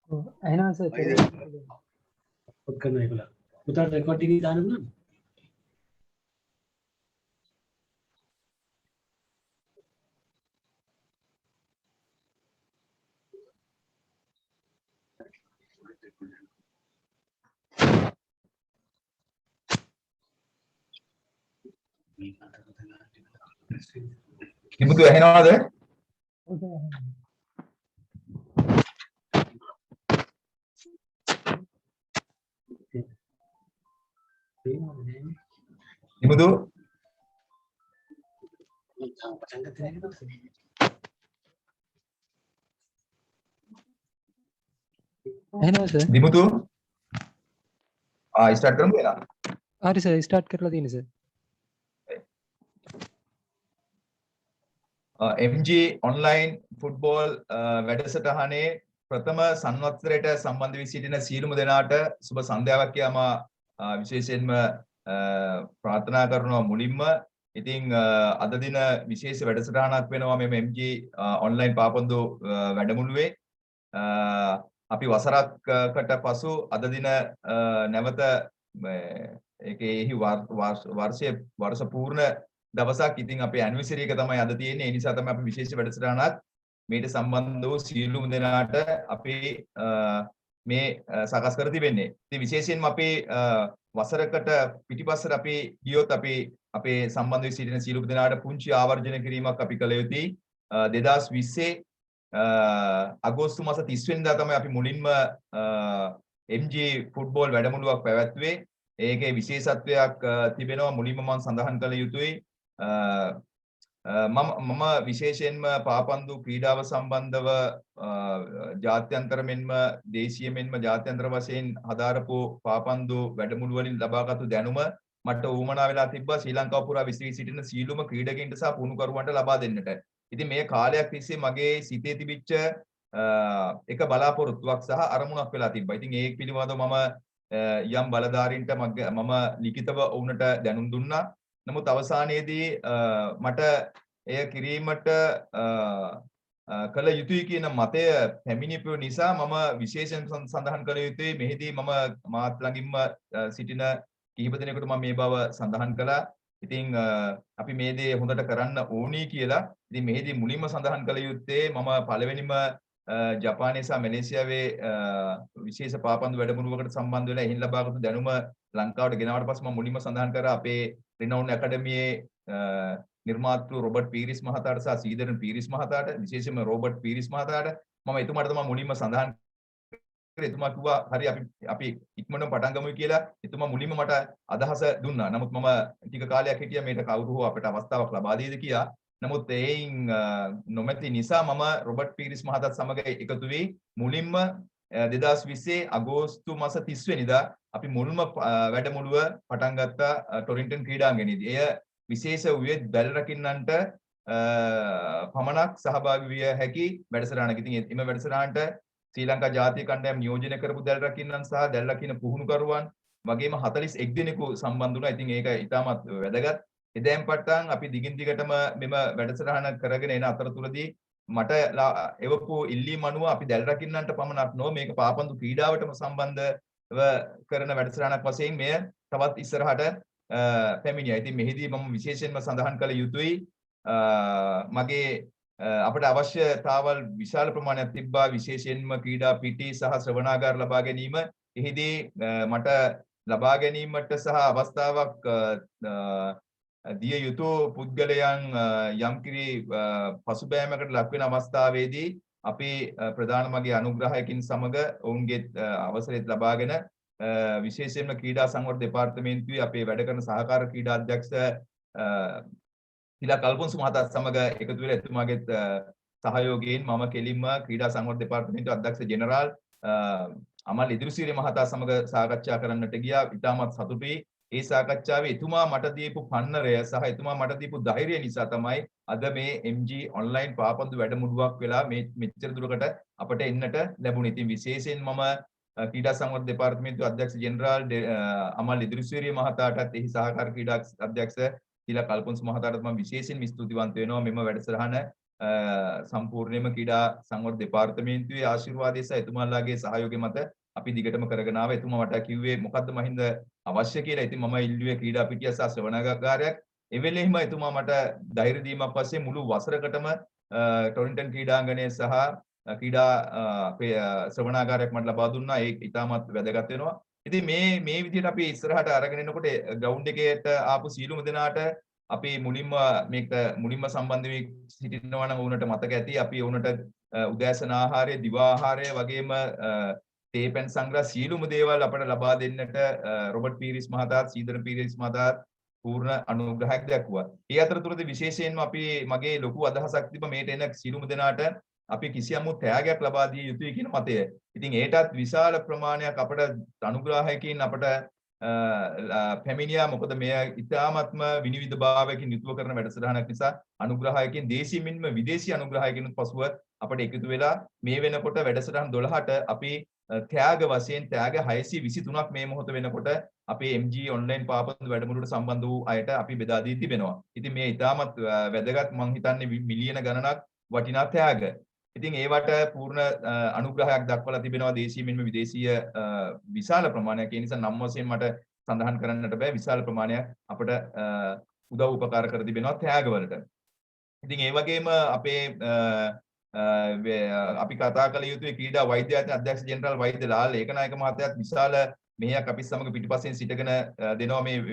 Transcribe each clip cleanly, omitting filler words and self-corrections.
එහෙනම් සර් පොත් කරන ඒගොල්ලෝ. පුතාට රෙකෝඩින් එක දාන්න පුළුවන්ද? කිමුතු ඇහෙනවද? කිමුතු එහෙනම් සර් දිමුතු ස්ටාර්ට් කරමු කියලා. හරි සර් ස්ටාර්ට් කරලා තියෙනවා සර්. MG ඔන්ලයින් ෆුට්බෝල් වැඩසටහනේ ප්‍රථම සංවත්සරයට සම්බන්ධ වී සිටින සියලුම දෙනාට සුබ සන්ධ්‍යාවක් කියනවා විශේෂයෙන්ම ප්‍රාර්ථනා කරනවා මුලින්ම. ඉතින් අද දින විශේෂ වැඩසටහනක් වෙනවා මේ MG ඔන්ලයින් පාපන්දු වැඩමුළුවේ. අපි වසරකට පසු අද දින නැවත ඒකෙහි වර්ෂ පූර්ණ දවසක්. ඉතින් අපේ ඇනිවර්සරි එක තමයි අද තියෙන්නේ. ඒ නිසා තමයි අපි විශේෂ වැඩසටහනක් මේට සම්බන්ධ වූ සියලුම දෙනාට අපි මේ සකස් කර තිබෙන්නේ. ඉතින් විශේෂයෙන්ම අපේ වසරකට පිටිපස්සට අපි ගියොත් අපි අපේ සම්බන්ධ වී සිටින සියලුම දෙනාට පුංචි ආවර්ජන කිරීමක් අපි කළ යුතුයි. 2020 අගෝස්තු මාස 30 වෙනිදා තමයි අපි මුලින්ම MG ෆුට්බෝල් වැඩමුළුවක් පැවැත්වුවේ. ඒකේ විශේෂත්වයක් තිබෙනවා. මුලින්ම මම සඳහන් කළ යුතුයි. මම විශේෂයෙන්ම පාපන්දු ක්‍රීඩාව සම්බන්ධව ජාත්‍යන්තර මෙන්ම දේශීය මෙන්ම ජාත්‍යන්තර වශයෙන් හදාරපු පාපන්දු වැඩමුළු වලින් ලබාගත් දැනුම මට උවමනා වෙලා තිබ්බා ශ්‍රී ලංකාව පුරා විසිරී සිටින සීලුම ක්‍රීඩකයන්ට සහ පුහුණුකරුවන්ට ලබා දෙන්නට. ඉතින් මේ කාලයක් තිස්සේ මගේ සිතේ තිබිච්ච එක බලාපොරොත්තුවක් සහ අරමුණක් වෙලා තිබ්බා. ඉතින් ඒ පිළිබඳව මම යම් බලධාරීන්ට මම ලිඛිතව වුණට දැනුම් දුන්නා. නමුත් අවසානයේදී මට එය කිරීමට කළ යුතුයි කියන මතය පැමිණිපු නිසා මම විශේෂයෙන් සඳහන් කළ යුතුයි. මෙහිදී මම මාත් ළඟින්ම සිටින කිහිප දෙනෙකුට මම මේ බව සඳහන් කළා. ඉතින් අපි මේ දේ හොඳට කරන්න ඕනි කියලා. ඉතින් මෙහිදී මුලින්ම සඳහන් කළ යුත්තේ මම පළවෙනිම ජපානයේ සහ මැලේසියාවේ විශේෂ පාපන්දු වැඩමුළුවකට සම්බන්ධ වෙලා එහින් ලබාගත් දැනුම ලංකාවට ගෙනාවට පස්සේ මම මුලින්ම සඳහන් කරා අපේ රිනවුන්ඩ් ඇකඩමියේ නිර්මාතෘ රොබර්ට් පීරිස් මහතාට සහ සීදරන් පීරිස් මහතාට විශේෂයෙන්ම රොබර්ට් පීරිස් මහතාට මම එතුමාට තමයි මුලින්ම සඳහන් කරේ. එතුමා කිව්වා හරි අපි ඉක්මනටම පටන් ගමු කියලා. එතුමා මුලින්ම මට අදහස දුන්නා. නමුත් මම ටික කාලයක් හිටියා මේකට කවුරු හෝ අපට අවස්ථාවක් ලබා දෙයිද කියලා. නමුත් එයින් නොමැති නිසා මම රොබර්ට් පීරිස් මහතාත් සමග එකතු වී මුලින්ම 2020 අගෝස්තු මාස 30 වෙනිදා අපි මුල්ම වැඩමුළුව පටන් ගත්තා ටොරින්ටන් ක්‍රීඩාංගණයේදී. එය විශේෂ වූයේ දැල් රකින්නන්ට පමණක් සහභාගී විය හැකි වැඩසටහනක්. ඉතින් එම වැඩසටහනට ශ්‍රී ලංකා ජාතික කණ්ඩායම නියෝජනය කරපු දැල් රකින්නන් සහ දැල් රකින්න පුහුණුකරුවන් වගේම 41 දෙනෙකු සම්බන්ධ වුණා. ඉතින් ඒක ඉතාමත් වැදගත්. එදැන් පටන් අපි දිගින් දිගටම මෙම වැඩසටහන කරගෙන එන අතරතුරදී මට එවපු ඉල්ලීම අනුව අපි දැල් රකින්නන්ට පමණක් නොව මේක පාපන්දු ක්‍රීඩාවටම සම්බන්ධව කරන වැඩසටහනක් වශයෙන් මෙය තවත් ඉස්සරහට පැමිණියා. ඉතින් මෙහිදී මම විශේෂයෙන්ම සඳහන් කළ යුතුයි මගේ අපට අවශ්‍යතාවල් විශාල ප්‍රමාණයක් තිබ්බා. විශේෂයෙන්ම ක්‍රීඩා පිටි සහ ශ්‍රවණාගාර ලබා ගැනීම. එහිදී මට ලබා ගැනීමට සහ අවස්ථාවක් දිය යුතු පුද්ගලයන් යම්කිරි පසුබෑමකට ලක් වෙන අවස්ථාවේදී අපි ප්‍රධාන මගේ අනුග්‍රහයකින් සමග ඔවුන්ගේ අවසරය ලබාගෙන විශේෂයෙන්ම ක්‍රීඩා සංවර්ධන දෙපාර්තමේන්තුවේ අපේ වැඩ කරන සහකාර ක්‍රීඩා අධ්‍යක්ෂ තිලක් අල්පොන්සු මහතා සමග එකතු වෙලා එතුමාගේ සහයෝගයෙන් මම කෙලින්ම ක්‍රීඩා සංවර්ධන දෙපාර්තමේන්තුවේ අධ්‍යක්ෂ ජෙනරාල් අමල් ඉදිරිසිරි මහතා සමග සාකච්ඡා කරන්නට ගියා. ඉතාමත් සතුටුයි. ඒ සාකච්ඡාවේ එතුමා මට දීපු පන්නරය සහ එතුමා මට දීපු ධෛර්යය නිසා තමයි අද මේ MG ඔන්ලයින් පාපන්දු වැඩමුළුවක් වෙලා මේ මෙච්චර දුරකට අපට එන්නට ලැබුණේ. ඉතින් විශේෂයෙන් මම ක්‍රීඩා සංවර්ධන දෙපාර්තමේන්තුවේ අධ්‍යක්ෂ ජෙනරාල් අමල් ඉදිරිසිරි මහතාටත් එහි සහකාර ක්‍රීඩා අධ්‍යක්ෂ තිලක් අල්පොන්සු මහතාටත් මම විශේෂයෙන් ස්තුතිවන්ත වෙනවා මෙම වැඩසටහන සම්පූර්ණයෙන්ම ක්‍රීඩා සංවර්ධන දෙපාර්තමේන්තුවේ ආශිර්වාදය සහ එතුමාලාගේ සහයෝගය මත අපි දිගටම කරගෙන ආවා. එතුමා මට කිව්වේ මොකද්ද මහින්ද අවශ්‍ය කියලා. ඉතින් මම ඉල්ලුවේ ක්‍රීඩා පිටිය සහ ශ්‍රවණාගාරයක්. එවෙලෙහිම එතුමා මට ධෛර්ය දීමක් වශයෙන් මුළු වසරකටම ටොරින්ටන් ක්‍රීඩාංගණය සහ ක්‍රීඩා අපේ ශ්‍රවණාගාරයක් මට ලබා දුන්නා. ඒක ඉතාමත් වැදගත් වෙනවා. ඉතින් මේ විදිහට අපි ඉස්සරහට අරගෙන එනකොට ග්‍රවුන්ඩ් එකේට ආපු සීලුම දෙනාට අපි මුලින්ම සම්බන්ධ වී සිටිනවා නම් උනට මතක ඇති. අපි උනට උදෑසන ආහාරය, දිවා ආහාරය වගේම තේ පැන් සංග්‍රහ සීලුම දේවල් අපට ලබා දෙන්නට රොබර්ට් පීරිස් මහතාත් සීදර පීරිස් මහතාත් පූර්ණ අනුග්‍රහයක් දක්වුවා. ඒ අතරතුරදී විශේෂයෙන්ම අපි මගේ ලොකු අදහසක් තිබ්බ මේට එන සීලුම දෙනාට අපි කිසියම් ත්‍යාගයක් ලබා දිය යුතුයි කියන මතය. ඉතින් ඒටත් විශාල ප්‍රමාණයක් අපට අනුග්‍රහයකින් අපට පැමිණියා. මොකද මෙය ඉතාමත්ම විනිවිදභාවයකින් යුතුව කරන වැඩසටහනක් නිසා අනුග්‍රහයකින් දේශීයින්ම විදේශී අනුග්‍රහයකින් පසුව අපට එකතු වෙලා මේ වෙනකොට වැඩසටහන් 12ට අපි ත්‍යාග වශයෙන් ත්‍යාග 623ක් මේ මොහොත වෙනකොට අපේ MG ඔන්ලයින් පාපන්දු වැඩමුළුවට සම්බන්ධ වූ අයට අපි බෙදා දී තිබෙනවා. ඉතින් මේ ඉතාමත් වැදගත් මං හිතන්නේ මිලියන ගණනක් වටිනා ත්‍යාග. ඉතින් ඒවට පූර්ණ අනුග්‍රහයක් දක්වලා තිබෙනවා දේශීයින්ම විදේශීය විශාල ප්‍රමාණයක්. ඒ නිසා නම් වශයෙන් මට සඳහන් කරන්නට බෑ. විශාල ප්‍රමාණයක් අපට උදව් උපකාර කර තිබෙනවා ත්‍යාගවලට. ඉතින් ඒ වගේම අපේ අපි කතා කළ යුතුයි ක්‍රීඩා වෛද්‍ය ආයතන අධ්‍යක්ෂ ජෙනරාල් වෛද්‍ය ලාල් ඒකනායක මහතාත් විශාල මෙහෙයක් අපි සමග පිටිපස්සෙන් සිටගෙන දෙනවා මේ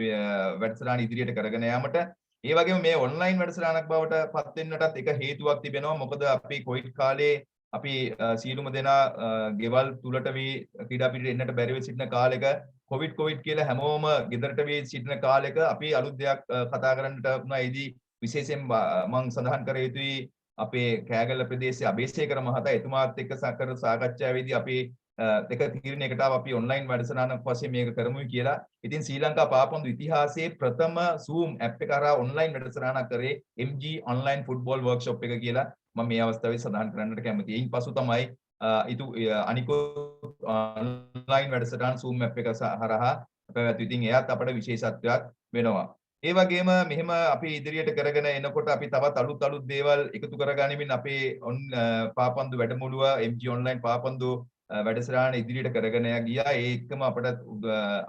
වැඩසටහන ඉදිරියට කරගෙන යාමට. ඒ වගේම මේ ඔන්ලයින් වැඩසටහනක් බවට පත් වෙන්නටත් එක හේතුවක් තිබෙනවා. මොකද අපි කොවිඩ් කාලේ අපි සීලුම දෙනා ගෙවල් තුලට වී ක්‍රීඩා පිටියට එන්නට බැරිව සිටින කාලෙක කොවිඩ් කියලා හැමෝම ගෙදරට වී සිටින කාලෙක අපි අලුත් දෙයක් කතා කරන්නට උනා. ඒදී විශේෂයෙන් මම සඳහන් කර යුතුයි අපේ කෑගල්ල ප්‍රදේශයේ අබේසේකර මහතා එතුමාත් එක්ක සාකච්ඡාවේදී අපි එක තීරණයකට අපි ඔන්ලයින් වැඩසටහනක් වශයෙන් මේක කරමුයි කියලා. ඉතින් ශ්‍රී ලංකා පාපන්දු ඉතිහාසයේ ප්‍රථම Zoom app එක කරා ඔන්ලයින් වැඩසටහනක් කරේ MG online football workshop එක කියලා මම මේ අවස්ථාවේ සඳහන් කරන්නට කැමතියි. ඊයින් පසු තමයි අනිකුත් ඔන්ලයින් වැඩසටහන් Zoom app එක හරහා පැවැත්වුවා. ඉතින් එයත් අපට විශේෂත්වයක් වෙනවා. ඒ වගේම මෙහෙම අපි ඉදිරියට කරගෙන එනකොට අපි තවත් අලුත් දේවල් එකතු කරගනිමින් අපේ පාපන්දු වැඩමුළුව MG online පාපන්දු වැඩසටහන ඉදිරියට කරගෙන ගියා. ඒ එක්කම අපට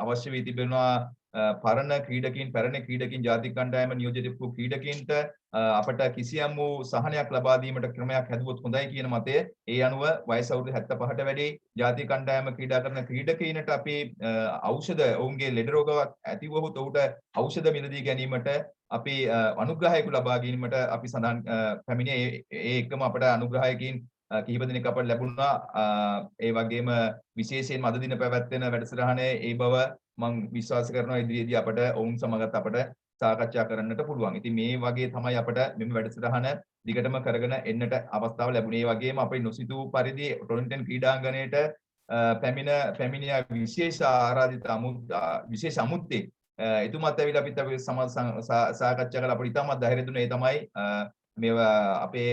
අවශ්‍ය වී තිබෙනවා පරණ ක්‍රීඩකින් ජාතික කණ්ඩායම නියෝජිත වූ ක්‍රීඩකින්ට අපට කිසියම් වූ සහනයක් ලබා දීමට ක්‍රමයක් හැදුවොත් හොඳයි කියන මතය. ඒ අනුව වයස අවුරුදු 75ට වැඩි ජාතික කණ්ඩායම ක්‍රීඩා කරන ක්‍රීඩකයින්ට අපි ඖෂධ ඔවුන්ගේ ලෙඩ රෝග ඇති වුවහොත් ඔහුට ඖෂධ මිලදී ගැනීමට අපි අනුග්‍රහයක ලබා ගැනීමට අපි සඳහන් පැමිණියේ. ඒ එක්කම අපට අනුග්‍රහයකින් කිහිප දිනක අපට ලැබුණා. ඒ වගේම විශේෂයෙන්ම අද දින පැවැත්වෙන වැඩසටහනේ ඒ බව මම විශ්වාස කරනවා ඉදිරියේදී අපට ඔවුන් සමගත් අපට සාකච්ඡා කරන්නට පුළුවන්. ඉතින් මේ වගේ තමයි අපට මෙම වැඩසටහන දිගටම කරගෙන එන්නට අවස්ථාව ලැබුණේ. ඒ වගේම අපි නොසිතූ පරිදි ටොරින්ටන් ක්‍රීඩාංගණයට පැමිණිය විශේෂ ආරාධිත විශේෂ අමුත්තේ එතුමාත් ඇවිල්ලා අපිත් අපි සාකච්ඡා කළා. අපිට ඉතාමත් ධෛර්ය දුන්නේ ඒ තමයි මේවා අපේ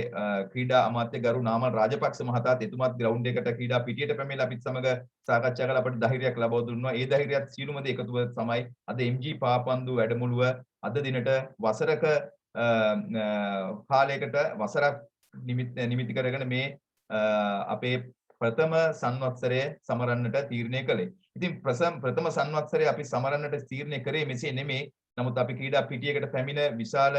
ක්‍රීඩා අමාත්‍ය ගරු නාමල් රාජපක්ෂ මහතාත් එතුමාත් ග්‍රවුන්ඩ් එකට ක්‍රීඩා පිටියට පැමිණලා අපිත් සමග සාකච්ඡා කළා. අපිට ධෛර්යයක් ලබා දුන්නා. ඒ ධෛර්යයත් සියලුම දේ එකතුව තමයි අද MG පාපන්දු වැඩමුළුව අද දිනට වසරක කාලයකට වසරක් නිමිති කරගෙන මේ අපේ ප්‍රථම සංවත්සරය සමරන්නට තීරණය කළේ. ඉතින් ප්‍රථම සංවත්සරය අපි සමරන්නට තීරණය කරේ මෙසේ නෙමෙයි. නමුත් අපි ක්‍රීඩා පිටියකට පැමිණ විශාල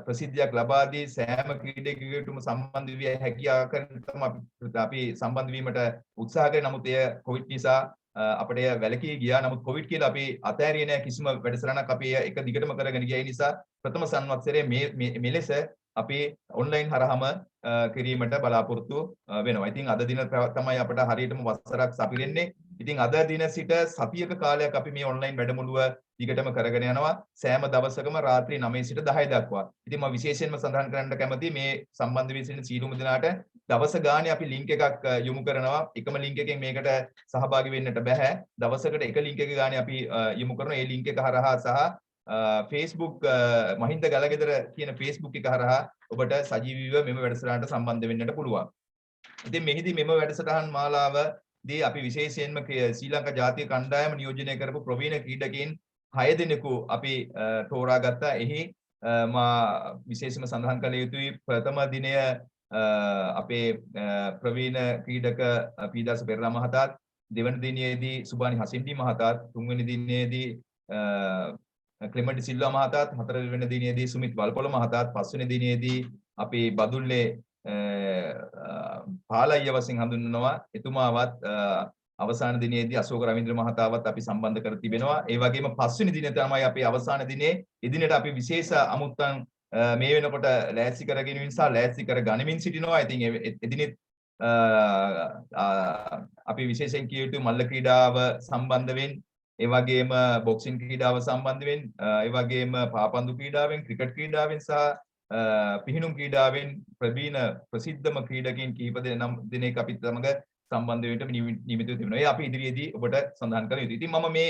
ප්‍රසිද්ධියක් ලබා දී සෑම ක්‍රීඩකයෙකුටම සම්බන්ධ විය හැකි ආකාරයට තමයි අපි සම්බන්ධ වීමට උත්සාහ කරේ. නමුත් එය කොවිඩ් නිසා අපිට එය වැළකී ගියා. නමුත් කොවිඩ් කියලා අපි අතෑරියේ නැහැ කිසිම වැඩසටහනක්. අපි එක දිගටම කරගෙන ගියා. ඒ නිසා ප්‍රථම සංවත්සරයේ මෙලෙස අපි ඔන්ලයින් හරහාම කිරීමට බලාපොරොත්තු වෙනවා. ඉතින් අද දින තමයි අපිට හරියටම වසරක් සපිරෙන්නේ. ඉතින් අද දින සිට සතියක කාලයක් අපි මේ ඔන්ලයින් වැඩමුළුව දිගටම කරගෙන යනවා. සෑම දවසකම රාත්‍රී 9 සිට 10 දක්වා. ඉතින් මම විශේෂයෙන්ම සඳහන් කරන්න කැමතියි මේ සම්බන්ධ වී සිටින සීලුම දෙනාට දවස ගානේ අපි ලින්ක් එකක් යොමු කරනවා. එකම ලින්ක් එකෙන් මේකට සහභාගී වෙන්නට බෑ. දවසකට එක ලින්ක් එක ගානේ අපි යොමු කරනවා. ඒ ලින්ක් එක හරහා සහ Facebook මහින්ද ගලගෙදර කියන Facebook එක හරහා ඔබට සජීවීව මෙම වැඩසටහනට සම්බන්ධ වෙන්නට පුළුවන්. ඉතින් මෙහිදී මෙම වැඩසටහන් මාලාවදී අපි විශේෂයෙන්ම ශ්‍රී ලංකා ජාතික කණ්ඩායම නියෝජනය කරපු ප්‍රවීණ ක්‍රීඩකයන් 6 දෙනෙකු අපි තෝරාගත්තා. එහි මා විශේෂම සඳහන් කළ යුතුයි ප්‍රථම දිනය අපේ ප්‍රවීණ ක්‍රීඩක පීදාස පෙරේරා මහතාත්, දෙවන දිනයේදී සුබානි හසින්ඩි මහතාත්, තුන්වෙනි දිනයේදී ක්ලෙමන්ට් සිල්වා මහතාත්, හතරවෙනි දිනයේදී සුමිත් වල්පොල මහතාත්, පස්වෙනි දිනයේදී අපේ බදුල්ලේ පාලయ్య වශයෙන් හඳුන්වනවා එතුමාවත්, අවසාන දිනයේදී අශෝක රවීන්ද්‍ර මහතාවත් අපි සම්බන්ධ කර තිබෙනවා. ඒ වගේම පස්වෙනි දිනේ තමයි අපේ අවසාන දිනේ. එදිනට අපි විශේෂ අමුත්තන් මේ වෙනකොට ලෑස්ති කරගෙන නිසා ලෑස්ති කර ගනිමින් සිටිනවා. ඉතින් එදිනෙත් අපි විශේෂයෙන් කිය යුතු මල්ල ක්‍රීඩාව සම්බන්ධයෙන්, ඒ වගේම බොක්සින් ක්‍රීඩාව සම්බන්ධයෙන්, ඒ වගේම පාපන්දු ක්‍රීඩාවෙන්, ක්‍රිකට් ක්‍රීඩාවෙන් සහ පිහිනුම් ක්‍රීඩාවෙන් ප්‍රවීණ ප්‍රසිද්ධම ක්‍රීඩකයන් කිහිප දෙනෙක් අපිත් සමග සම්බන්ධ වෙන්න නියමිතව තිබෙනවා. ඒ අපි ඉදිරියේදී ඔබට සඳහන් කළ යුතුයි. ඉතින් මම මේ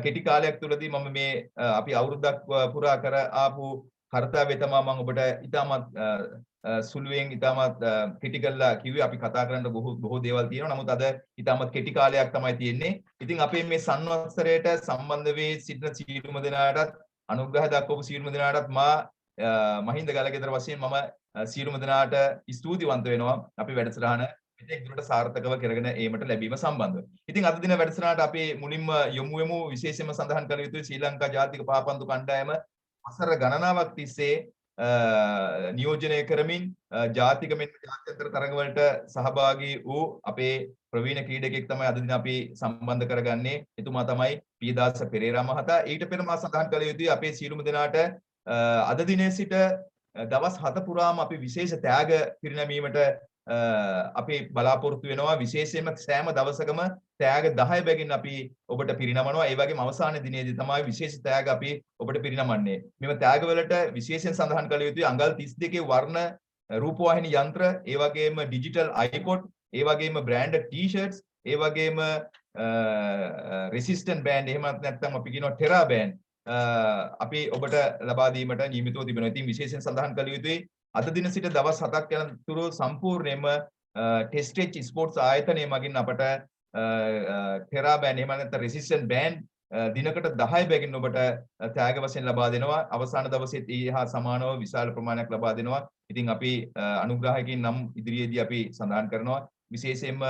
කෙටි කාලයක් තුළදී මම මේ අපි අවුරුද්දක් පුරා කර ආපු කර්තව්‍ය තමයි මම ඔබට ඉතාමත් සුළුවෙන් ඉතාමත් කෙටි කරලා කිව්වේ. අපි කතා කරන්න බොහෝ දේවල් තියෙනවා. නමුත් අද ඉතාමත් කෙටි කාලයක් තමයි තියෙන්නේ. ඉතින් අපේ මේ සංවත්සරයට සම්බන්ධ වී සිටින සියලුම දෙනාටත් අනුග්‍රහ දක්වපු සියලුම දෙනාටත් මා මහින්ද ගලගෙදර වශයෙන් මම සියලුම දෙනාට ස්තුතිවන්ත වෙනවා. අපි වැඩසටහන මෙතෙක් දුරට සාර්ථකව කරගෙන ඒමට ලැබීම සම්බන්ධව. ඉතින් අද දින වැඩසටහනට අපි මුලින්ම යොමු වෙමු. විශේෂයෙන්ම සඳහන් කළ යුතුයි ශ්‍රී ලංකා ජාතික පාපන්දු කණ්ඩායම වසර ගණනාවක් තිස්සේ නියෝජනය කරමින් ජාතික මෙන්ම ජාත්‍යන්තර තරඟවලට සහභාගී වූ අපේ ප්‍රවීණ ක්‍රීඩකයෙක් තමයි අද දින අපි සම්බන්ධ කරගන්නේ. එතුමා තමයි පීදාස පෙරේරා මහතා. ඊට පෙර මා සඳහන් කළ යුතුයි අපේ සියලුම දෙනාට අද දිනේ සිට දවස් 7 පුරාම අපි විශේෂ ත්‍යාග පිරිනැමීමට අපි බලාපොරොත්තු වෙනවා. විශේෂයෙන්ම සෑම දවසකම ත්‍යාග 10 බැගින් අපි ඔබට පිරිනමනවා. ඒ වගේම අවසාන දිනේදී තමයි විශේෂ ත්‍යාග අපි ඔබට පිරිනමන්නේ. මෙම ත්‍යාගවලට විශේෂයෙන් සඳහන් කළ යුතුයි අඟල් 32 වර්ණ රූපවාහිනී යන්ත්‍ර, ඒ වගේම ඩිජිටල් අයිපොඩ්, ඒ වගේම බ්‍රෑන්ඩඩ් ටී-ෂර්ට්ස්, ඒ වගේම රෙසිස්ටන්ට් බෑන්ඩ්, එහෙමත් නැත්නම් අපි කියනවා ටෙරා බෑන්ඩ් අපි ඔබට ලබා දීමට නියමිතව තිබෙනවා. ඉතින් විශේෂයෙන් සඳහන් කළ යුතුයි අද දින සිට දවස් 7ක් යනතුරු සම්පූර්ණයෙන්ම ටෙස්ට් ස්පෝර්ට්ස් ආයතනය මගින් අපට ටෙරා බෑන්ඩ් එහෙම නැත්නම් රෙසිස්ටන්ට් බෑන්ඩ් දිනකට 10 බැගින් ඔබට ත්‍යාග වශයෙන් ලබා දෙනවා. අවසාන දවසේත් ඊ හා සමානව විශාල ප්‍රමාණයක් ලබා දෙනවා. ඉතින් අපි අනුග්‍රහයකින් නම් ඉදිරියේදී අපි සඳහන් කරනවා විශේෂයෙන්ම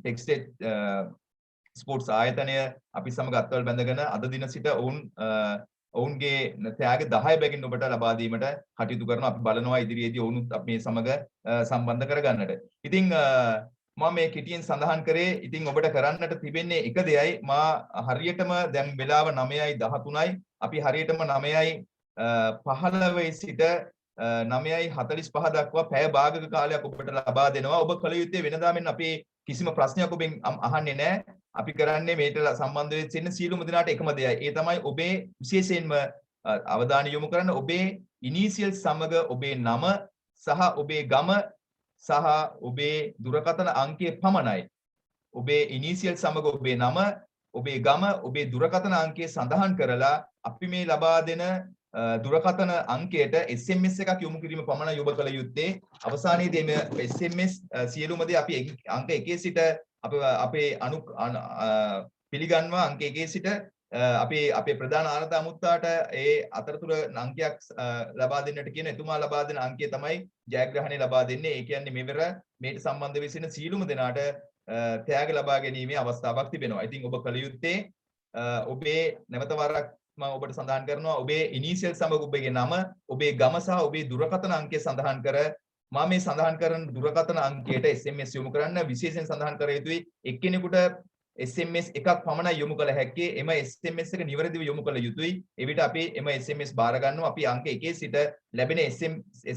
ටෙක්ස්ට් ස්පෝර්ට්ස් ආයතනය අපි සමග අත්වල බැඳගෙන අද දින සිට ඔවුන්ගේ ත්‍යාග 10 බැගින් ඔබට ලබා දීමට කටයුතු කරනවා. අපි බලනවා ඉදිරියේදී ඔවුනුත් මේ සමග සම්බන්ධ කරගන්නට. ඉතින් මම මේ කෙටියෙන් සඳහන් කරේ ඉතින් ඔබට කරන්නට තිබෙන්නේ එක දෙයයි. මා හරියටම දැන් වෙලාව 9:13යි. අපි හරියටම 9:15 සිට 9:45 දක්වා පැය භාගක කාලයක් ඔබට ලබා දෙනවා. ඔබ කල යුත්තේ වෙනදා මෙන් අපේ කිසිම ප්‍රශ්නයක් ඔබෙන් අහන්නේ නැහැ. අපි කරන්නේ මේට සම්බන්ධ වෙච්ච ඉන්න සියලුම දෙනාට එකම දෙයයි. ඒ තමයි ඔබේ විශේෂයෙන්ම අවධානය යොමු කරන්න ඔබේ ඉනිෂියල් සමග ඔබේ නම සහ ඔබේ ගම සහ ඔබේ දුරකථන අංකය පමණයි. ඔබේ ඉනිෂියල් සමග ඔබේ නම, ඔබේ ගම, ඔබේ දුරකථන අංකය සඳහන් කරලා අපි මේ ලබා දෙන දුරකථන අංකයට SMS එකක් යොමු කිරීම පමණයි ඔබ කළ යුත්තේ. අවසානයේදී මේ SMS සියලුම දේ අපි අංක 1 සිට අපේ පිළිගන්නවා. අංක 1 සිට අපේ ප්‍රධාන ආරාධනා අමුත්තාට ඒ අතරතුර අංකයක් ලබා දෙන්නට කියන එතුමා ලබා දෙන අංකය තමයි ජයග්‍රහණය ලබා දෙන්නේ. ඒ කියන්නේ මෙවර මේට සම්බන්ධ වෙ සිටින සියලුම දෙනාට ත්‍යාග ලබා ගැනීමේ අවස්ථාවක් තිබෙනවා. ඉතින් ඔබ කළ යුත්තේ ඔබේ නැවත වරක් මම ඔබට සඳහන් කරනවා ඔබේ ඉනිෂියල් සමග ඔබගේ නම, ඔබේ ගම සහ ඔබේ දුරකථන අංකය සඳහන් කර මම මේ සඳහන් කරන දුරකථන අංකයට SMS යොමු කරන්න. විශේෂයෙන් සඳහන් කර යුතුයි එක්කෙනෙකුට SMS එකක් පමණයි යොමු කළ හැක්කේ. එම SMS එක නිවැරදිව යොමු කළ යුතුයි. එවිට අපි එම SMS බාර ගන්නවා. අපි අංක 1 සිට ලැබෙන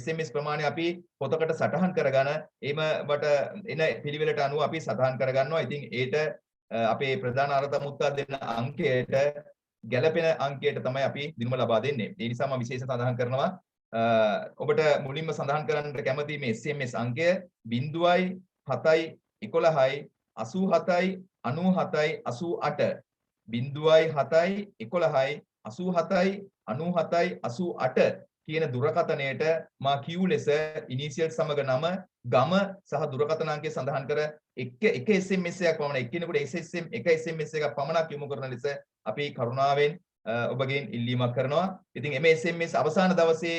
SMS ප්‍රමාණය අපි පොතකට සටහන් කරගෙන එමවට එන පිළිවෙලට අනුව අපි සටහන් කරගන්නවා. ඉතින් ඒට අපේ ප්‍රධාන ආරාධනා මුත්තා දෙන අංකයට ගැළපෙන අංකයට තමයි අපි දිනුම ලබා දෙන්නේ. ඒ නිසා මම විශේෂ සඳහන් කරනවා ඔබට මුලින්ම සඳහන් කරන්න කැමති මේ SMS අංකය 0.7 11 87 97 88 0.7 11 87 97 88 කියන දුරකථනයට මා කියු ලෙස ඉනිෂියල් සමග නම, ගම සහ දුරකථන අංකය සඳහන් කර එක SMS එකක් පමණ එක්කෙනෙකුට එක SMS එකක් පමණක් යොමු කරන ලෙස අපි කරුණාවෙන් ඔබගෙන් ඉල්ලීමක් කරනවා. ඉතින් එමේ SMS අවසාන දවසේ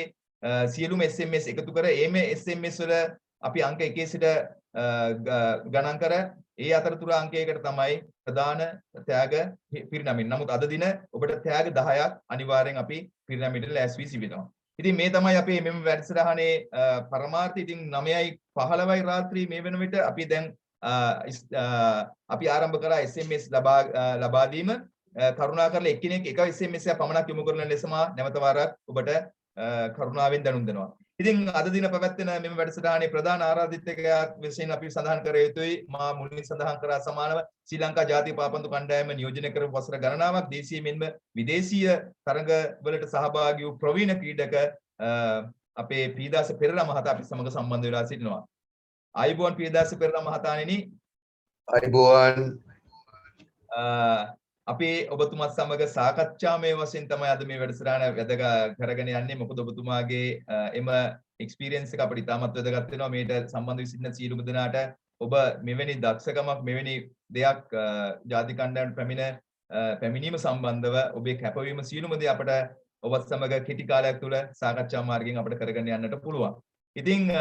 සියලුම SMS එකතු කර එමේ SMS වල අපි අංක 1 සිට ගණන් කර ඒ අතරතුර අංකයකට තමයි ප්‍රධාන ත්‍යාග පිරිනමින්. නමුත් අද දින ඔබට ත්‍යාග 10ක් අනිවාර්යෙන් අපි පිරිනමින්නට ලෑස්ති වී සිටිනවා. ඉතින් මේ තමයි අපේ මෙම වැඩසටහනේ පරමාර්ථය. ඉතින් 9:15යි රාත්‍රී මේ වෙන විට අපි දැන් අපි ආරම්භ කරා SMS ලබා දීම. කරුණාකරලා එක්කෙනෙක් එක SMS එකක් පමණක් යොමු කරන ලෙසම නැවත වරක් ඔබට කරුණාවෙන් දැනුම් දෙනවා. ඉතින් අද දින පැවැත්වෙන මෙම වැඩසටහනේ ප්‍රධාන ආරාධිතකයා විශේෂයෙන් අපි සඳහන් කර යුතුයි. මා මුලින් සඳහන් කරා සමානව ශ්‍රී ලංකා ජාතික පාපන්දු කණ්ඩායම නියෝජනය කරපු වසර ගණනාවක් දේශීය මෙන්ම විදේශීය තරඟ වලට සහභාගී වූ ප්‍රවීණ ක්‍රීඩක අපේ පීදාස පෙරේරා මහතා අපි සමග සම්බන්ධ වෙලා සිටිනවා. ආයුබෝවන් පීදාස පෙරේරා මහතාණෙනි. ආයුබෝවන්. අපි ඔබතුමත් සමග සාකච්ඡාමය වශයෙන් තමයි අද මේ වැඩසටහන වැදගත් කරගෙන යන්නේ. මොකද ඔබතුමාගේ එම එක්ස්පීරියන්ස් එක අපිට ඉතාමත් වැදගත් වෙනවා. මේට සම්බන්ධ වී සිටින සියලුම දෙනාට ඔබ මෙවැනි දක්ෂකමක් මෙවැනි දෙයක් ජාතික කණ්ඩායමට පැමිණීම සම්බන්ධව ඔබේ කැපවීම සියලුම දේ අපට ඔබත් සමග කෙටි කාලයක් තුළ සාකච්ඡා මාර්ගයෙන් අපිට කරගෙන යන්නට පුළුවන්. ඉතින්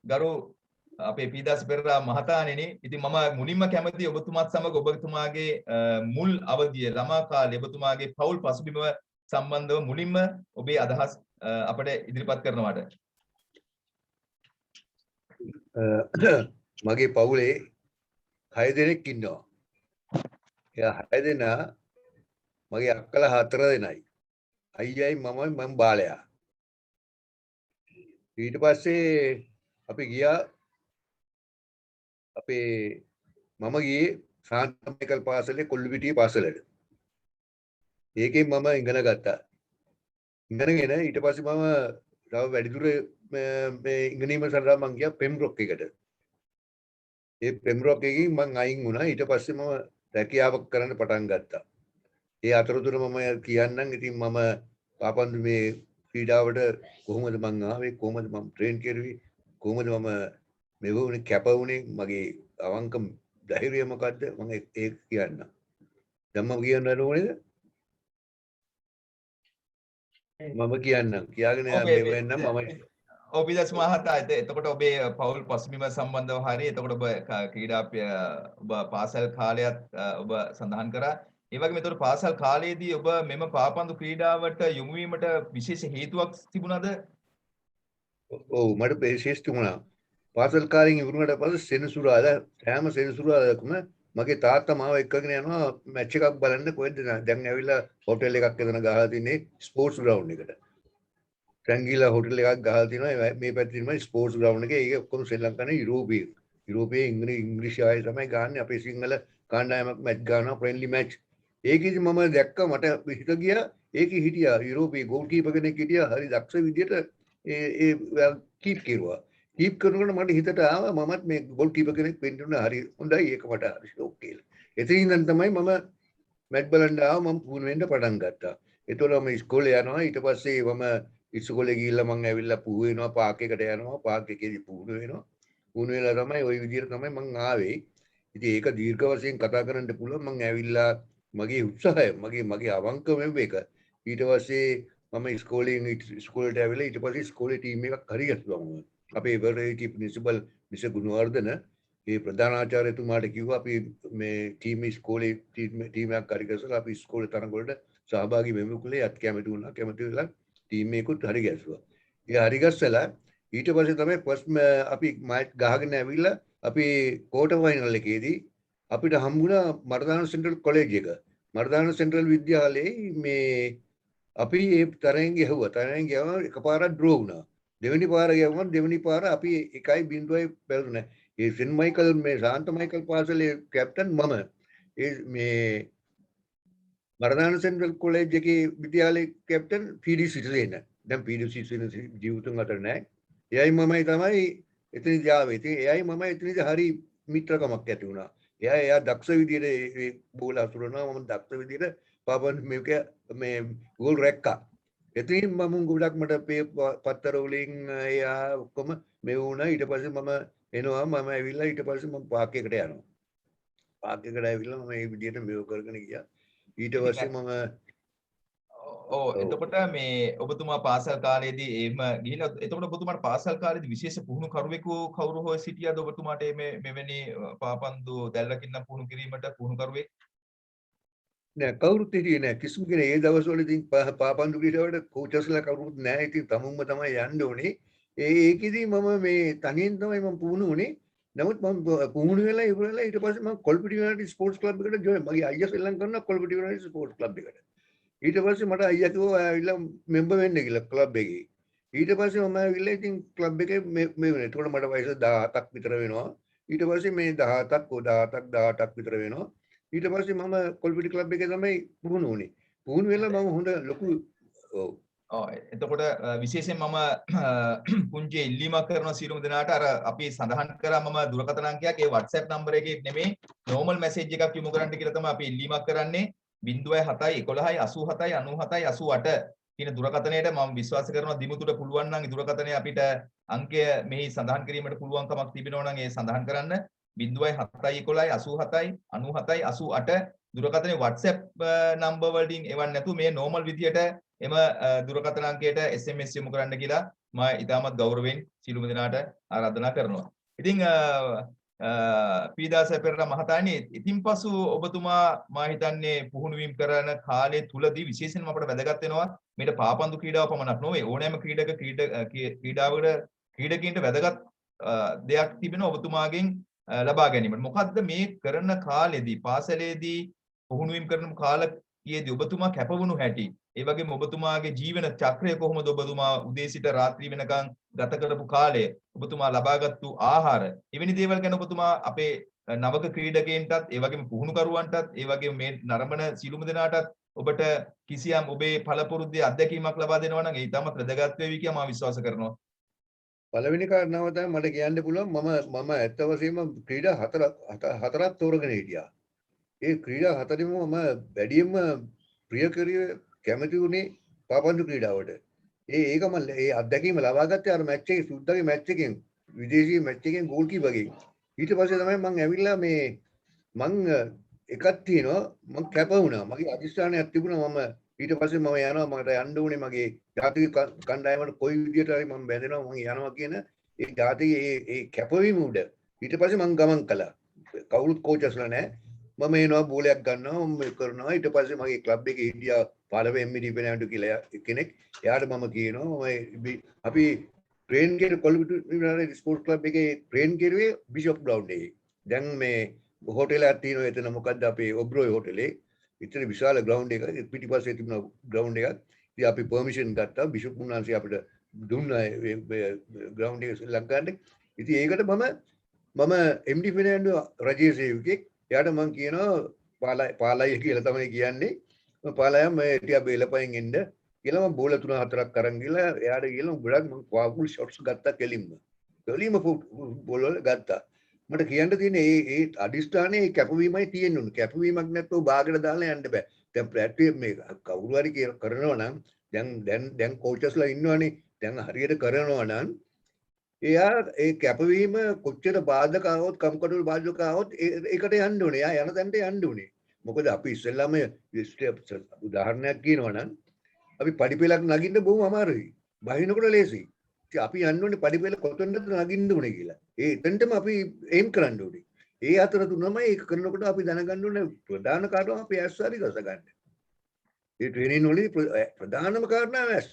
ගරු අපේ පීදාස පෙරේරා මහතාණෙනි, ඉතින් මම මුලින්ම කැමති ඔබතුමාත් සමග ඔබතුමාගේ මුල් අවධිය ළමා කාලේ ඔබතුමාගේ පෞල් පසුබිම සම්බන්ධව මුලින්ම ඔබේ අදහස් අපට ඉදිරිපත් කරනවාට. මගේ පවුලේ 6 දෙනෙක් ඉන්නවා. එයා 6 දෙනා මගේ අක්කලා 4 දෙනයි. අයියයි මමයි මම බාලයා. ඊට පස්සේ අපි ගියා අපේ මම ගියේ සාන්ත මයිකල් පාසලේ කොල්ලුපිටියේ පාසලට. ඒකෙන් මම ඉගෙන ගත්තා. ඉගෙනගෙන ඊට පස්සේ මම තව වැඩිදුර මේ ඉගෙනීම සඳහා මම ගියා පෙම්රොක් එකට. ඒ පෙම්රොක් එකකින් මම අයින් වුණා. ඊට පස්සේ මම රැකියාවක් කරන්න පටන් ගත්තා. ඒ අතරතුර මම කියන්නම් ඉතින් මම පාපන්දු මේ ක්‍රීඩාවට කොහොමද මං ආවේ, කොහොමද මම ට්‍රේන් කරුවේ, කොහොමද මම මේ වුණේ කැප වුණේ, මගේ අවංක ධෛර්යය මොකද්ද මම ඒක කියන්න. දැන් මම කියන්න ඕනේද? මම කියන්නම්. කියාගෙන යන්න මම ඔබ පීදාස මහතා එතකොට ඔබේ පෞල් පසුබිම සම්බන්ධව හරි එතකොට ඔබ ක්‍රීඩා ඔබ පාසල් කාලයත් ඔබ සඳහන් කරා. ඒ වගේම එතකොට පාසල් කාලයේදී ඔබ මෙම පාපන්දු ක්‍රීඩාවට යොමු වීමට විශේෂ හේතුවක් තිබුණාද? ඔව් මට විශේෂ තිබුණා. පාසල් කාලෙන් ඉවරුනට පස්සේ සෙනසුරාදා හැම සෙනසුරාදාකම මගේ තාත්තා මාව එක්කගෙන යනවා මැච් එකක් බලන්න. කොහෙද දැන් ඇවිල්ලා හෝටල් එකක් එතන ගහලා තින්නේ ස්පෝර්ට්ස් ග්‍රවුන්ඩ් එකට. ට්‍රැන්ගිලා හෝටල් එකක් ගහලා තිනවා මේ පැත්තේ තමයි ස්පෝර්ට්ස් ග්‍රවුන්ඩ් එක. ඒක ඔක්කොම ශ්‍රී ලංකාවේ යුරෝපයේ ඉංග්‍රීසි ආයේ තමයි ගහන්නේ. අපේ සිංහල කණ්ඩායමක් මැච් ගන්නවා ෆ්‍රෙන්ඩ්ලි මැච්. ඒකෙදි මම දැක්කා මට හිත ගියා ඒකේ හිටියා යුරෝපයේ ගෝල් කීපර් කෙනෙක් හිටියා හරි දක්ෂ විදියට ඒ කීප් කරුවා. කීප් කරනකොට මට හිතට ආවා මමත් මේ ගෝල් කීපර් කෙනෙක් වෙන්න ඕන. හරි හොඳයි ඒක මට හරි ෂෝක් කියලා. එතනින් ඉඳන් තමයි මම මැච් බලන්න ආවා. මම පුහුණු වෙන්න පටන් ගත්තා. ඒතකොට මම ඉස්කෝලේ යනවා. ඊට පස්සේ මම ඉස්කෝලේ ගිහිල්ලා මම ඇවිල්ලා පුහු වෙනවා. පාක් එකට යනවා. පාක් එකේදී පුහුණු වෙනවා. පුහුණු වෙලා තමයි ওই විදියට තමයි මම ආවේ. ඉතින් ඒක දීර්ඝ වශයෙන් කතා කරන්න පුළුවන්. මම ඇවිල්ලා මගේ උත්සාහය මගේ අවංකම එක ඊට පස්සේ මම ඉස්කෝලේට ඇවිල්ලා ඊට පස්සේ ඉස්කෝලේ ටීම් එකක් හරි ගැස්සුවා මම. අපේ ඉවරේටි ප්‍රින්සිපල් මිස් ගුණවර්ධන ඒ ප්‍රධානාචාර්යතුමාට කිව්වා අපි මේ ඉස්කෝලේ ටීම් එකක් හරි ගැස්සලා අපි ඉස්කෝලේ තරඟ වලට සහභාගී වෙමු කියලා යත් කැමති වුණා. කැමති වෙලා ටීම් එකකුත් හරි ගැස්සුවා. ඒ හරි ගැස්සලා ඊට පස්සේ තමයි අපි මැච් ගහගෙන ඇවිල්ලා අපි ක්වෝටර් ෆයිනල් එකේදී අපිට හම්බුණා මර්දාන සෙන්ට්‍රල් කොලෙජ් එක. මර්දාන සෙන්ට්‍රල් විද්‍යාලයේ මේ අපි ඒ තරගෙන් ගැහුවා. තරගෙන් ගියාම එකපාරක් ඩ්‍රෝ වුණා. දෙවෙනි පාර ගියාම දෙවෙනි පාර අපි 1-0 පැවරුණා. ඒ සෙන්ට් මයිකල් මේ ශාන්ත මයිකල් පාසලේ කැප්ටන් මම. ඒ මේ මර්දාන සෙන්ට්‍රල් කොලෙජ් එකේ විද්‍යාලයේ කැප්ටන් පීඩී සිටිසේන. දැන් පීඩී සිටිසේන ජීවිතුන් අතර නැහැ. එයයි මමයි තමයි එතනදී ආවේ. ඉතින් එයයි මම එතනදී හරි මිත්‍රකමක් ඇති වුණා. එයා දක්ෂ විදියට බෝල අසුරනවා. මම දක්ෂ විදියට පාපන් මේක මේ ගෝල් රැක්කා. එතනින් මම ගොඩක් මට පත්තර වලින් එයා ඔක්කොම මේ වුණා. ඊට පස්සේ මම එනවා. මම ඇවිල්ලා ඊට පස්සේ මම පාක් එකට යනවා. පාක් එකට ඇවිල්ලා මම මේ විදියට මේව කරගෙන ගියා. ඊට පස්සේ මම ඔව් එතකොට මේ ඔබතුමා පාසල් කාලේදී එහෙම ගිහිලා එතකොට ඔබතුමාට පාසල් කාලේදී විශේෂ පුහුණු කරුවෙකු කවුරු හෝ සිටියද ඔබතුමාට මේ මෙවැනි පාපන්දු දැල්ලකින්න පුහුණු කිරීමට පුහුණු කරුවෙක්? නෑ කවුරුත් හිටියේ නෑ කිසිම කෙනෙක් ඒ දවස්වල ඉතින් පාපන්දු ක්‍රීඩාවට කෝචස්ලා කවුරුත් නෑ ඉතින් තමුන්ම තමයි යන්න ඕනේ ඒකෙදි මම මේ තනියෙන් තමයි මම පුහුණු වුණේ නමුත් මම පුහුණු වෙලා ඉවරලා ඊට පස්සේ මම කොල්පිටි යුනයිටඩ් ස්පෝර්ට්ස් ක්ලබ් එකට ජොයින් මගේ අයියා ශ්‍රී ලංකාවේ කරන කොල්පිටි යුනයිටඩ් ස්පෝර්ට්ස් ක්ලබ් එකට ඊට පස්සේ මට අයියා කිව්වා ආවිල්ලා මෙම්බර් වෙන්න කියලා ක්ලබ් එකේ ඊට පස්සේ මම ආවිල්ලා ඉතින් ක්ලබ් එකේ මේ වෙනවා එතකොට මට වයස 17ක් විතර වෙනවා ඊට පස්සේ මේ 17ක් විතර වෙනවා ඊට පස්සේ මම කොල්පිටි ක්ලබ් එකේ තමයි පුහුණු වුණේ පුහුණු වෙලා මම හොඳ ලොකු එතකොට විශේෂයෙන් මම පුංචි ඉල්ලීමක් කරනවා සියලුම දෙනාට අර අපි සඳහන් කරා මම දුරකථන අංකයක් ඒ WhatsApp නම්බර එකේ නෙමෙයි normal message එකක් යොමු කරන්න කියලා තමයි අපි ඉල්ලීමක් කරන්නේ 07 11 87 97 88 කියන දුරකථනයට මම විශ්වාස කරනවා දිමුතුට පුළුවන් නම් ඒ දුරකථනය අපිට අංකය මෙහි සඳහන් කිරීමට පුළුවන්කමක් තිබෙනවා නම් ඒ සඳහන් කරන්න 07 11 87 97 88 දුරකථනයේ WhatsApp නම්බර් වලින් එවන්න නැතුව මේ normal විදියට එම දුරකථන අංකයට SMS යොමු කරන්න කියලා මම ඉතාමත් ගෞරවයෙන් සියලුම දෙනාට ආරාධනා කරනවා. ඉතින් පීදාස පෙරේරා මහතාණනි ඉතින් පසු ඔබතුමා මා හිතන්නේ පුහුණු වීම කරන කාලය තුලදී විශේෂයෙන්ම අපට වැදගත් වෙනවා මේක පාපන්දු ක්‍රීඩාව පමණක් නොවේ ඕනෑම ක්‍රීඩාවකට ක්‍රීඩකයන්ට වැදගත් දෙයක් තිබෙනවා ඔබතුමාගෙන් ලබා ගැනීමට. මොකද්ද මේ කරන කාලෙදී පාසලේදී පුහුණු වීම කරන කාලයේදී ඔබතුමා කැපවුණු හැටි ඒ වගේම ඔබතුමාගේ ජීවන චක්‍රය කොහොමද ඔබතුමා උදේ සිට රාත්‍රී වෙනකන් ගත කරපු කාලය ඔබතුමා ලබාගත්තු ආහාර එවැනි දේවල් ගැන ඔබතුමා අපේ නවක ක්‍රීඩකයන්ටත් ඒ වගේම පුහුණුකරුවන්ටත් ඒ වගේම මේ නරඹන සියලුම දෙනාටත් ඔබට කිසියම් ඔබේ පළපුරුද්දේ අත්දැකීමක් ලබා දෙනවා නම් ඒ ඉතාමත් වැදගත් වේවි කියලා මම විශ්වාස කරනවා. පළවෙනි කාරණාව තමයි මට කියන්න පුළුවන් මම ඇත්ත වශයෙන්ම ක්‍රීඩා හතරක් තෝරගෙන හිටියා. ඒ ක්‍රීඩා හතරෙම මම වැඩියෙන්ම ප්‍රිය කරුවේ කැමති වුණේ පාපන්දු ක්‍රීඩාවට. ඒක මම ඒ අත්දැකීම ලබා ගත්තේ අර මැච් එකේ සුද්දාගේ මැච් එකෙන් විදේශීය මැච් එකෙන් ගෝල් කීපර්ගෙන්. ඊට පස්සේ තමයි මම ඇවිල්ලා මේ මං එකක් තියෙනවා මං කැප වුණා. මගේ අධිෂ්ඨානයක් තිබුණා මම ඊට පස්සේ මම යනවා මට යන්න ඕනේ මගේ ජාතික කණ්ඩායමට කොයි විදියට හරි මම බැඳෙනවා මම යනවා කියන ඒ ජාතිකයේ ඒ කැපවීම උඩ ඊට පස්සේ මං ගමන් කළා. කවුරුත් කෝචස්ලා නැහැ. මම එනවා බෝලයක් ගන්නවා මම කරනවා ඊට පස්සේ මගේ ක්ලබ් එකේ හිටියා පාලවේ එම්මිඩි පෙනෑන්ඩු කියලා කෙනෙක් එයාට මම කියනවා මම අපි ට්‍රේන් කරේ කොළඹ ස්පෝර්ට්ස් ක්ලබ් එකේ ට්‍රේන් කරුවේ බිෂොප් ග්‍රවුන්ඩ් එකේ දැන් මේ හෝටලයක් තියෙනවා එතන මොකද්ද අපේ ඔබ්රෝයි හෝටලේ ඉතින් විශාල ග්‍රවුන්ඩ් එකක් පිටිපස්සේ තිබුණ ග්‍රවුන්ඩ් එකක් ඉතින් අපි පර්මිෂන් ගත්තා බිෂොප් මුන්නාන්සේ අපිට දුන්නා ග්‍රවුන්ඩ් එක ශ්‍රී ලංකාවේ ඉතින් ඒකට මම එම්ඩි පෙනෑන්ඩු රජයේ සේවකෙක් එයාට මං කියනවා පාලයි කියලා තමයි කියන්නේ මම පාලයම ටික බෙලපයින් එන්න කියලා මම බෝල 3-4ක් අරන් ගිහලා එයාට කියලා ගොඩක් මම පාවුල් ෂොට්ස් ගත්තා කෙලින්ම බෝල වල ගත්තා මට කියන්න තියෙන්නේ ඒ අදිස්ථානයේ කැපවීමයි තියෙන්න ඕනේ කැපවීමක් නැත්නම් බාගට දාලා යන්න බෑ දැන් ප්‍රැක්ටිස් මේ කවුරු හරි කරනවා නම් දැන් කෝචස්ලා ඉන්නවනේ දැන් හරියට කරනවා නම් එයා ඒ කැපවීම කොච්චර බාධක ආවොත් කම්කටොල් බාධක ආවොත් ඒකට යන්න ඕනේ. එයා යන තැනට යන්න ඕනේ. මොකද අපි ඉස්සෙල්ලාම උදාහරණයක් කියනවා නම් අපි පඩිපෙලක් නගින්න බොහොම අමාරුයි. බහිනකොට ලේසියි. ඉතින් අපි යන්න ඕනේ පඩිපෙල කොතනද නගින්න ඕනේ කියලා. ඒ එතනටම අපි එයිම් කරන්න ඕනේ. ඒ අතර තුනමයි ඒක කරනකොට අපි දැනගන්න ඕනේ ප්‍රධාන කාරණා අපි ඇස් හරි ගස ගන්න. ඒ ට්‍රේනින් වලදී ප්‍රධානම කාරණා ඇස්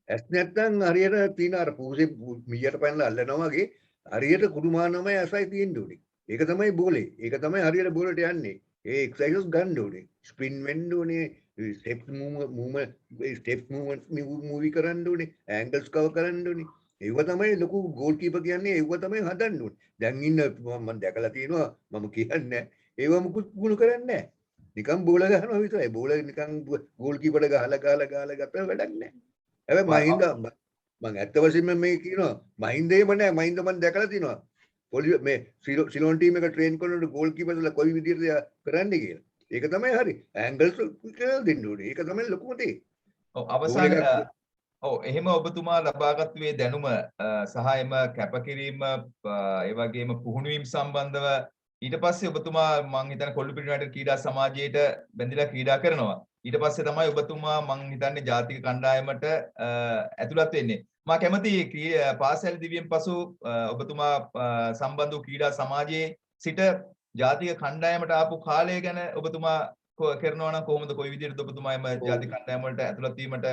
නැත්තම් හරියට තියෙන අර පූසේ මීයට පැනලා අල්ලනවා වගේ හරියට කුඩුමානමයි ඇසයි තියෙන්න ඕනේ. ඒක තමයි බෝලේ. ඒක තමයි හරියට බෝලට යන්නේ. ඒ එක්සර්සයිස් ගන්න ඕනේ. ස්පින් වෙන්න ඕනේ. ස්ටෙප්ස් මූව්මන්ට්ස් මූවි කරන්න ඕනේ. ඇන්ගල්ස් කවර් කරන්න ඕනේ. ඒව තමයි ලොකු ගෝල් කීපර් කියන්නේ ඒව තමයි හදන්න ඕනේ. දැන් ඉන්න මම දැකලා තියෙනවා මම කියන්නේ ඒව මුකුත් පුහුණු කරන්නේ නැහැ. නිකන් බෝල ගහනවා විතරයි. බෝල නිකන් ගෝල් කීපර් ගහලා ගත්තා වැඩක් නැහැ. හැබැයි මම ඇත්ත වශයෙන්ම මේ කියනවා මහින්දේම නෑ මහින්ද මම දැකලා තිනවා පොලි මේ සිලෝන් ටීම් එක ට්‍රේන් කරනකොට ගෝල් කීපර්ස්ලා කොයි විදිහටද කරන්නේ කියලා. ඒක තමයි හරි. ඇන්ගල්ස් කියලා දෙන්න ඕනේ. ඒක තමයි ලොකුම දේ. ඔව් අවසාන එහෙම ඔබතුමා ලබාගත් මේ දැනුම සහ එම කැපකිරීම ඒ වගේම පුහුණුවීම් සම්බන්ධව ඊට පස්සේ ඔබතුමා මං හිතන්නේ කොල්ලුපිට යුනයිටඩ් ක්‍රීඩා සමාජයට බැඳිලා ක්‍රීඩා කරනවා. ඊට පස්සේ තමයි ඔබතුමා මං හිතන්නේ ජාතික කණ්ඩායමට ඇතුළත් වෙන්නේ. මා කැමති පාසල් දිවියෙන් පසු ඔබතුමා සම්බන්ධ වූ ක්‍රීඩා සමාජයේ සිට ජාතික කණ්ඩායමට ආපු කාලය ගැන ඔබතුමා කරනවා නම් කොහොමද කොයි විදිහටද ඔබතුමා එම ජාතික කණ්ඩායම වලට ඇතුළත් වීමට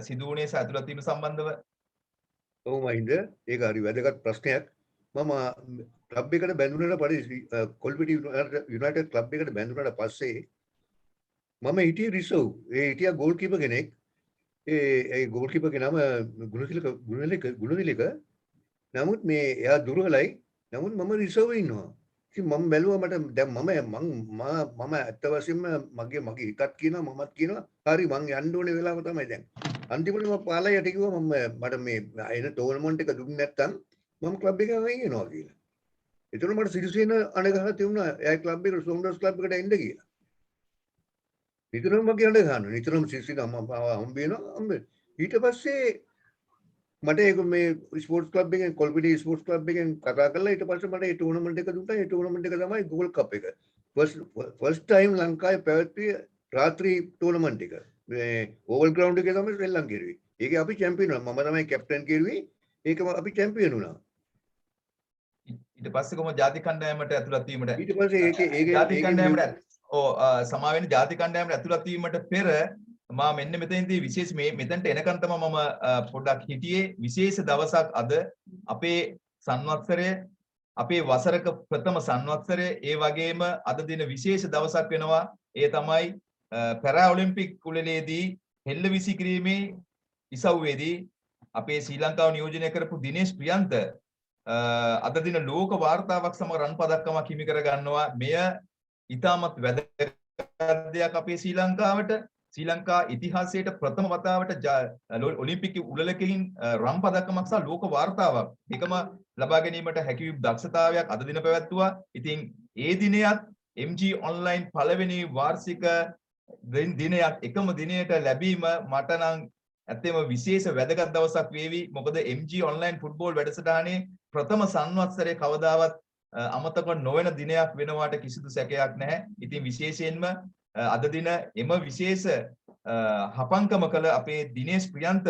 සිදු වුණේ සහ ඇතුළත් වීම සම්බන්ධව? ඔව් මහින්ද ඒක හරි වැදගත් ප්‍රශ්නයක්. මම ක්ලබ් එකට බැඳුනට පස්සේ කොල්පිටි යුනයිටඩ් ක්ලබ් එකට බැඳුනට පස්සේ මම හිටියේ රිසර්ව්. ඒ හිටියා ගෝල් කීපර් කෙනෙක්. ඒ ගෝල් කීපර් කෙනාම ගුණතිලක. නමුත් මේ එයා දුර්වලයි. නමුත් මම රිසර්ව් ඉන්නවා. ඉතින් මම බැලුවා මට දැන් මම ඇත්ත වශයෙන්ම මගේ හිතත් කියනවා මමත් කියනවා හරි මං යන්න ඕනේ වෙලාව තමයි දැන්. අන්තිමට මම පාලයට කිව්වා මට මේ එන ටෝර්නමන්ට් එක දුන්නේ නැත්තම් මම ක්ලබ් එකෙන් යනවා කියලා. ඒතර මට සිරිසේන අනගහලා තියුණා එයා ක්ලබ් එකට සෝම්ඩර්ස් ක්ලබ් එකට එන්න කියලා. නිතරම මගේ අඬ ගන්නවා. නිතරම සිරිසේන හම්බ වෙනවා. ඊට පස්සේ මට ඒක මේ ස්පෝර්ට්ස් ක්ලබ් එකෙන් කොල්පිටි ස්පෝර්ට්ස් ක්ලබ් එකෙන් කතා කරලා ඊට පස්සේ මට ඒ ටෝර්නමන්ට් එක දුන්නා. ඒ ටෝර්නමන්ට් එක තමයි ගෝල් කප් එක. ෆස්ට් ටයිම් ලංකාවේ පැවැත්විය රාත්‍රී ටෝර්නමන්ට් එක. මේ ඕවල් ග්‍රවුන්ඩ් එකේ තමයි ශ්‍රී ලංකාව කෙරුවේ. ඒකේ අපි චැම්පියන් වුණා. මම තමයි කැප්ටන් කෙරුවේ. ඒකම අපි චැම්පියන් වුණා. ඊට පස්සේ කොහොමද ජාතික කණ්ඩායමට ඇතුළත් වීමට? ඊට පස්සේ ඒකේ ජාතික කණ්ඩායමට සමාවෙන්න ජාතික කණ්ඩායමට ඇතුළත් වීමට පෙර මා මෙන්න මෙතනදී විශේෂ මෙතනට එනකන් තමයි මම පොඩ්ඩක් හිටියේ. විශේෂ දවසක් අද අපේ සංවත්සරය අපේ වසරක ප්‍රථම සංවත්සරය ඒ වගේම අද දින විශේෂ දවසක් වෙනවා. ඒ තමයි පැරා ඔලිම්පික් කුලලේදී හෙල්ල විසි කිරීමේ ඉසව්වේදී අපේ ශ්‍රී ලංකාව නියෝජනය කරපු දිනේෂ් ප්‍රියන්ත අද දින ලෝක වාර්තාවක් සමග රන් පදක්කමක් හිමි කර ගන්නවා. මෙය ඉතාමත් වැදගත් දෙයක් අපේ ශ්‍රී ලංකාවට. ශ්‍රී ලංකා ඉතිහාසයේ ප්‍රථම වතාවට ඔලිම්පික් උළෙලකින් රන් පදක්කමක් සහ ලෝක වාර්තාවක් එකම ලබා ගැනීමට හැකි දක්ෂතාවයක් අද දින පැවැත්වුවා. ඉතින් ඒ දිනයත් MG online පළවෙනි වාර්ෂික දිනයක් එකම දිනයට ලැබීම මට නම් ඇත්තම විශේෂ වැදගත් දවසක් වේවි. මොකද MG online ෆුට්බෝල් වැඩසටහනේ ප්‍රථම සංවත්සරයේ කවදාවත් අමතක නොවන දිනයක් වෙනවාට කිසිදු සැකයක් නැහැ. ඉතින් විශේෂයෙන්ම අද දින එම විශේෂ හපංකම කළ අපේ දිනේෂ් ප්‍රියන්ත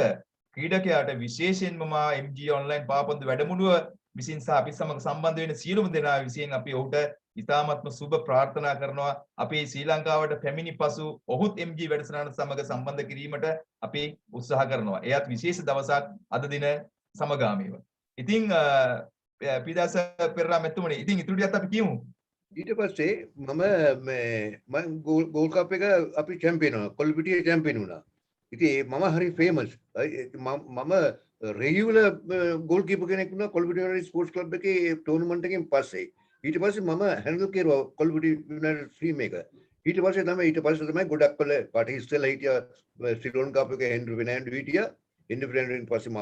ක්‍රීඩකයාට විශේෂයෙන්ම මා MG online පාපොන්දු වැඩමුළුව විසින් සහ අපි සමග සම්බන්ධ වෙන සියලුම දෙනා විසින් අපි ඔහුට ඉතාමත්ම සුබ ප්‍රාර්ථනා කරනවා. අපේ ශ්‍රී ලංකාවට පැමිණි පසු ඔහුත් MG වැඩසටහන සමග සම්බන්ධ කිරීමට අපි උත්සාහ කරනවා. එයත් විශේෂ දවසක් අද දින සමගාමීව. ඉතින් පිදාස පෙරරා මෙතුමනි ඉතින් ඉතුරු ටිකත් අපි කියමු. ඊට පස්සේ මම ගෝල් කප් එක අපි චැම්පියන් වුණා. කොල්පිටියේ චැම්පියන් වුණා. ඉතින් මම හරි ෆේමස්. මම රෙගියුලර් ගෝල් කීපර් කෙනෙක් වුණා කොල්පිටි යුනයිටඩ් ස්පෝර්ට්ස් ක්ලබ් එකේ ටෝර්නමන්ට් එකෙන් පස්සේ. ඊට පස්සේ මම හැන්ඩල් කරුවා කොල්පිටි යුනයිටඩ් ටීම් එක. ඊට පස්සේ තමයි ගොඩක් කළ පාට ඉස්සෙල්ලා හිටියා ශ්‍රී ලංකාව එකේ හෙන්රි ෆෙර්නැන්ඩෝ හිටියා. හෙන්රි ෆෙර්නැන්ඩෝන් පස්සේ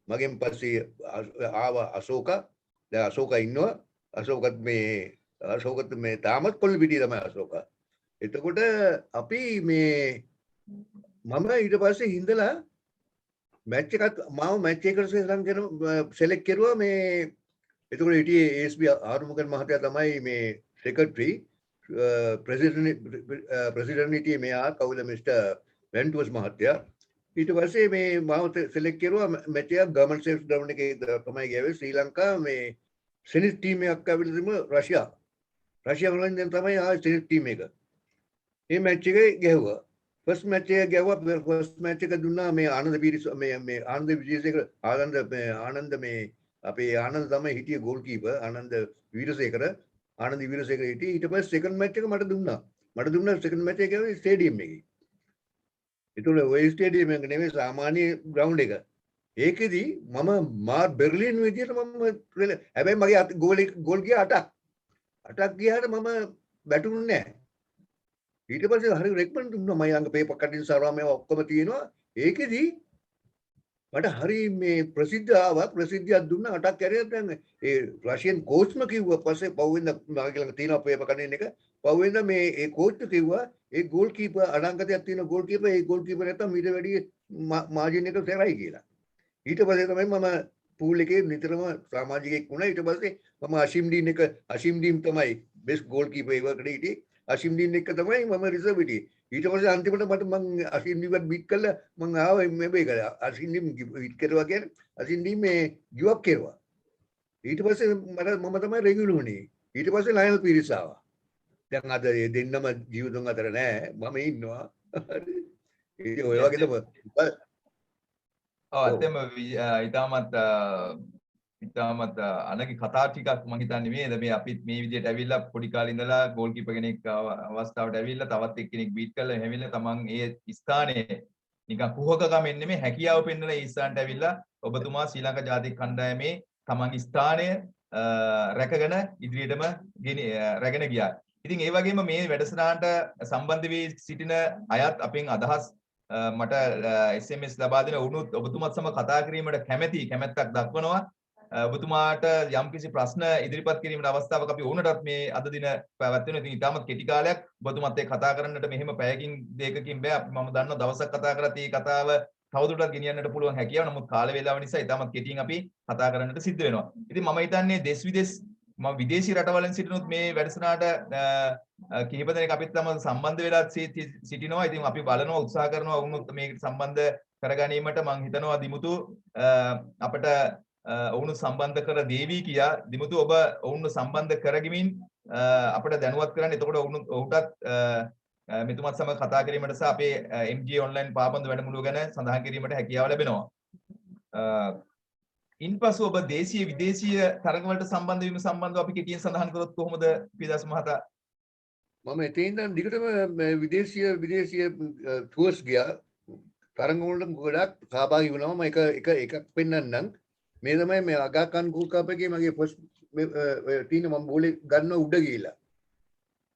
මගෙන් පස්සේ ආවා අශෝකා. දැන් අශෝකා ඉන්නවා. අශෝකත් මේ තාමත් කොල්පිටියේ තමයි අශෝකා. එතකොට අපි මම ඊට පස්සේ හින්දලා මැච් එකක් මැච් එකකට සෙලෙක්ට් කරුවා මේ. එතකොට හිටියේ ASB ආරුමුගන් මහත්තයා තමයි මේ සෙක්‍රටරි ප්‍රෙසිඩන්ට් හිටියේ මෙයා කවුද මිස්ටර් වෙන්ටුවස් මහත්තයා. ඊට පස්සේ මාව සෙලෙක්ට් කරුවා මැච් එකක් ගවර්න්මන්ට් සේෆ්ස් ග්‍රවුන්ඩ් එකේ තමයි ගියාවේ. ශ්‍රී ලංකාව මේ සෙනිට් ටීම් එකක් ඇවිල්ලා තිබුණා රෂියා වලින් දැන් තමයි ආවේ සෙනිට් ටීම් එක. මේ මැච් එකේ ගැහුවා. ෆස්ට් මැච් එක ගැහුවා. ෆස්ට් මැච් එක දුන්නා මේ ආනන්ද ආනන්ද විජේසේකර ආනන්ද මේ අපේ ආනන්ද තමයි හිටියේ ගෝල් කීපර්. ආනන්ද වීරසේකර හිටියේ. ඊට පස්සේ සෙකන්ඩ් මැච් එක මට දුන්නා සෙකන්ඩ් මැච් එක ගියාවේ ස්ටේඩියම් එකේ. ඒතකොට ওই ස්ටේඩියම් එක නෙමෙයි සාමාන්‍ය ග්‍රවුන්ඩ් එක. ඒකෙදි මම මාර් බර්ලින් විදියට හැබැයි මගේ ගෝල් ගියා 8ක් ගියාට මම බැටුනේ නැහැ. ඊට පස්සේ හරි රෙකමන්ඩ් දුන්නා මම ළඟ පේපර් කටින් සරවා මේවා ඔක්කොම තියෙනවා. ඒකෙදි මට හරි මේ ප්‍රසිද්ධියක් දුන්නා 8ක් කැරියර්. දැන් ඒ රෂියන් කෝච්ම කිව්වා පස්සේ පහුවෙන්ද මගේ ළඟ තියෙනවා පේපර් කටින් එක. පහුවෙන්ද මේ ඒ කෝච් කිව්වා ඒ ගෝල් කීපර් අඩංගතයක් තියෙන ගෝල් කීපර් ඒ ගෝල් කීපර් නැත්තම් ඊට වැඩි මාජින් එක සෙරයි කියලා. ඊට පස්සේ තමයි මම පූල් එකේ නිතරම සමාජිකයෙක් වුණා. ඊට පස්සේ මම අෂිම් ඩීන් තමයි බෙස්ට් ගෝල් කීපර් එකකට හිටියේ අසිම්දීන් එක්ක තමයි මම රිසර්ව් හිටියේ. ඊට පස්සේ අන්තිමට මට මං අසිම්දීන්වත් බීට් කළා මං ආවා මේක අසිම්දීන් බීට් කරුවා කියන්නේ අසිම්දීන් මේ ගිව් අප් කරුවා. ඊට පස්සේ මම තමයි රෙගියුලර් වුණේ. ඊට පස්සේ ලයනල් පීරිස් ආවා. දැන් අද මේ දෙන්නම ජීවිතුන් අතර නෑ මම ඉන්නවා. ඒ ඔය වගේ තමයි. ඇත්තම ඉතාමත් අනගේ කතා ටිකක් මම හිතන්නේ මේ අපිත් මේ විදිහට ඇවිල්ලා පොඩි කාලේ ඉඳලා ගෝල් කීපර් කෙනෙක් අවස්ථාවට ඇවිල්ලා තවත් එක්කෙනෙක් බීට් කරලා හැවිල්ලා තමන් ඒ ස්ථානයේ නිකන් කුහකකමෙන් නෙමෙයි හැකියාව පෙන්වලා ඒ ස්ථානට ඇවිල්ලා ඔබතුමා ශ්‍රී ලංකා ජාතික කණ්ඩායමේ තමන්ගේ ස්ථානය රැකගෙන ඉදිරියටම රැගෙන ගියා. ඉතින් ඒ වගේම මේ වැඩසටහනට සම්බන්ධ වී සිටින අයත් අපෙන් අදහස් මට SMS ලබා දෙන වුණොත් ඔබතුමාත් සමග කතා කිරීමට කැමැත්තක් දක්වනවා. ඔබතුමාට යම්කිසි ප්‍රශ්න ඉදිරිපත් කිරීමට අවස්ථාවක් අපි ඕනටත් මේ අද දින පැවැත්වෙනවා. ඉතින් ඉතාමත් කෙටි කාලයක් ඔබතුමාත් එක්ක කතා කරන්නට මෙහෙම පැයකින් දෙකකින් බෑ. මම දන්නවා දවසක් කතා කරත් මේ කතාව තවදුරටත් ගෙනියන්නට පුළුවන් හැකියාව. නමුත් කාල වේලාව නිසා ඉතාමත් කෙටියෙන් අපි කතා කරන්නට සිද්ධ වෙනවා. ඉතින් මම හිතන්නේ දෙස් විදෙස් මම විදේශී රටවලින් සිටිනුත් මේ වැඩසටහනට කිහිප දෙනෙක් අපිත් තම සම්බන්ධ වෙලා සිටිනවා. ඉතින් අපි බලනවා උත්සාහ කරනවා වුණොත් මේකට සම්බන්ධ කරගැනීමට මම හිතනවා දිමුතු අපට ඔවුන් සම්බන්ධ කර දේවි කියා. දිමුතු ඔබ ඔවුන් සම්බන්ධ කරගමින් අපට දැනුවත් කරන්න. එතකොට ඔහුටත් මෙතුමත් සමග කතා කිරීමට සහ අපේ MG online පාපන්දු වැඩමුළුව ගැන සඳහන් කිරීමට හැකියාව ලැබෙනවා. ඉන්පසු ඔබ දේශීය විදේශීය තරඟ වලට සම්බන්ධ වීම සම්බන්ධව අපි කෙටියෙන් සඳහන් කරොත් කොහොමද පියදාස මහතා? මම එතෙන් ඉඳන් දිගටම විදේශීය ටුවර්ස් ගියා. තරඟ වලට ගොඩක් සහභාගී වුණා. මම එකක් පෙන්නන්නම්. මේ තමයි මේ අගාකන් ගෝල් කප් එකේ මගේ ෆස්ට් ටීම මම බෝලේ ගන්න උඩ ගිහිලා.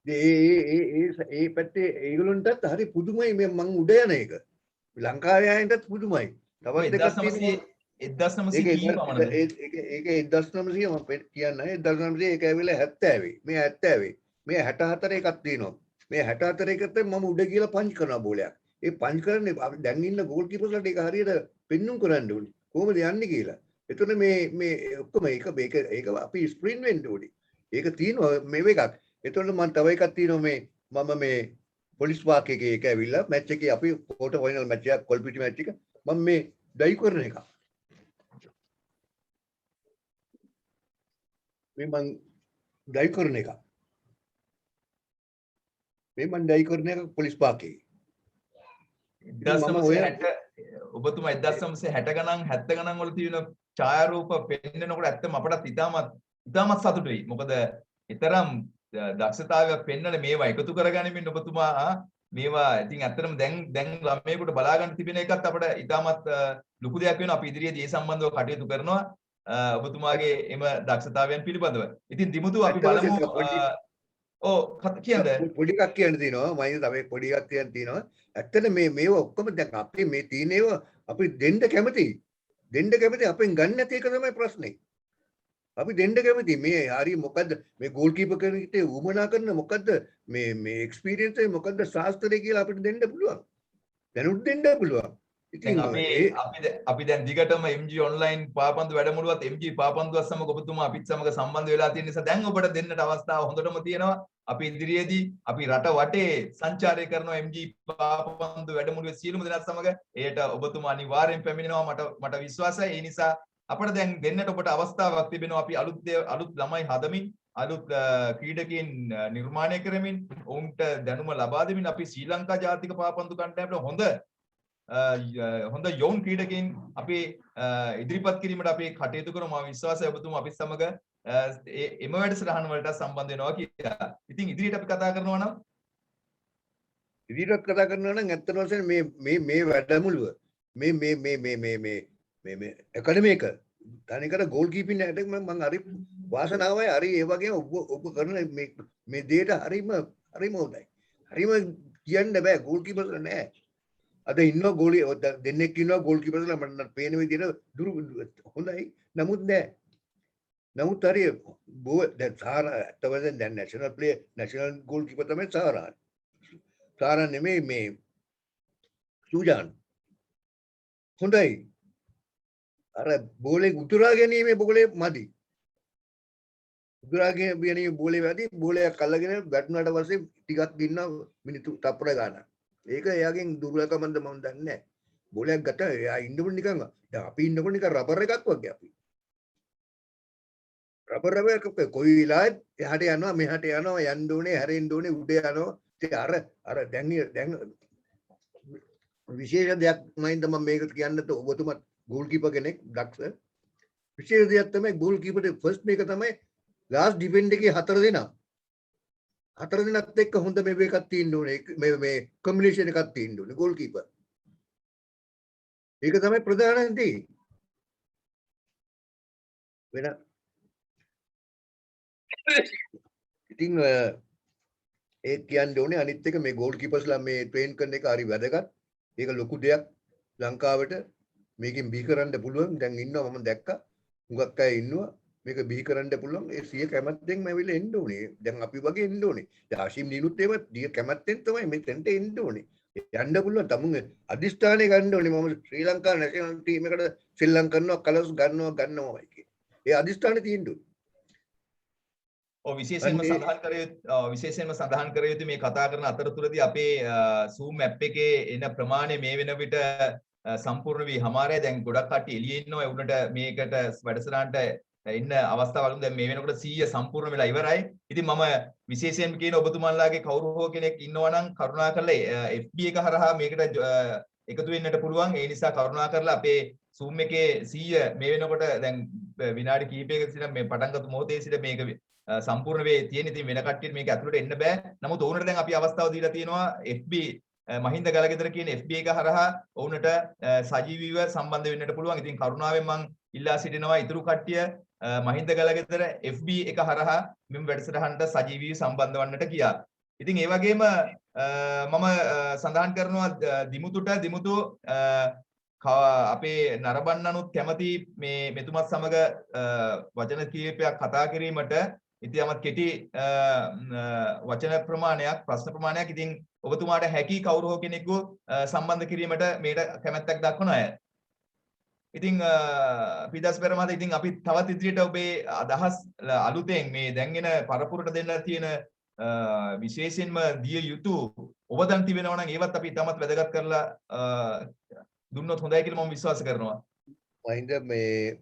ඒ පැත්තේ ඒගොල්ලන්ටත් හරි පුදුමයි මම උඩ යන එක. ලංකාවේ ආයෙන්ටත් පුදුමයි. තවත් එකක් තියෙනවා 1900 ඒක 1900 මම කියන්නේ 1900 ඒක ඇවිල්ලා 70 මේ 70 මේ 64 එකක් තියෙනවා. මේ 64 එකට මම උඩ ගිහලා පන්ච් කරනවා බෝලයක්. ඒ පන්ච් කරන්නේ දැන් ඉන්න ගෝල් කීපර්ස්ලාට ඒක හරියට පෙන්නුම් කරන්න ඕනේ. කොහොමද යන්නේ කියලා. එතකොට මේ ඔක්කොම ඒක අපි ස්ප්‍රින්ට් වෙන්න ඕනේ. ඒක තියෙනවා මේ එකක්. එතකොට මම තව එකක් තියෙනවා මම මේ පොලිස් පාක් එකේ එක ඇවිල්ලා මැච් එකේ අපි ක්වෝටර් ෆයිනල් මැච් එකක් කොල්පිටි මැච් එක මම මේ ඩයි කරන එක. මේ මං ඩයි කරන එක. පොලිස් පාක් එකේ. 1960 ඔබතුමා 1960 ගණන් 70 ගණන් වල තියෙන ඡායාරූප පෙන්වනකොට ඇත්තම අපටත් ඉතාමත් සතුටුයි. මොකද ඊතරම් දක්ෂතාවයක් පෙන්වන මේවා එකතු කරගැනීමෙන් ඔබතුමා මේවා ඉතින් ඇත්තටම දැන් ළමයෙකුට බලා ගන්න තිබෙන එකත් අපිට ඉතාමත් ලොකු දෙයක් වෙනවා. අපි ඉදිරියේදී ඒ සම්බන්ධව කටයුතු කරනවා ඔබතුමාගේ එම දක්ෂතාවයන් පිළිබඳව. ඉතින් දිමුතු අපි බලමු පොඩි එකක් කියන්න තියෙනවා. මම තව පොඩි එකක් කියන්න තියෙනවා. ඇත්තට මේව ඔක්කොම දැන් අපි මේ තියෙනේව අපි දෙන්න කැමති අපෙන් ගන්න නැති එක තමයි ප්‍රශ්නේ. අපි දෙන්න කැමති මේ හරි මොකද්ද මේ ගෝල් කීපර් කෙනෙක්ට උමනා කරන මොකද්ද මේ එක්ස්පීරියන්ස් එක මොකද්ද ශාස්ත්‍රය කියලා අපිට දෙන්න පුළුවන්. දැනුත් දෙන්න පුළුවන්. ඉතින් අපි දැන් දිගටම MG online පාපන්දු වැඩමුළුවත් MG පාපන්දුවත් සමග ඔබතුමා අපිත් සමග සම්බන්ධ වෙලා තියෙන නිසා දැන් ඔබට දෙන්නට අවස්ථාව හොඳටම තියෙනවා. අපි ඉදිරියේදී අපි රට වටේ සංචාරය කරනවා MG පාපන්දු වැඩමුළුවේ සියලුම දෙනා සමග. එයට ඔබතුමා අනිවාර්යෙන් පැමිණෙනවා මට විශ්වාසයි. ඒ නිසා අපිට දැන් දෙන්නට ඔබට අවස්ථාවක් තිබෙනවා. අපි අලුත් ළමයි හදමින් අලුත් ක්‍රීඩකයන් නිර්මාණය කරමින් ඔවුන්ට දැනුම ලබා දෙමින් අපි ශ්‍රී ලංකා ජාතික පාපන්දු කණ්ඩායමට හොඳ යෝන් ක්‍රීඩකයන් අපි ඉදිරිපත් කිරීමට අපි කටයුතු කරමු. මම විශ්වාසයි ඔබතුමා අපිත් සමග එම වැඩසටහන වලට සම්බන්ධ වෙනවා කියලා. ඉතින් ඉදිරියට අපි කතා කරනවා නම් ඇත්තටම මේ වැඩමුළුව මේ ඇකඩමි එක තනිකර ගෝල් කීපින් ඇටක් මම හරි වාසනාවයි හරි ඒ වගේම ඔබ කරන මේ දෙයට හරිම හොඳයි. හරිම කියන්න බෑ ගෝල් කීපර්ස්ලා නෑ. අද ඉන්නවා ගෝලි දෙන්නෙක් ඉන්නවා ගෝල් කීපර්ස්ලා මට පේන විදිහට දුරු හොඳයි. නමුත් නෑ. නමුත් හරි දැන් සාරා අතවද දැන් නැෂනල් ගෝල් කීපර් තමයි සාරා. සාරා නෙමෙයි මේ සූජාන්. හොඳයි. අර බෝලේ උතුරා ගැනීමේ බෝලේ මදි. උදුරාගේ බියනේ බෝලේ වැදී බෝලයක් අල්ලගෙන වැටුණාට පස්සේ ටිකක් ඉන්නවා මිනිත්තු තප්පර ගන්න. ඒක එයාගෙන් දුර්වලකමක්ද මම දන්නේ නැහැ. බෝලයක් ගත්තා එයා ඉන්නකොට නිකන් දැන් අපි ඉන්නකොට නිකන් රබර් එකක් වගේ අපි. රබර් එකක් කොයි වෙලාවෙත් එහාට යනවා මෙහාට යනවා යන්න ඕනේ හැරෙන්න ඕනේ උඩ යනවා. ඉතින් අර දැන් විශේෂ දෙයක් මයින්ද මම මේකට කියන්නත් ඔබතුමා ගෝල් කීපර් කෙනෙක් දක්ෂ. විශේෂ දෙයක් තමයි ගෝල් කීපර්ගේ ෆස්ට් මේක තමයි ලාස්ට් ඩිෆෙන්ඩ් එකේ හතර දෙනාත් එක්ක හොඳ මේ එකක් තියෙන්න ඕනේ මේ කොම්බිනේෂන් එකක් තියෙන්න ඕනේ ගෝල් කීපර්. ඒක තමයි ප්‍රධාන දේ. වෙන ඉතින් ඒ කියන්න ඕනේ අනිත් එක මේ ගෝල් කීපර්ස්ලා මේ ට්‍රේන් කරන එක හරි වැදගත්. ඒක ලොකු දෙයක් ලංකාවට මේකෙන් බිහි කරන්න පුළුවන්. දැන් ඉන්නවා මම දැක්කා. හුඟක් අය ඉන්නවා. මේක බිහි කරන්න පුළුවන්. ඒ සිය කැමැත්තෙන්ම ඇවිල්ලා එන්න ඕනේ. දැන් අපි වගේ එන්න ඕනේ. දැන් ආශිම් නිනුත් එහෙම දිය කැමැත්තෙන් තමයි මේ තැනට එන්න ඕනේ. යන්න පුළුවන්. තමුන් අදිස්ථානය ගන්න ඕනේ. මම ශ්‍රී ලංකා නැෂනල් ටීම් එකට සෙල්ලම් කරනවා, කලර්ස් ගන්නවා කියලා. ඒ අදිස්ථානේ තියෙන්න ඕනේ. විශේෂයෙන්ම සඳහන් කර යුතු මේ කතා කරන අතරතුරදී අපේ Zoom app එකේ එන ප්‍රමාණය මේ වෙන විට සම්පූර්ණ වී හමාරයි. දැන් ගොඩක් කට්ටිය එළියේ ඉන්නවා. ඒ උඩට මේකට වැඩසටහනට ඉන්න අවස්ථාවක් දැන් මේ වෙනකොට 100 සම්පූර්ණ වෙලා ඉවරයි. ඉතින් මම විශේෂයෙන් කියන ඔබතුමන්ලාගේ කවුරු හෝ කෙනෙක් ඉන්නවා නම් කරුණාකරලා FB එක හරහා මේකට එකතු වෙන්නට පුළුවන්. ඒ නිසා කරුණාකරලා අපේ Zoom එකේ 100 මේ වෙනකොට දැන් විනාඩි කිහිපයක සිට මේ පටන්ගත් මොහොතේ සිට මේක සම්පූර්ණ වේ තියෙන. ඉතින් වෙන කට්ටියට මේක ඇතුළට එන්න බෑ. නමුත් ඕනට දැන් අපි අවස්ථාව දීලා තියෙනවා FB මහින්ද ගලගෙදර කියන FB එක හරහා ඔවුන්ට සජීවීව සම්බන්ධ වෙන්නට පුළුවන්. ඉතින් කරුණාවෙන් මම ඉල්ලා සිටිනවා ඉතුරු කට්ටිය මහින්ද ගලගෙදර FB එක හරහා මෙම වැඩසටහනට සජීවීව සම්බන්ධ වන්නට කියා. ඉතින් ඒ වගේම මම සඳහන් කරනවා දිමුතු අපේ නරඹන්නනුත් කැමති මේ මෙතුමත් සමග වචන කීපයක් කතා කිරීමට ඉතියමත් කෙටි වචන ප්‍රමාණයක් ප්‍රශ්න ප්‍රමාණයක් ඉතින් ඔබතුමාට හැකි කවුරු හෝ කෙනෙකු සම්බන්ධ කිරීමට මේට කැමැත්තක් දක්වන අය. ඉතින් පිදස් පෙරමාද ඉතින් අපි තවත් ඉදිරියට ඔබේ අදහස් අලුතෙන් මේ දැන්ගෙන පරපුරට දෙන්න තියෙන විශේෂයෙන්ම දිය යුතු ඔබදන් තිබෙනවා නම් ඒවත් අපි ඉතාමත් වැදගත් කරලා දුන්නොත් හොඳයි කියලා මම විශ්වාස කරනවා. මහින්ද මේ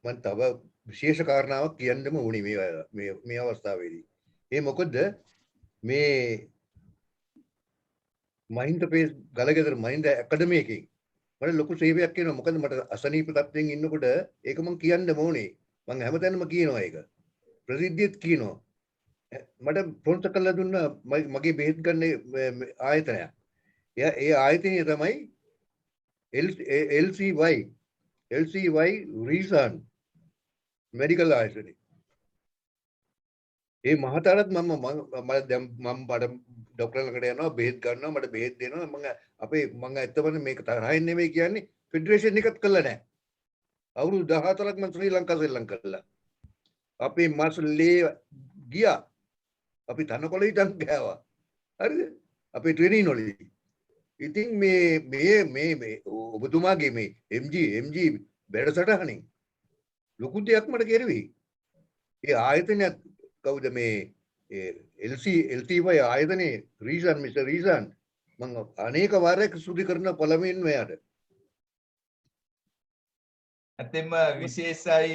මම තව විශේෂ කාරණාවක් කියන්නම ඕනේ මේ අවස්ථාවේදී. ඒ මොකද මේ මහින්ද පේස් ගලගෙදර මහින්ද ඇකඩමි එකකින් මට ලොකු සේවයක් කරනවා. මොකද මට අසනීප තත්ත්වයෙන් ඉන්නකොට ඒක මම කියන්න ඕනේ. මම හැමතැනම කියනවා ඒක. ප්‍රසිද්ධියත් කියනවා. මට ස්පොන්සර් කරලා දුන්න මගේ බෙහෙත් ගන්න ආයතනයක්. ඒ ආයතනය තමයි LCY Reason medical ආයතනය. ඒ මහතාටත් මම ડોක්ටර් ළඟට යනවා බෙහෙත් ගන්නවා මට බෙහෙත් දෙනවා මම ඇත්තම මේක තරහින් නෙමෙයි කියන්නේ ෆෙඩරේෂන් එකත් කළා නැහැ. අවුරුදු 14ක් මම ශ්‍රී ලංකාව සෙල්ලම් කළා. අපේ මාසලේ ගියා. අපි තනකොළ ඉඳන් ගෑවා. හරිද? අපේ ට්‍රේනින් වලදී. ඉතින් මේ ඔබතුමාගේ මේ MG වැඩසටහනින් ලොකු දෙයක් මට කෙරුවේ. ඒ ආයතනයක් කවුද මේ LCY ආයතනයේ රීසන් මිස්ටර් රීසන් මම අනේක වාරයක් ස්තුති කරන පළමුවෙන්ම එයාට. ඇත්තෙන්ම විශේෂයි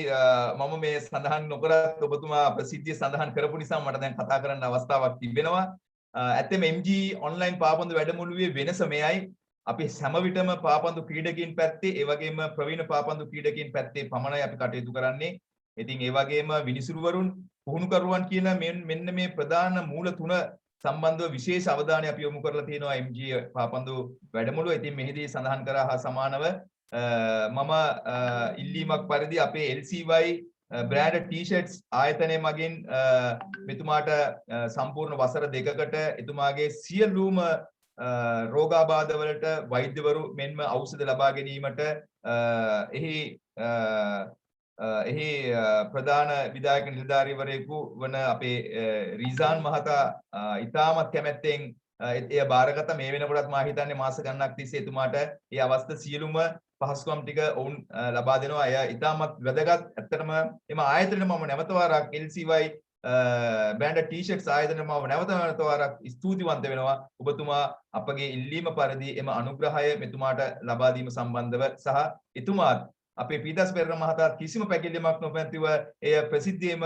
මම මේ සඳහන් නොකරත් ඔබතුමා ප්‍රසිද්ධිය සඳහන් කරපු නිසා මට දැන් කතා කරන්න අවස්ථාවක් තිබෙනවා. ඇත්තෙම MG ඔන්ලයින් පාපන්දු වැඩමුළුවේ වෙනස මෙයයි. අපි හැම විටම පාපන්දු ක්‍රීඩකයන් පැත්තේ ඒ වගේම ප්‍රවීණ පාපන්දු ක්‍රීඩකයන් පැත්තේ පමණයි අපි කටයුතු කරන්නේ. ඉතින් ඒ වගේම විනිසුරුවරුන් පුහුණුකරුවන් කියන මෙන්න මේ ප්‍රධාන මූල තුන සම්බන්ධව විශේෂ අවධානය අපි යොමු කරලා තියෙනවා MG පාපන්දු වැඩමුළුව. ඉතින් මෙහිදී සඳහන් කරා හා සමානව මම ඉල්ලීමක් පරිදි අපේ LCY බ්‍රෑන්ඩ් ටී-ෂර්ට්ස් ආයතනය මගින් මෙතුමාට සම්පූර්ණ වසර දෙකකට එතුමාගේ සියලුම රෝගාබාධ වලට වෛද්‍යවරු මෙන්ම ඖෂධ ලබා ගැනීමට එහි ප්‍රධාන විධායක නිලධාරීවරයෙකු වන අපේ රීසාන් මහතා ඉතාමත් කැමැත්තෙන් එය බාරගත්තා. මේ වෙනකොටත් මා හිතන්නේ මාස ගණනක් තිස්සේ එතුමාට මේ අවස්ථ සියලුම පහසුකම් ටික ඔවුන් ලබා දෙනවා. එය ඉතාමත් වැදගත්. ඇත්තටම එම ආයතනයට මම නැවත වරක් LCY බෑන්ඩ් ටී-ෂර්ට්ස් ආයතනයට මම නැවත වරක් ස්තුතිවන්ත වෙනවා. ඔබතුමා අපගේ ඉල්ලීම පරිදි එම අනුග්‍රහය මෙතුමාට ලබා දීම සම්බන්ධව සහ එතුමාත් අපේ පීටර්ස් පෙරේරා මහතාත් කිසිම පැකිලීමක් නොපැතිව එය ප්‍රසිද්ධියේම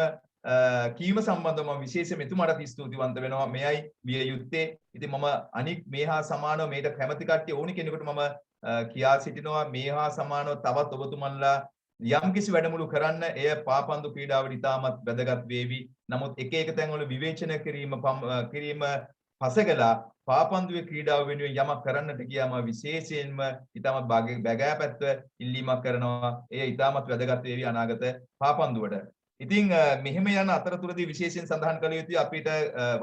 කීම සම්බන්ධව මම විශේෂයෙන් එතුමාට ස්තුතිවන්ත වෙනවා. මෙයයි විය යුත්තේ. ඉතින් මම අනික් මේ හා සමානව මේට කැමති කට්ටිය ඕනි කෙනෙකුට මම කියා සිටිනවා මේ හා සමානව තවත් ඔබතුමන්ලා යම් කිසි වැඩමුළු කරන්න එය පාපන්දු ක්‍රීඩාවට ඉතාමත් වැදගත් වේවි. නමුත් එක තැන්වල විවේචන කිරීම පසකලා පාපන්දුවේ ක්‍රීඩාව වෙනුවෙන් යමක් කරන්නට ගියාම විශේෂයෙන්ම ඉතාමත් බැගෑපැත්ත ඉල්ලීමක් කරනවා. එය ඉතාමත් වැදගත් වේවි අනාගත පාපන්දුවට. ඉතින් මෙහෙම යන අතරතුරදී විශේෂයෙන් සඳහන් කළ යුතුයි අපිට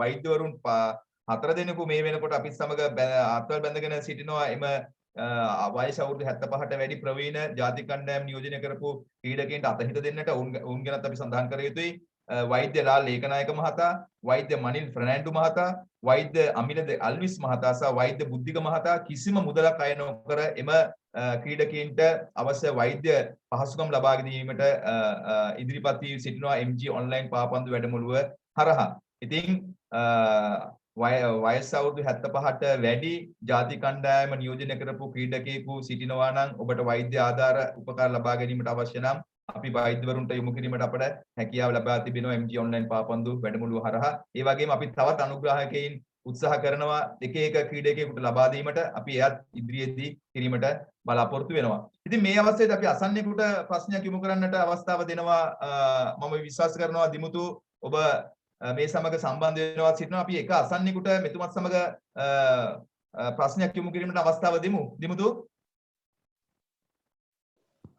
වෛද්‍යවරුන් 4 දෙනෙකු මේ වෙනකොට අපිත් සමග අත්වල බැඳගෙන සිටිනවා. එම වයස අවුරුදු 75ට වැඩි ප්‍රවීණ ජාතික කණ්ඩායම් නියෝජනය කරපු ක්‍රීඩකයන්ට අතහිත දෙන්නට උන් ගැනත් අපි සඳහන් කර යුතුයි. වෛද්‍ය ලාල් ලේකනායක මහතා, වෛද්‍ය මනිල් ෆර්නෑන්ඩු මහතා, වෛද්‍ය අමිල අල්විස් මහතා සහ වෛද්‍ය බුද්ධික මහතා කිසිම මුදලක් අය නොකර එම ක්‍රීඩකයන්ට අවශ්‍ය වෛද්‍ය පහසුකම් ලබා ගැනීමට ඉදිරිපත් වී සිටිනවා MG ඔන්ලයින් පාපන්දු වැඩමුළුව හරහා. ඉතින් වයස අවුරුදු 75ට වැඩි ජාතික කණ්ඩායම නියෝජනය කරපු ක්‍රීඩකයෙකු සිටිනවා නම් ඔබට වෛද්‍ය ආධාර උපකාර ලබා ගැනීමට අවශ්‍ය නම් අපි වෛද්‍යවරුන්ට යොමු කිරීමට අපට හැකියාව ලබා තිබෙනවා MG ඔන්ලයින් පාපන්දු වැඩමුළුව හරහා. ඒ වගේම අපි තවත් අනුග්‍රහකයින් උත්සාහ කරනවා එක ක්‍රීඩකයෙකුට ලබා දීමට. අපි එයත් ඉදිරියේදී කිරීමට බලාපොරොත්තු වෙනවා. ඉතින් මේ අවස්ථාවේදී අපි අසන්නෙකුට ප්‍රශ්නයක් යොමු කරන්නට අවස්ථාව දෙනවා. මම විශ්වාස කරනවා දිමුතු ඔබ මේ සමග සම්බන්ධ වෙනවා සිටිනවා. අපි එක අසන්නෙකුට මෙතුමත් සමග ප්‍රශ්නයක් යොමු කිරීමට අවස්ථාව දෙමු. දිමුතු.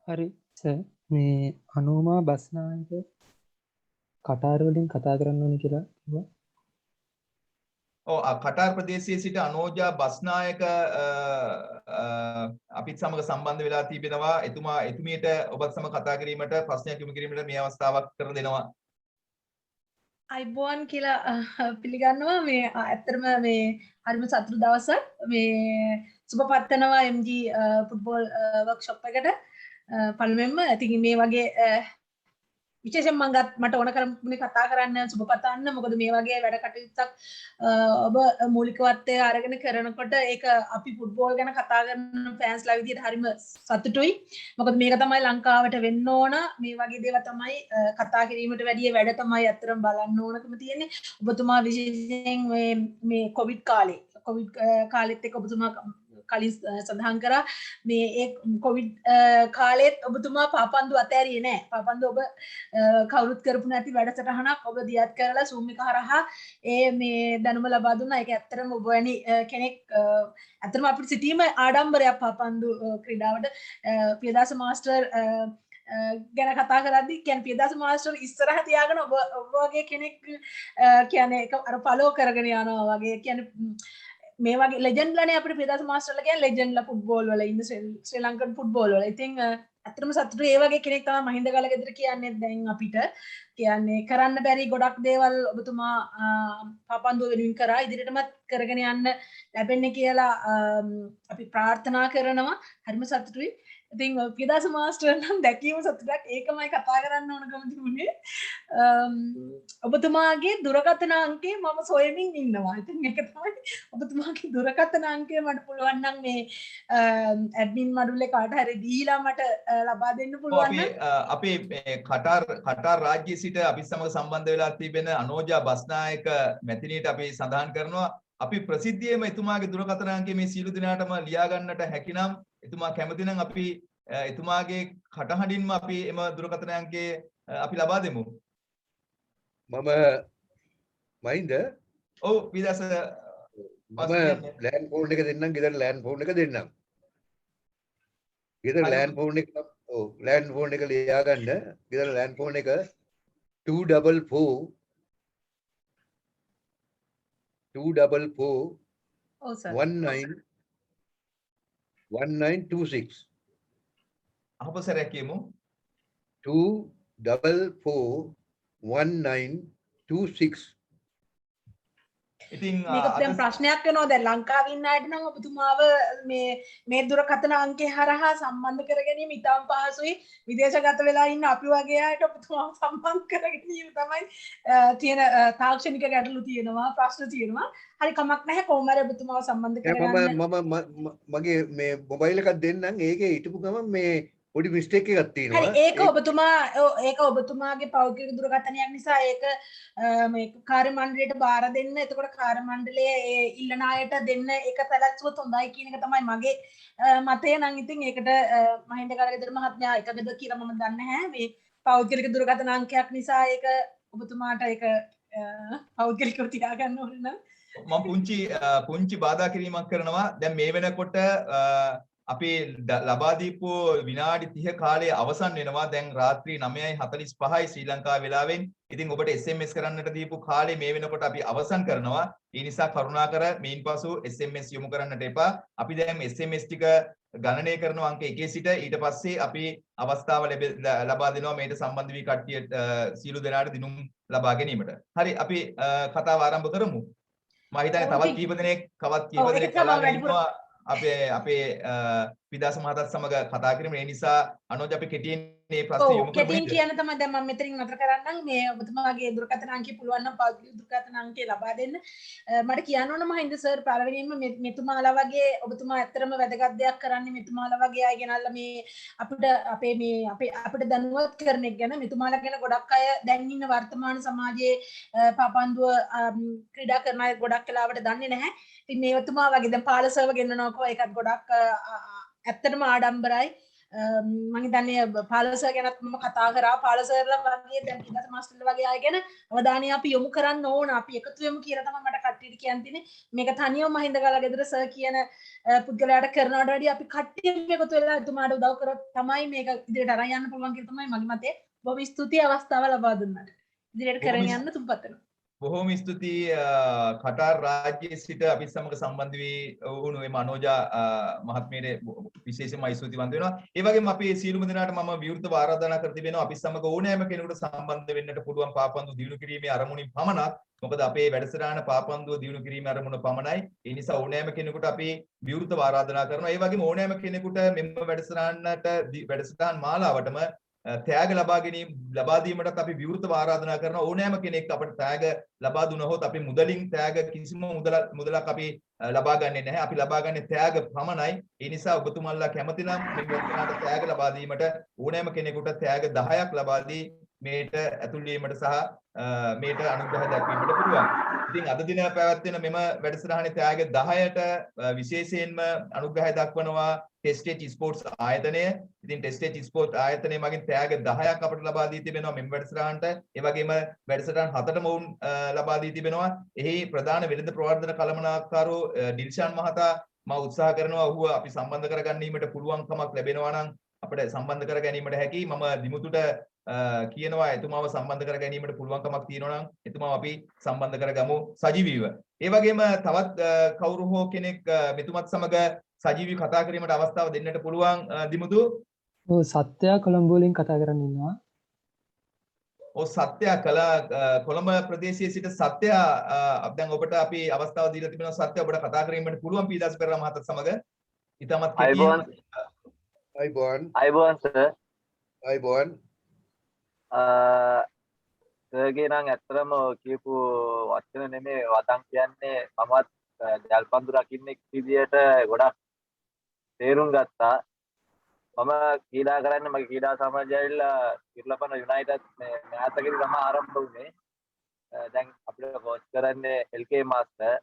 හරි සර්. මේ අනෝමා බස්නායක කටාර වලින් කතා කරන්න ඕනේ කියලා කිව්වා. කටාර් ප්‍රදේශයේ සිට අනෝජා බස්නායක අපිත් සමග සම්බන්ධ වෙලා තිබෙනවා. එතුමියට ඔබත් සමග කතා කිරීමට ප්‍රශ්නයක් යොමු කිරීමට මේ අවස්ථාවක් කර දෙනවා. අයිබෝන් කියලා පිළිගන්නවා. මේ ඇත්තටම මේ හරිම සතුටු දවසක්. මේ සුබපත්වනවා MG ෆුට්බෝල් වර්ක්ෂොප් එකට. පළමුවෙන්ම ඉතින් මේ වගේ විශේෂයෙන් මට ඕන කරන්නේ කතා කරන්න සුබපතන්න. මොකද මේ වගේ වැඩ කටයුත්තක් ඔබ මූලිකවත්වය අරගෙන කරනකොට ඒක අපි ෆුට්බෝල් ගැන කතා කරන ෆෑන්ස්ලා විදිහට හරිම සතුටුයි. මොකද මේක තමයි ලංකාවට වෙන්න ඕන. මේ වගේ දේවල් තමයි කතා කිරීමට වැඩිය වැඩ තමයි අත්‍තරම් බලන්න ඕනකම තියෙන්නේ. ඔබතුමා විශේෂයෙන් මේ කොවිඩ් කාලෙත් එක්ක ඔබතුමා කලින් සඳහන් කරා මේ ඒ කොවිඩ් කාලෙත් ඔබතුමා පාපන්දු අතෑරියේ නැහැ. පාපන්දු ඔබ කවුරුත් කරපු නැති වැඩසටහනක් ඔබ දියත් කරලා Zoom එක හරහා මේ දැනුම ලබා දුන්නා. ඒක ඇත්තටම ඔබ වැනි කෙනෙක් ඇත්තටම අපිට සිටීම ආඩම්බරයක් පාපන්දු ක්‍රීඩාවට. පියදාස මාස්ටර් ගැන කතා කරද්දි කියන්නේ පියදාස මාස්ටර් ඉස්සරහ තියාගෙන ඔබ වගේ කෙනෙක් කියන්නේ අර ෆලෝ කරගෙන යනවා වගේ කියන්නේ මේ වගේ ලෙජන්ඩ්ලානේ අපිට පියදාස මාස්ටර්ලා කියන්නේ ලෙජන්ඩ්ලා ෆුට්බෝල් වල ඉන්න ශ්‍රී ලංකන් ෆුට්බෝල් වල. ඉතින් ඇත්තටම සතුටුයි ඒ වගේ කෙනෙක් තමයි මහින්ද ගලගෙදර කියන්නේ. දැන් අපිට කියන්නේ කරන්න බැරි ගොඩක් දේවල් ඔබතුමා පාපන්දුව වෙනුවෙන් කරා. ඉදිරියටමත් කරගෙන යන්න ලැබෙන්නේ කියලා අපි ප්‍රාර්ථනා කරනවා. හරිම සතුටුයි. ඉතින් පියදාස මාස්ටර් නම් දැකීම සතුටක්. ඒකමයි කතා කරන්න ඕනකම තිබුණේ. ඔබතුමාගේ දුරකථන අංකය මම සොයමින් ඉන්නවා. ඉතින් ඒක තමයි ඔබතුමාගේ දුරකථන අංකය මට පුළුවන් නම් මේ ඇඩ්මින් මඩුල්ලේ කාට හරි දීලා මට ලබා දෙන්න පුළුවන් නම් අපේ කටාර් රාජ්‍යයේ සිට අපි සමග සම්බන්ධ වෙලා තිබෙන අනෝජා බස්නායක මැතිණියට අපි සඳහන් කරනවා අපි ප්‍රසිද්ධියේම එතුමාගේ දුරකථන අංකය මේ සියලු දෙනාටම ලියා ගන්නට හැකිනම් එතුමා කැමති නම් අපි එතුමාගේ කටහඬින්ම අපි එම දුරකථන අංකය අපි ලබා දෙමු. මම මහින්ද ඔව් විදාස මම ලෑන්ඩ් ෆෝන් එක දෙන්නම්. ගෙදර ලෑන්ඩ් ෆෝන් එක දෙන්නම්. ගෙදර ලෑන්ඩ් ෆෝන් එක ලෑන්ඩ් ෆෝන් එක ලියා ගන්න. ගෙදර ලෑන්ඩ් ෆෝන් එක 244 ඔව් සර් 1926 අහපු සරයක් කියමු 244 1926 ඉතින් මේක දැන් ප්‍රශ්නයක් වෙනවා දැන් ලංකාවේ ඉන්න අයට නම් ඔබතුමාව මේ දුරකථන අංකය හරහා සම්බන්ධ කර ගැනීම ඉතාම පහසුයි. විදේශගත වෙලා ඉන්න අපි වගේ අයට ඔබතුමාව සම්බන්ධ කර ගැනීම තමයි තියෙන තාක්ෂණික ගැටලු තියෙනවා ප්‍රශ්න තියෙනවා. හරි කමක් නැහැ කොහොම හරි ඔබතුමාව සම්බන්ධ කරගන්න. මම මගේ මේ මොබයිල් එකක් දෙන්නම් ඒකේ හිටපු ගමන් මේ පොඩි මිස්ටේක් එකක් තියෙනවා. හරි ඒක ඔබතුමාගේ පෞද්ගලික දුරකථනයක් නිසා ඒක මේ කාර්ය මණ්ඩලයට බාර දෙන්න. එතකොට කාර්ය මණ්ඩලයේ ඉල්ලන අයට දෙන්න ඒක පැලැස්වුවොත් හොඳයි කියන එක තමයි මගේ මතය. නම් ඉතින් ඒකට මහින්ද කරගෙදර මහත්මයා එකගද කියලා මම දන්නේ නැහැ. මේ පෞද්ගලික දුරකථන අංකයක් නිසා ඒක ඔබතුමාට ඒක පෞද්ගලිකව තියාගන්න ඕන නම් මම පුංචි බාධා කිරීමක් කරනවා. දැන් මේ වෙනකොට අපි ලබා දීපු විනාඩි 30 කාලයේ අවසන් වෙනවා. දැන් රාත්‍රී 9:45යි ශ්‍රී ලංකා වේලාවෙන්. ඉතින් ඔබට SMS කරන්නට දීපු කාලේ මේ වෙනකොට අපි අවසන් කරනවා. ඒ නිසා කරුණාකර මේන් පසු SMS යොමු කරන්නට එපා. අපි දැන් SMS ටික ගණනය කරනවා අංක 1 සිට. ඊට පස්සේ අපි අවස්ථාව ලබා දෙනවා මේට සම්බන්ධ වී කට්ටිය සියලු දෙනාට දිනුම් ලබා ගැනීමට. හරි අපි කතාව ආරම්භ කරමු. මම හිතන්නේ තවත් කීප දෙනෙක් කලාගෙන ඉන්නවා. අපේ පිදාස මහතාත් සමග කතා කිරීම. ඒ නිසා අනෝජ් අපි කෙටියෙන් මේ ප්‍රශ්නේ යොමු කරමු. කෙටියෙන් කියන්න තමයි දැන් මම මෙතනින් නතර කරන්නම්. මේ ඔබතුමාගේ දුරකථන අංකය පුළුවන් නම් පෞද්ගලික දුරකථන අංකය ලබා දෙන්න. මට කියන්න ඕන මහින්ද සර් පළවෙනියෙන්ම මෙතුමාලා වගේ ඔබතුමා ඇත්තටම වැදගත් දෙයක් කරන්නේ මෙතුමාලා වගේ අය ගෙනල්ලා මේ අපිට දැනුවත් කරන එක ගැන. මෙතුමාලා ගැන ගොඩක් අය දැන් ඉන්න වර්තමාන සමාජයේ පාපන්දුව ක්‍රීඩා කරන අය ගොඩක් වෙලාවට දන්නේ නැහැ. ඉතින් මේ ඔබතුමා වගේ දැන් පාලසර්ව ගෙන්නනකො ඒකත් ගොඩක් ඇත්තටම ආඩම්බරයි. මම හිතන්නේ පාලසර් ගැනත් මම කතා කරා. පාලසර්ලා වගේ දැන් පිටත මාස්ටර්ලා වගේ අය ගැන අවධානය අපි යොමු කරන්න ඕන. අපි එකතු වෙමු කියලා තමයි මට කට්ටියට කියන්න තියෙන්නේ. මේක තනියම මහින්ද ගලගෙදර සර් කියන පුද්ගලයාට කරනවට වැඩිය අපි කට්ටියම එකතු වෙලා එතුමාට උදව් කරොත් තමයි මේක ඉදිරියට අරන් යන්න පුළුවන් කියලා තමයි මගේ මතය. බොහොම ස්තුතියි අවස්ථාව ලබා දුන්නාට. ඉදිරියට කරගෙන යන්න තුම්පත් වෙනවා. බොහෝම ස්තුතියි කටාර් රාජ්‍යයේ සිට අපි සමග සම්බන්ධ වී වුණු මේ මනෝජා මහත්මියට විශේෂයෙන්ම ස්තුතිවන්ත වෙනවා. ඒ වගේම අපි සියලුම දෙනාට මම විවෘතව ආරාධනා කර තිබෙනවා අපි සමග ඕනෑම කෙනෙකුට සම්බන්ධ වෙන්නට පුළුවන් පාපන්දු දියුණු කිරීමේ අරමුණින් පමණක්. මොකද අපේ වැඩසටහන පාපන්දුව දියුණු කිරීමේ අරමුණ පමණයි. ඒ නිසා ඕනෑම කෙනෙකුට අපි විවෘතව ආරාධනා කරනවා. ඒ වගේම ඕනෑම කෙනෙකුට මෙම වැඩසටහන් මාලාවටම තෑග ලබා දීමටත් අපි විවෘතව ආරාධනා කරනවා. ඕනෑම කෙනෙක් අපට තෑග ලබා දුනහොත් අපි මුදලින් තෑග කිසිම මුදලක් අපි ලබා ගන්නේ නැහැ. අපි ලබා ගන්නේ තෑග පමණයි. ඒ නිසා ඔබතුමන්ලා කැමති නම් මේ වෙනකොට තෑග ලබා දීමට ඕනෑම කෙනෙකුට තෑග 10ක් ලබා දී මේට ඇතුල් වීමට සහ මේට අනුග්‍රහ දක්වීමට පුළුවන්. ඉතින් අද දින පැවැත්වෙන මෙම වැඩසටහනේ තෑග 10ට විශේෂයෙන්ම අනුග්‍රහය දක්වනවා ටෙස්ටේජ් ස්පෝර්ට්ස් ආයතනය. ඉතින් ටෙස්ටේජ් ස්පෝර්ට්ස් ආයතනය මගින් තෑග 10ක් අපට ලබා දී තිබෙනවා මෙම වැඩසටහනට. ඒ වගේම වැඩසටහන් 7ටම වුන් ලබා දී තිබෙනවා. එහි ප්‍රධාන වෙළඳ ප්‍රවර්ධන කළමනාකාරෝ ඩිල්ෂාන් මහතා මම උත්සාහ කරනවා ඔහුව අපි සම්බන්ධ කර ගැනීමට පුළුවන්කමක් ලැබෙනවා නම් අපිට සම්බන්ධ කර ගැනීමට හැකි. මම දිමුතුට කියනවා එතුමාව සම්බන්ධ කර ගැනීමට පුළුවන්කමක් තියෙනවා නම් එතුමාව අපි සම්බන්ධ කරගමු සජීවීව. ඒ වගේම තවත් කවුරු හෝ කෙනෙක් මෙතුමත් සමග සජීවී කතා කිරීමට අවස්ථාව දෙන්නට පුළුවන් දිමුතු. ඔව් සත්‍යා කොළඹ වලින් කතා කරන්න ඉන්නවා. ඔව් සත්‍යා කොළඹ ප්‍රදේශයේ සිට සත්‍යා දැන් ඔබට අපි අවස්ථාව දීලා තිබෙනවා. සත්‍යා ඔබට කතා කිරීමට පුළුවන් පීදාස් පෙරේරා මහතාත් සමග. ඊටමත් අයිබෝන් සර්. අයිබෝන් සර්ගේ නම් ඇත්තටම කියපු වචන නෙමෙයි වදන් කියන්නේ මමත් ජල්පන්දු රකින්නෙක් විදියට ගොඩක් තේරුම් ගත්තා. මම ක්‍රීඩා කරන්නේ මගේ ක්‍රීඩා සමාජය ඇවිල්ලා කිරලපන යුනයිටඩ් මේ මෑතකදී තමයි ආරම්භ වුණේ. දැන් අපිට කෝච් කරන්නේ LK මාස්ටර්.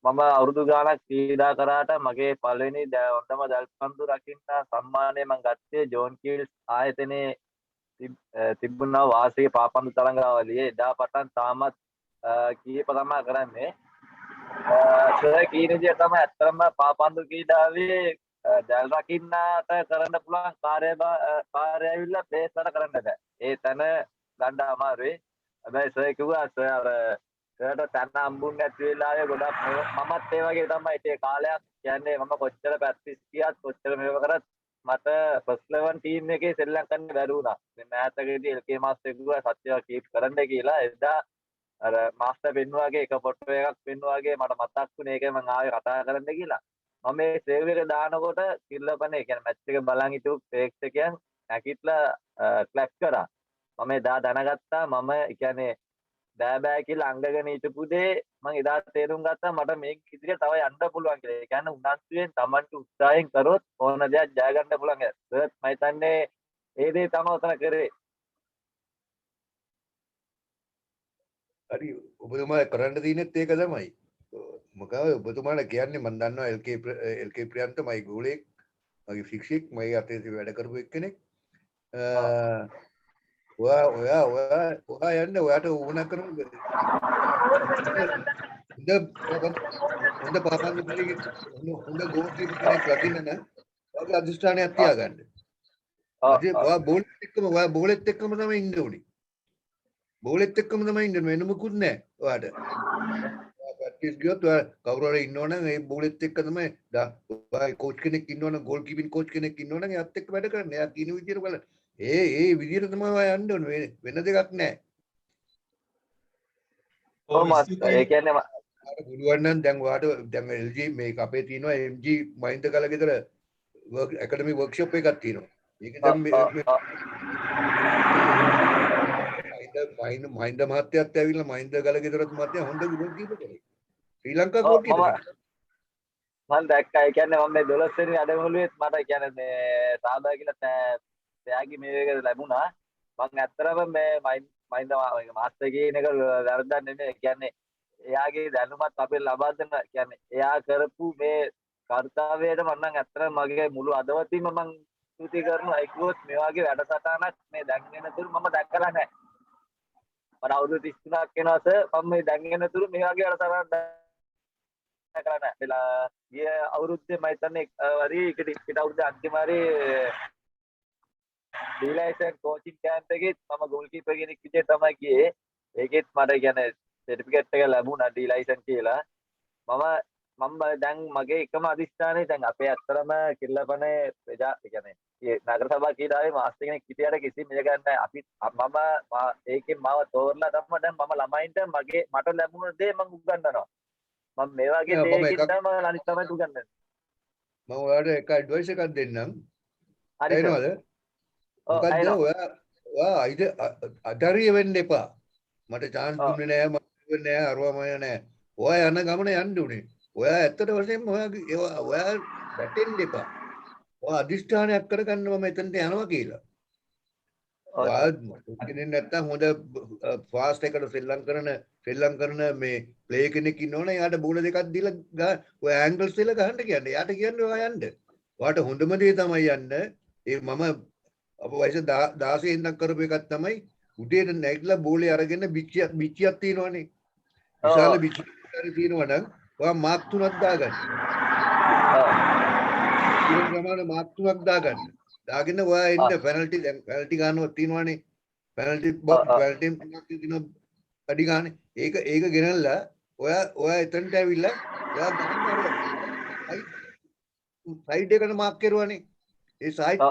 මම අවුරුදු ගාණක් ක්‍රීඩා කරාට මගේ පළවෙනි හොඳම ජල්පන්දු රකින්න සම්මානය මම ගත්තේ ජෝන් කීල්ස් ආයතනයේ තිබුණා වාසික පාපන්දු තරඟාවලියේ. එදා පටන් තාමත් කීප තමයි කරන්නේ. සර් කීන විදියට තමයි ඇත්තටම පාපන්දු ක්‍රීඩාවේ ජල් රකින්නට කරන්න පුළුවන් කාර්යය ඇවිල්ලා ප්ලේස් වල කරන්න බෑ. ඒ තැන ගන්න අමාරුයි. හැබැයි සර් කිව්වා සර් අර සර්ට තැන හම්බුන්නේ නැති වෙලාවේ ගොඩක් මමත් ඒ වගේ තමයි ඒ කාලයක් කියන්නේ මම කොච්චර ප්‍රැක්ටිස් කියාත් කොච්චර මේව කරත් මට ෆස්ට් 11 ටීම් එකේ සෙල්ලම් කරන්න බැරි වුණා. මේ මෑතකදී LK මාස්ටර් කිව්වා සත්‍යව කීප් කරන්න කියලා. එදා අර මාස්ටර් පෙන්නුවාගේ එක ෆොටෝ එකක් පෙන්නුවාගේ මට මතක් වුණේ ඒකයි මම ආවේ කතා කරන්න කියලා. මම මේ සේව් එක දානකොට කිල්ලපනේ කියන්නේ මැච් එක බලන් හිටපු ප්‍රේක්ෂකයන් නැගිටලා ක්ලැප් කරා. මම එදා දැනගත්තා මම කියන්නේ බෑ කියලා අංගගෙන හිටපු දේ මම එදා තේරුම් ගත්තා මට මේක ඉදිරියට තව යන්න පුළුවන් කියලා. ඒ කියන්නේ උනන්දුවෙන් Tamanට උත්සාහයෙන් කරොත් ඕන දෙයක් ජය ගන්න පුළුවන්. සර් මම හිතන්නේ ඒ දේ තමයි උතන කරේ. හරි ඔබතුමා කරන්න තියෙනෙත් ඒක තමයි. මොකද ඔබතුමාලා කියන්නේ මම දන්නවා LK ප්‍රියන්ත මගේ ගෝලෙක් මගේ ෆික්ෂික් මගේ අතේ වැඩ කරපු එක්කෙනෙක්. ඔයා යන්න ඔයාට ඕන කරන හොඳ පාපන්දු පිළිගන්න හොඳ ගෝල් කීපර් කෙනෙක් ලකින්න නම් ඔයාගේ අධිෂ්ඨානයක් තියාගන්න. ඔයා බෝලෙත් එක්කම තමයි ඉන්න ඕනේ. බෝලෙත් එක්කම තමයි ඉන්න වෙන මොකුත් නැහැ ඔයාට. ප්‍රැක්ටිස් ගියොත් ඔයා කවුරු හරි ඉන්නවනම් ඒ බෝලෙත් එක්ක තමයි ඔයා කෝච් කෙනෙක් ඉන්නවනම් ගෝල් කීපින් කෝච් කෙනෙක් ඉන්නවනම් එයාත් එක්ක වැඩ කරන්න. එයා කියන විදියට බලන්න. ඒ විදියට තමයි ඔයා යන්න ඕනේ. වෙන දෙයක් නැහැ. ඒ කියන්නේ පුළුවන් නම් දැන් ඔයාට දැන් LG මේක අපේ තියෙනවා MG මහින්ද කලගෙදර ඇකඩමි වර්ක්ෂොප් එකක් තියෙනවා. මේක දැන් මහින්ද මහත්තයාත් ඇවිල්ලා මහින්ද ගලගෙදරත් මහත්තයා හොඳ ගෝල් කීපර් කෙනෙක්. ශ්‍රී ලංකා ගෝල් කීපර්. මම දැක්කා. ඒ කියන්නේ මම මේ 12 වෙනි අඩමුළුවේත් මට කියන්නේ මේ සාදා කියලා තෑගි මේක ලැබුණා. මම ඇත්තටම මේ මහින්ද මාස්ටර් කියන එක වැරද්දක් නෙමෙයි. ඒ කියන්නේ එයාගේ දැනුමත් අපේ ලබා දෙන්න කියන්නේ එයා කරපු මේ කාර්යයට මම නම් ඇත්තටම මගේ මුළු අදවතින්ම මම ස්තුති කරනවා. ඒකවත් මේ වගේ වැඩසටහනක් මේ දැන් වෙනතුරු මම දැක්කලා නැහැ. මට අවුරුදු 33ක් වෙනවා සර්. මම මේ දැන් වෙනතුරු මේ වගේ වැඩසටහනක් දැක්කලා නැහැ. ගිය අවුරුද්දේ මම හිතන්නේ හරි පිට අවුරුද්දේ අන්තිම හරි ඩීලයිසන් කෝචින් කැම්ප් එකෙත් මම ගෝල් කීපර් කෙනෙක් විදිහට තමයි ගියේ. ඒකෙත් මට කියන්නේ සර්ටිෆිකේට් එක ලැබුණා ඩීලයිසන් කියලා. මම දැන් මගේ එකම අදිස්ථානේ දැන් අපේ ඇත්තරම කිල්ලපනේ ප්‍රජා කියන්නේ නගර සභා කීඩාවේ මාස්ටර් කෙනෙක් හිටියට කිසිම දෙයක් නැහැ. අපි මම ඒකෙන් මාව තෝරලා තමයි දැන් මම ළමයින්ට මට ලැබුණ දේ මම උගන්වනවා. මම මේ වගේ දෙයකින් තමයි අනිත් තමයි උගන්වන්නේ. මම ඔයාලට එක ඇඩ්වයිස් එකක් දෙන්නම්. හරි එනවද? මොකද්ද ඔයා අදරිය වෙන්න එපා. මට chance දුන්නේ නැහැ මම දුන්නේ නැහැ අරවම නැහැ. ඔයා යන ගමන යන්න උනේ. ඔයා ඇත්තට වශයෙන්ම ඔයා වැටෙන්න එපා. ඔයා අදිෂ්ඨානයක් කරගන්න මම එතනට යනවා කියලා. ඔයා කෙනෙක් නැත්තම් හොඳ ෆාස්ට් එකට සෙල්ලම් කරන මේ ප්ලේ කෙනෙක් ඉන්නවනේ යාට බෝල දෙකක් දීලා ඔය ඇන්ගල්ස් දෙලා ගහන්න කියන්නේ. යාට කියන්නේ ඔයා යන්න. ඔයාට හොඳම දේ තමයි යන්න. ඒ මම අප වයස 16 ඉඳන් කරපු එකක් තමයි උදේට නැගිටලා බෝලේ අරගෙන බිච්චියක් තියෙනවනේ. විශාල බිච්චියක් තියෙනවා නම් ඔයා මාක් 3ක් දාගන්න. ඒ ප්‍රමාණ මාක් 3ක් දාගන්න. දාගෙන ඔයා එන්න පෙනල්ටි ගන්නවක් තියෙනවනේ. පෙනල්ටි තියෙනවා අඩි ගන්න. ඒක ගෙනල්ලා ඔයා එතනට ඇවිල්ලා ඔයා සයිඩ් එකට මාක් කරුවානේ. ඒ සයිඩ්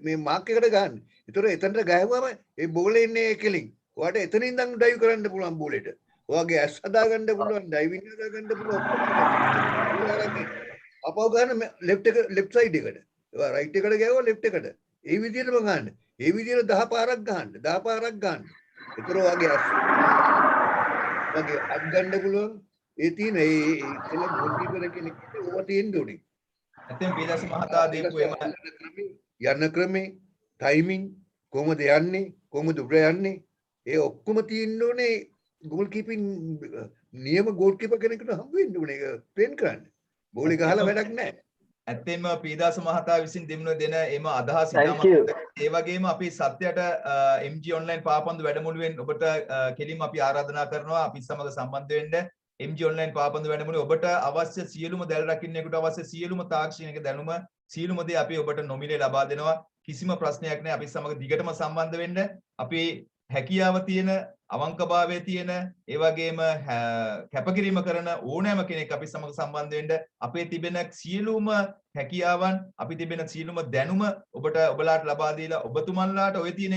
මේ මාක් එකට ගන්න. ඒතර එතනට ගහුවම ඒ බෝලේ ඉන්නේ කෙලින්. ඔයාට එතනින් ඉඳන් ඩයිව් කරන්න පුළුවන් බෝලෙට. ඔයාගේ ඇස් හදා ගන්න පුළුවන්, ඩයිවිං හදා ගන්න පුළුවන්. අපව ගන්න ලෙෆ්ට් සයිඩ් එකට. ඔයා රයිට් එකට ගෑවුවා ලෙෆ්ට් එකට. ඒ විදිහටම ගන්න. ඒ විදිහට 10 පාරක් ගන්න. 10 පාරක් ගන්න. ඒතර ඔයාගේ ඇස් ඔයාගේ අත් ගන්න පුළුවන්. ඒ තියෙන ඒ කෙල ගෝල් කීපර් කෙනෙක් ඕවා තියෙන්න ඕනේ. ඇත්තෙන් පීදාස මහතා දීපු එම යන්න ක්‍රමේ ටයිමින් කොහොමද යන්නේ කොහොමද උඩ යන්නේ ඒ ඔක්කොම තියෙන්න ඕනේ ගෝල් කීපින් නියම ගෝල් කීපර් කෙනෙකුට හම්බ වෙන්න ඕනේ ඒක ට්‍රේන් කරන්න. බෝලේ ගහලා වැඩක් නැහැ. ඇත්තෙන්ම පීදාස මහතා විසින් දෙන එම අදහස් ඒ වගේම අපි සත්‍යයට MG online පාපන්දු වැඩමුළුවෙන් ඔබට කෙලින්ම අපි ආරාධනා කරනවා අපි සමග සම්බන්ධ වෙන්න. MG online පාපන්දු වැඩමුළුවේ ඔබට අවශ්‍ය සියලුම දැල් රකින්නෙකුට අවශ්‍ය සියලුම තාක්ෂණික දැනුම සියලුම දේ අපි ඔබට නොමිලේ ලබා දෙනවා. කිසිම ප්‍රශ්නයක් නැහැ. අපි සමග දිගටම සම්බන්ධ වෙන්න. අපි හැකියාව තියෙන, අවංකභාවය තියෙන, ඒ වගේම කැපකිරීම කරන ඕනෑම කෙනෙක් අපි සමග සම්බන්ධ වෙන්න. අපේ තිබෙන සියලුම හැකියාවන්, අපි තිබෙන සියලුම දැනුම ඔබලාට ලබා දීලා ඔබතුමන්ලාට ඔය තියෙන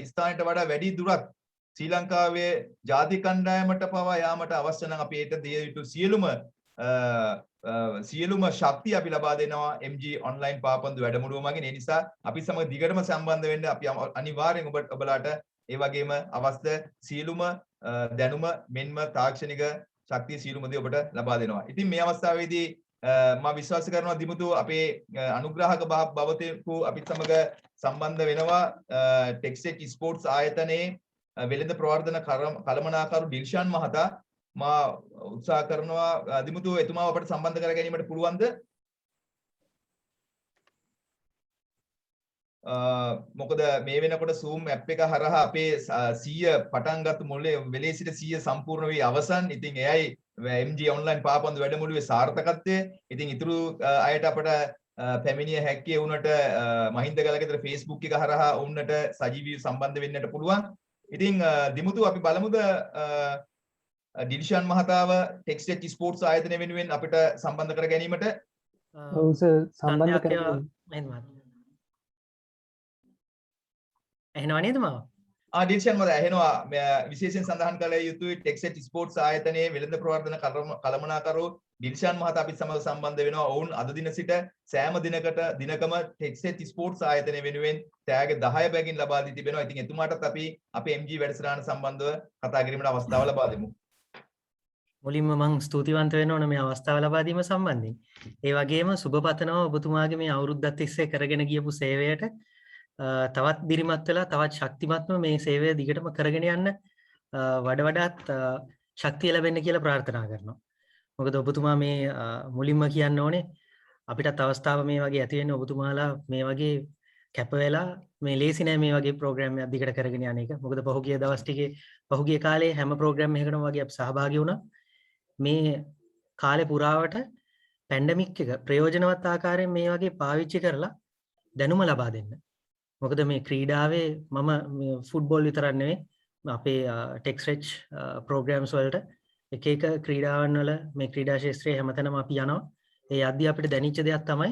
ස්ථානයට වඩා වැඩි දුරක් ශ්‍රී ලංකාවේ ජාතික කණ්ඩායමට පවා යාමට අවශ්‍ය නම් අපි ඒට දිය යුතු සියලුම ශක්තිය අපි ලබා දෙනවා MG ඔන්ලයින් පාපන්දු වැඩමුළුව මගින්. ඒ නිසා අපි සමග දිගටම සම්බන්ධ වෙන්න අපි අනිවාර්යෙන් ඔබලාට ඒ වගේම අවශ්‍ය සියලුම දැනුම මෙන්ම තාක්ෂණික ශක්තිය සියලුම දේ ඔබට ලබා දෙනවා. ඉතින් මේ අවස්ථාවේදී මම විශ්වාස කරනවා දිමුතු අපේ අනුග්‍රාහක භවතෙකු අපිත් සමග සම්බන්ධ වෙනවා ටෙක්ස්ටෙක් ස්පෝර්ට්ස් ආයතනයේ වෙළඳ ප්‍රවර්ධන කළමනාකරු ඩිල්ෂාන් මහතා. මා උත්සාහ කරනවා දිමුතු එතුමාව අපට සම්බන්ධ කර ගැනීමට පුළුවන්ද? මොකද මේ වෙනකොට Zoom app එක හරහා අපේ 100 පටන් ගත්ත මොලේ වෙලේ සිට 100 සම්පූර්ණ වී අවසන්. ඉතින් එයයි MG ඔන්ලයින් පාපන්දු වැඩමුළුවේ සාර්ථකත්වය. ඉතින් ඊතුරු අයට අපට පැමිණිය හැක්කේ වුණට මහින්ද ගලගෙදර Facebook එක හරහා වුණට සජීවීව සම්බන්ධ වෙන්නට පුළුවන්. ඉතින් දිමුතු අපි බලමුද ඩිල්ෂාන් මහතාව ටෙක්ස්ටෙක් ස්පෝර්ට්ස් ආයතනය වෙනුවෙන් අපිට සම්බන්ධ කර ගැනීමට. ඔව් සර් සම්බන්ධ කරගන්න. එහෙනවා නේද මාව? ඩිල්ෂාන් මහතා ඇහෙනවා. විශේෂයෙන් සඳහන් කළ යුතුයි ටෙක්ස්ටෙක් ස්පෝර්ට්ස් ආයතනයේ වෙළඳ ප්‍රවර්ධන කළමනාකරු ඩිල්ෂාන් මහතා අපිත් සමග සම්බන්ධ වෙනවා. ඔවුන් අද දින සිට සෑම දිනකම ටෙක්ස්ටෙක් ස්පෝර්ට්ස් ආයතනය වෙනුවෙන් ටැග් 10 බැගින් ලබා දී තිබෙනවා. ඉතින් එතුමාටත් අපි අපේ MG වැඩසටහන සම්බන්ධව කතා කිරීමට අවස්ථාව ලබා දෙමු. මුලින්ම මම ස්තුතිවන්ත වෙන්න ඕන මේ අවස්ථාව ලබා දීම සම්බන්ධයෙන්. ඒ වගේම සුබ පතනවා ඔබතුමාගේ මේ අවුරුද්දත් තිස්සේ කරගෙන ගියපු සේවයට තවත් දිරිමත් වෙලා තවත් ශක්තිමත්ව මේ සේවය දිගටම කරගෙන යන්න වඩාත් ශක්තිය ලැබෙන්න කියලා ප්‍රාර්ථනා කරනවා. මොකද ඔබතුමා මේ මුලින්ම කියන්න ඕනේ අපිටත් අවස්ථාව මේ වගේ ඇති වෙන්නේ ඔබතුමාලා මේ වගේ කැප වෙලා මේ ලේසි නෑ මේ වගේ ප්‍රෝග්‍රෑම් එකක් දිගට කරගෙන යන එක. මොකද පහුගිය දවස් ටිකේ පහුගිය කාලේ හැම ප්‍රෝග්‍රෑම් එකකටම වගේ අපි සහභාගී වුණා. මේ කාලේ පුරාවට පැන්ඩමික් එක ප්‍රයෝජනවත් ආකාරයෙන් මේ වගේ පාවිච්චි කරලා දැනුම ලබා දෙන්න. මොකද මේ ක්‍රීඩාවේ මම ෆුට්බෝල් විතරක් නෙවෙයි අපේ ටෙක්ස්ටෙක් ප්‍රෝග්‍රෑම්ස් වලට එක එක ක්‍රීඩාවන් වල මේ ක්‍රීඩා ශාස්ත්‍රයේ හැමතැනම අපි යනවා. ඒ යද්දී අපිට දැනෙච්ච දෙයක් තමයි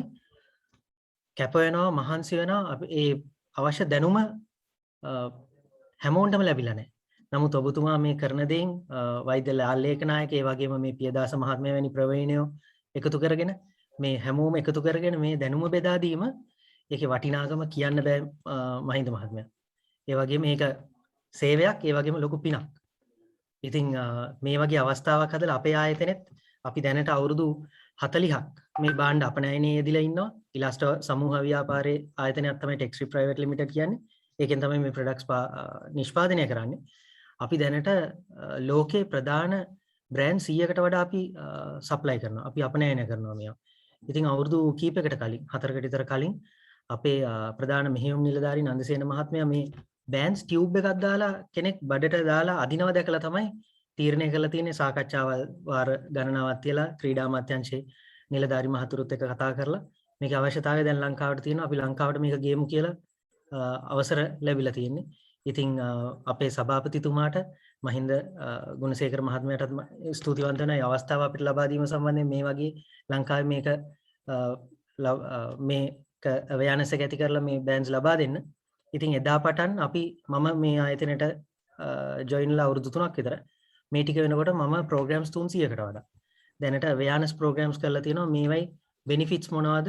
කැප වෙනවා මහන්සි වෙනවා අපි ඒ අවශ්‍ය දැනුම හැමෝටම ලැබිලා නැහැ. නමුත් ඔබතුමා මේ කරන දේෙන් වෛද්‍ය ලාල්ලේක නායක ඒ වගේම මේ පියදාස මහත්මයා වැනි ප්‍රවීණයෝ එකතු කරගෙන මේ හැමෝම එකතු කරගෙන මේ දැනුම බෙදා දීම ඒකේ වටිනාකම කියන්න බෑ මහින්ද මහත්මයා. ඒ වගේම මේක සේවයක් ඒ වගේම ලොකු පිනක්. ඉතින් මේ වගේ අවස්ථාවක් හදලා අපේ ආයතනෙත් අපි දැනට අවුරුදු 40ක් මේ බාණ්ඩ අපනයනයේ යෙදিলা ඉන්නවා. ඉලාස්ටෝ සමූහ ව්‍යාපාරයේ ආයතනයක් තමයි ටෙක්ස්ට්‍රි ප්‍රයිවට් ලිමිටඩ් කියන්නේ. ඒකෙන් තමයි මේ ප්‍රොඩක්ට්ස් නිෂ්පාදනය කරන්නේ. අපි දැනට ලෝකේ ප්‍රධාන බ්‍රෑන්ඩ් 100කට වඩා අපි සප්ලයි කරනවා. අපි අපනයනය කරනවා මේවා. ඉතින් අවුරුදු කීපයකට කලින් 4කට විතර කලින් අපේ ප්‍රධාන මෙහෙයුම් නිලධාරී නන්දසේන මහත්මයා මේ බෑන්ස් ටියුබ් එකක් දාලා කෙනෙක් බඩට දාලා අදිනවා දැකලා තමයි තීරණය කරලා තියෙන්නේ සාකච්ඡාවල් වාර ගණනාවක් තියලා ක්‍රීඩා අමාත්‍යාංශයේ නිලධාරී මහතුරුත් එක්ක කතා කරලා මේක අවශ්‍යතාවය දැන් ලංකාවට තියෙනවා. අපි ලංකාවට මේක ගේමු කියලා අවසර ලැබිලා තියෙන්නේ. ඉතින් අපේ සභාපතිතුමාට මහින්ද ගුණසේකර මහත්මයාටත් ස්තුතිවන්ත වෙනවා. මේ අවස්ථාව අපිට ලබා දීම සම්බන්ධයෙන් මේ වගේ ලංකාවේ මේක මේක අවයානස් එක ඇති කරලා මේ බෑන්ඩ්ස් ලබා දෙන්න. ඉතින් එදා පටන් මම මේ ආයතනයට ජොයින්ලා අවුරුදු 3ක් විතර මේ ටික වෙනකොට මම ප්‍රෝග්‍රෑම්ස් 300කට වඩා දැනට අවයානස් ප්‍රෝග්‍රෑම්ස් කරලා තියෙනවා. මේවයි බෙනිෆිට්ස් මොනවද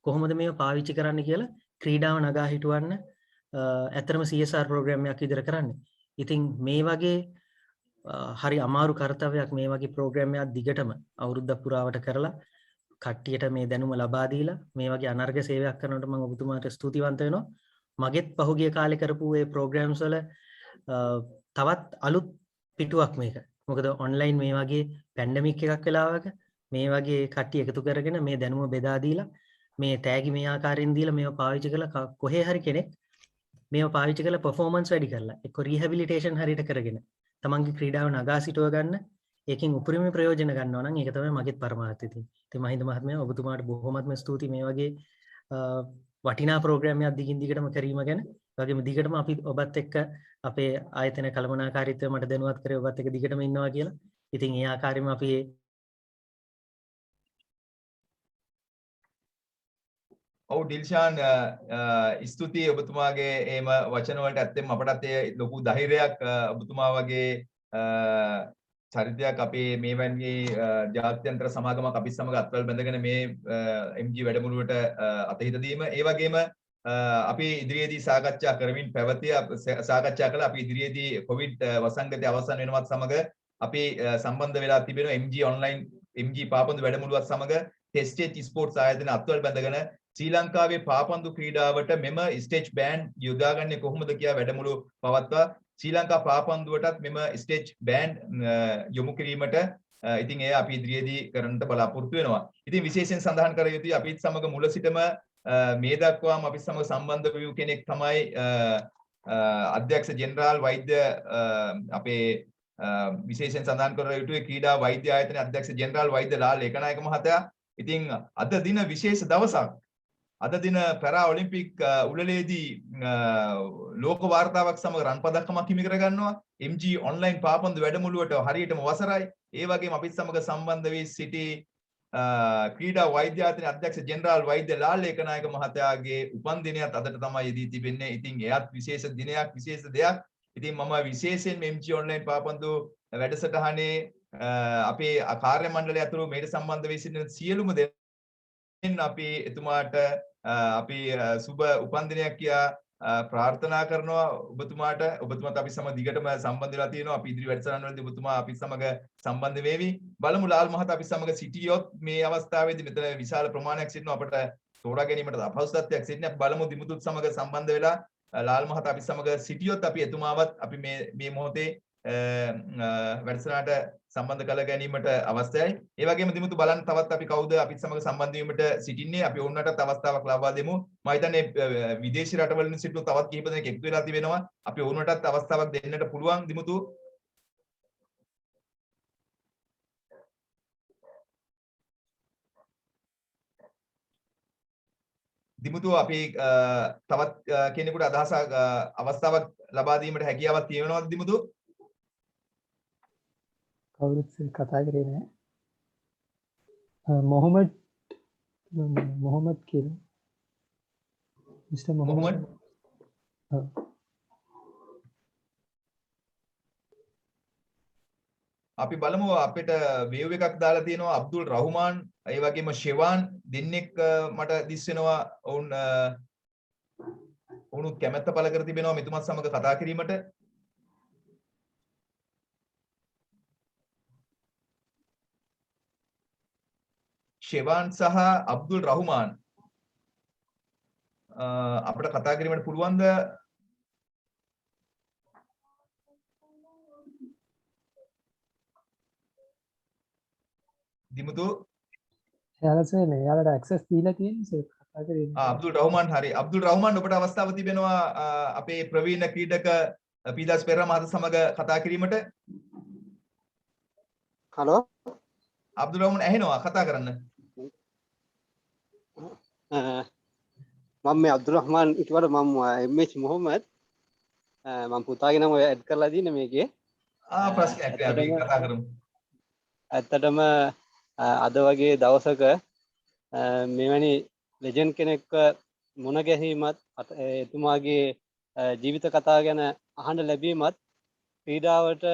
කොහොමද මේව පාවිච්චි කරන්න කියලා ක්‍රීඩාව නගා හිටවන්න ඇත්තටම CSR ප්‍රෝග්‍රෑම් එකක් විතර කරන්නේ. ඉතින් මේ වගේ හරි අමාරු කාර්යයක් මේ වගේ ප්‍රෝග්‍රෑම් එකක් දිගටම අවුරුද්දක් පුරාවට කරලා කට්ටියට මේ දැනුම ලබා දීලා මේ වගේ අනර්ග සේවයක් කරනකොට මම ඔබතුමාට ස්තුතිවන්ත වෙනවා. මගෙත් පහුගිය කාලේ කරපු මේ ප්‍රෝග්‍රෑම්ස් වල තවත් අලුත් පිටුවක් මේක. මොකද ඔන්ලයින් මේ වගේ පැන්ඩමික් එකක් වෙලාවක මේ වගේ කට්ටිය එකතු කරගෙන මේ දැනුම බෙදා දීලා මේ තෑගි මේ ආකාරයෙන් දීලා මේව පාවිච්චි කරලා කොහේ හරි කෙනෙක් මේව පාවිච්චි කරලා පර්ෆෝමන්ස් වැඩි කරලා එක්ක රීහැබිලිටේෂන් හරියට කරගෙන තමන්ගේ ක්‍රීඩාව නගා සිටව ගන්න ඒකෙන් උපරිම ප්‍රයෝජන ගන්නවා නම් ඒක තමයි මගේත් පරමාර්ථය තියෙන්නේ. ඉතින් මහින්ද මහත්මයා ඔබතුමාට බොහොමත්ම ස්තුතියි මේ වගේ වටිනා ප්‍රෝග්‍රෑම් එකක් දිගින් දිගටම කිරීම ගැන. ඒ වගේම දිගටම අපි ඔබත් එක්ක අපේ ආයතන කළමනාකාරීත්වය මට දැනුවත් කරේ ඔබත් එක්ක දිගටම ඉන්නවා කියලා. ඉතින් ඒ ආකාරයෙන්ම අපි ඔව් ඩිල්ෂාන් ස්තුතියි ඔබතුමාගේ එහෙම වචන වලට. ඇත්තෙන්ම අපටත් ඒ ලොකු ධෛර්යයක් ඔබතුමා වගේ චරිතයක් අපේ මේ වැනි ජාත්‍යන්තර සමාගමක් අපි සමග අත්වල බැඳගෙන මේ MG වැඩමුළුවට අතහිත දීම. ඒ වගේම අපි ඉදිරියේදී සාකච්ඡා කරමින් පැවතිය සාකච්ඡා කළා. අපි ඉදිරියේදී කොවිඩ් වසංගතය අවසන් වෙනවත් සමග අපි සම්බන්ධ වෙලා තිබෙනවා MG ඔන්ලයින් MG පාපන්දු වැඩමුළුවත් සමග ටෙස්ට් ස්පෝර්ට්ස් ආයතන අත්වල බැඳගෙන ශ්‍රී ලංකාවේ පාපන්දු ක්‍රීඩාවට මෙම ස්ටේජ් බෑන්ඩ් යොදාගන්නේ කොහොමද කියලා වැඩමුළු පවත්වා ශ්‍රී ලංකා පාපන්දුවටත් මෙම ස්ටේජ් බෑන්ඩ් යොමු කිරීමට ඉතින් ඒ අපි ඉදිරියේදී කරන්නට බලාපොරොත්තු වෙනවා. ඉතින් විශේෂයෙන් සඳහන් කර යුතුයි අපිත් සමග මුල සිටම මේ දක්වාම අපිත් සමග සම්බන්ධ වූ කෙනෙක් තමයි අධ්‍යක්ෂ ජෙනරාල් වෛද්‍ය අපේ විශේෂයෙන් සඳහන් කර යුතුයි ක්‍රීඩා වෛද්‍ය ආයතනයේ අධ්‍යක්ෂ ජෙනරාල් වෛද්‍ය ලාල් ඒකනායක මහතා. ඉතින් අද දින විශේෂ දවසක්. අද දින පැරා ඔලිම්පික් උළෙලේදී ලෝක වාර්තාවක් සමග රන් පදක්කමක් හිමි කරගන්නවා. MG ඔන්ලයින් පාපන්දු වැඩමුළුවට හරියටම වසරයි. ඒ වගේම අපිත් සමග සම්බන්ධ වී සිටි ක්‍රීඩා වෛද්‍ය ආයතනයේ අධ්‍යක්ෂ ජෙනරාල් වෛද්‍ය ලාල් ඒකනායක මහතාගේ උපන්දිනයත් අදට තමයි යෙදී තිබෙන්නේ. ඉතින් එයත් විශේෂ දිනයක් විශේෂ දෙයක්. ඉතින් මම විශේෂයෙන් MG ඔන්ලයින් පාපන්දු වැඩසටහනේ අපේ කාර්ය මණ්ඩලය ඇතුළු මේට සම්බන්ධ වී සිටින සියලුම දෙවියන් අපි එතුමාට අපි සුබ උපන්දිනයක් කියා ප්‍රාර්ථනා කරනවා ඔබතුමාට. ඔබතුමාත් අපි සමග දිගටම සම්බන්ධ වෙලා තියෙනවා. අපි ඉදිරි වැඩසටහන් වලදී ඔබතුමා අපි සමග සම්බන්ධ වෙවි. බලමු ලාල් මහතා අපි සමග සිටියොත් මේ අවස්ථාවේදී මෙතන විශාල ප්‍රමාණයක් සිටිනවා අපට තෝරා ගැනීමට අපහසුතාවයක් සිටින. බලමු දිමුතුත් සමග සම්බන්ධ වෙලා ලාල් මහතා අපි සමග සිටියොත් අපි එතුමාවත් අපි මේ මොහොතේ වැඩසටහනට සම්බන්ධ කර ගැනීමට අවස්ථයි. ඒ වගේම දිමුතු බලන්න තවත් අපි කවුද අපිත් සමග සම්බන්ධ වීමට සිටින්නේ. අපි ඔවුන්ටත් අවස්ථාවක් ලබා දෙමු. මම හිතන්නේ විදේශී රටවලින් සිටින තවත් කිහිප දෙනෙක් එකතු වෙලා තිබෙනවා. අපි ඔවුන්ටත් අවස්ථාවක් දෙන්නට පුළුවන් දිමුතු. දිමුතු අපි තවත් කෙනෙකුට අදහසක් අවස්ථාවක් ලබා දීමට හැකියාවක් තියෙනවද දිමුතු? කවුරුත් කතා කරේ නෑ. මොහොමඩ් කියලා. මිස්ටර් මොහොමඩ්. අපි බලමු අපිට වේව් එකක් දාලා තියෙනවා අබ්දුල් රහුමාන් ඒ වගේම ෂෙවාන් දෙන්නෙක් මට දිස් වෙනවා. ඔවුන් කැමැත්ත පළ කර තිබෙනවා මෙතුමත් සමග කතා කිරීමට. ෂෙවාන් සහ අබ්දුල් රහුමාන් අපිට කතා කිරීමට පුළුවන්ද? දිමුතු එයාලට ඇක්සස් දීලා තියෙන්නේ කතා කරේ. අබ්දුල් රහුමාන් හරි. අබ්දුල් රහුමාන් ඔබට අවස්ථාව තිබෙනවා අපේ ප්‍රවීණ ක්‍රීඩක පීදාස් පෙරේරා මහතා සමග කතා කිරීමට. හලෝ අබ්දුල් රහුමාන් ඇහෙනවා කතා කරන්න. මම මේ අබ්දුල් රහ්මාන් ඉක්වට මම MH මොහොමඩ් මම පුතාගේ නම ඇඩ් කරලා තියෙන මේකේ. ප්‍රශ්නයක් නෑ අපි කතා කරමු. ඇත්තටම අද වගේ දවසක මෙවැනි ලෙජන්ඩ් කෙනෙක්ව මුණ ගැනීමත් එතුමාගේ ජීවිත කතා ගැන අහන්න ලැබීමත් ක්‍රීඩාවට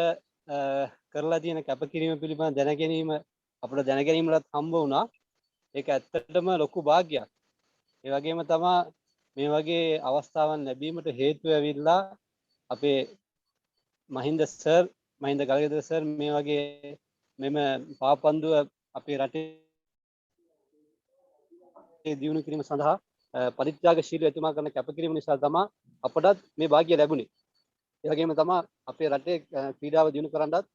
කරලා තියෙන කැපකිරීම පිළිබඳ දැන ගැනීම අපිට දැන ගැනීමලත් හම්බ වුණා. ඒක ඇත්තටම ලොකු භාග්යක්. ඒ වගේම තමයි මේ වගේ අවස්ථාවන් ලැබීමට හේතුව ඇවිල්ලා අපේ මහින්ද ගල්ගෙදර සර් මේ වගේ මෙම පාපන්දුව අපේ රටේ දියුණු කිරීම සඳහා පරිත්‍යාගශීලී එතුමා කරන කැපකිරීම නිසා තමයි අපටත් මේ වාග්ය ලැබුණේ. ඒ වගේම තමයි අපේ රටේ ක්‍රීඩාව දියුණු කරන්නත්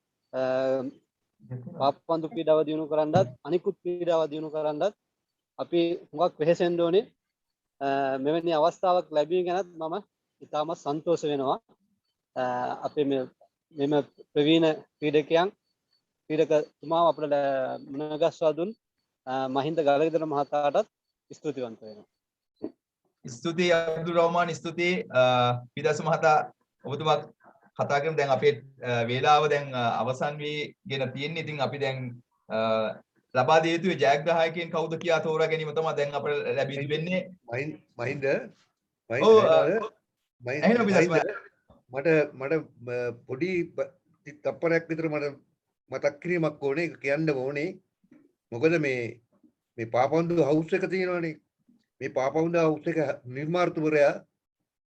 පාපන්දු ක්‍රීඩාව දියුණු කරන්නත් අනිකුත් ක්‍රීඩාව දියුණු කරන්නත් අපි හුඟක් වෙහෙසෙන්න ඕනේ. මෙවැනි අවස්ථාවක් ලැබීම ගැනත් මම ඉතාමත් සන්තෝෂ වෙනවා. අපේ මෙම ප්‍රවීණ ක්‍රීඩකතුමා අපිට මුණගස්වා දුන් මහින්ද ගල්ගෙදර මහතාටත් ස්තුතිවන්ත වෙනවා. ස්තුතියි අබ්දුල් රහ්මාන් ස්තුතියි පීදාස් මහතා ඔබතුමා කතා කරමු. දැන් අපේ වේලාව දැන් අවසන් වීගෙන තියෙන්නේ. ඉතින් අපි දැන් ලබා දිය යුතු ජයග්‍රාහකයන් කවුද කියා තෝරා ගැනීම තමයි දැන් අපිට ලැබී තිබෙන්නේ. මහින්ද ඔව් මහින්ද මට පොඩි තප්පරයක් විතර මට මතක් කිරීමක් ඕනේ කියන්න ඕනේ. මොකද මේ පාපන්දු හවුස් එක තියෙනවානේ. මේ පාපන්දු හවුස් එක නිර්මාතෘවරයා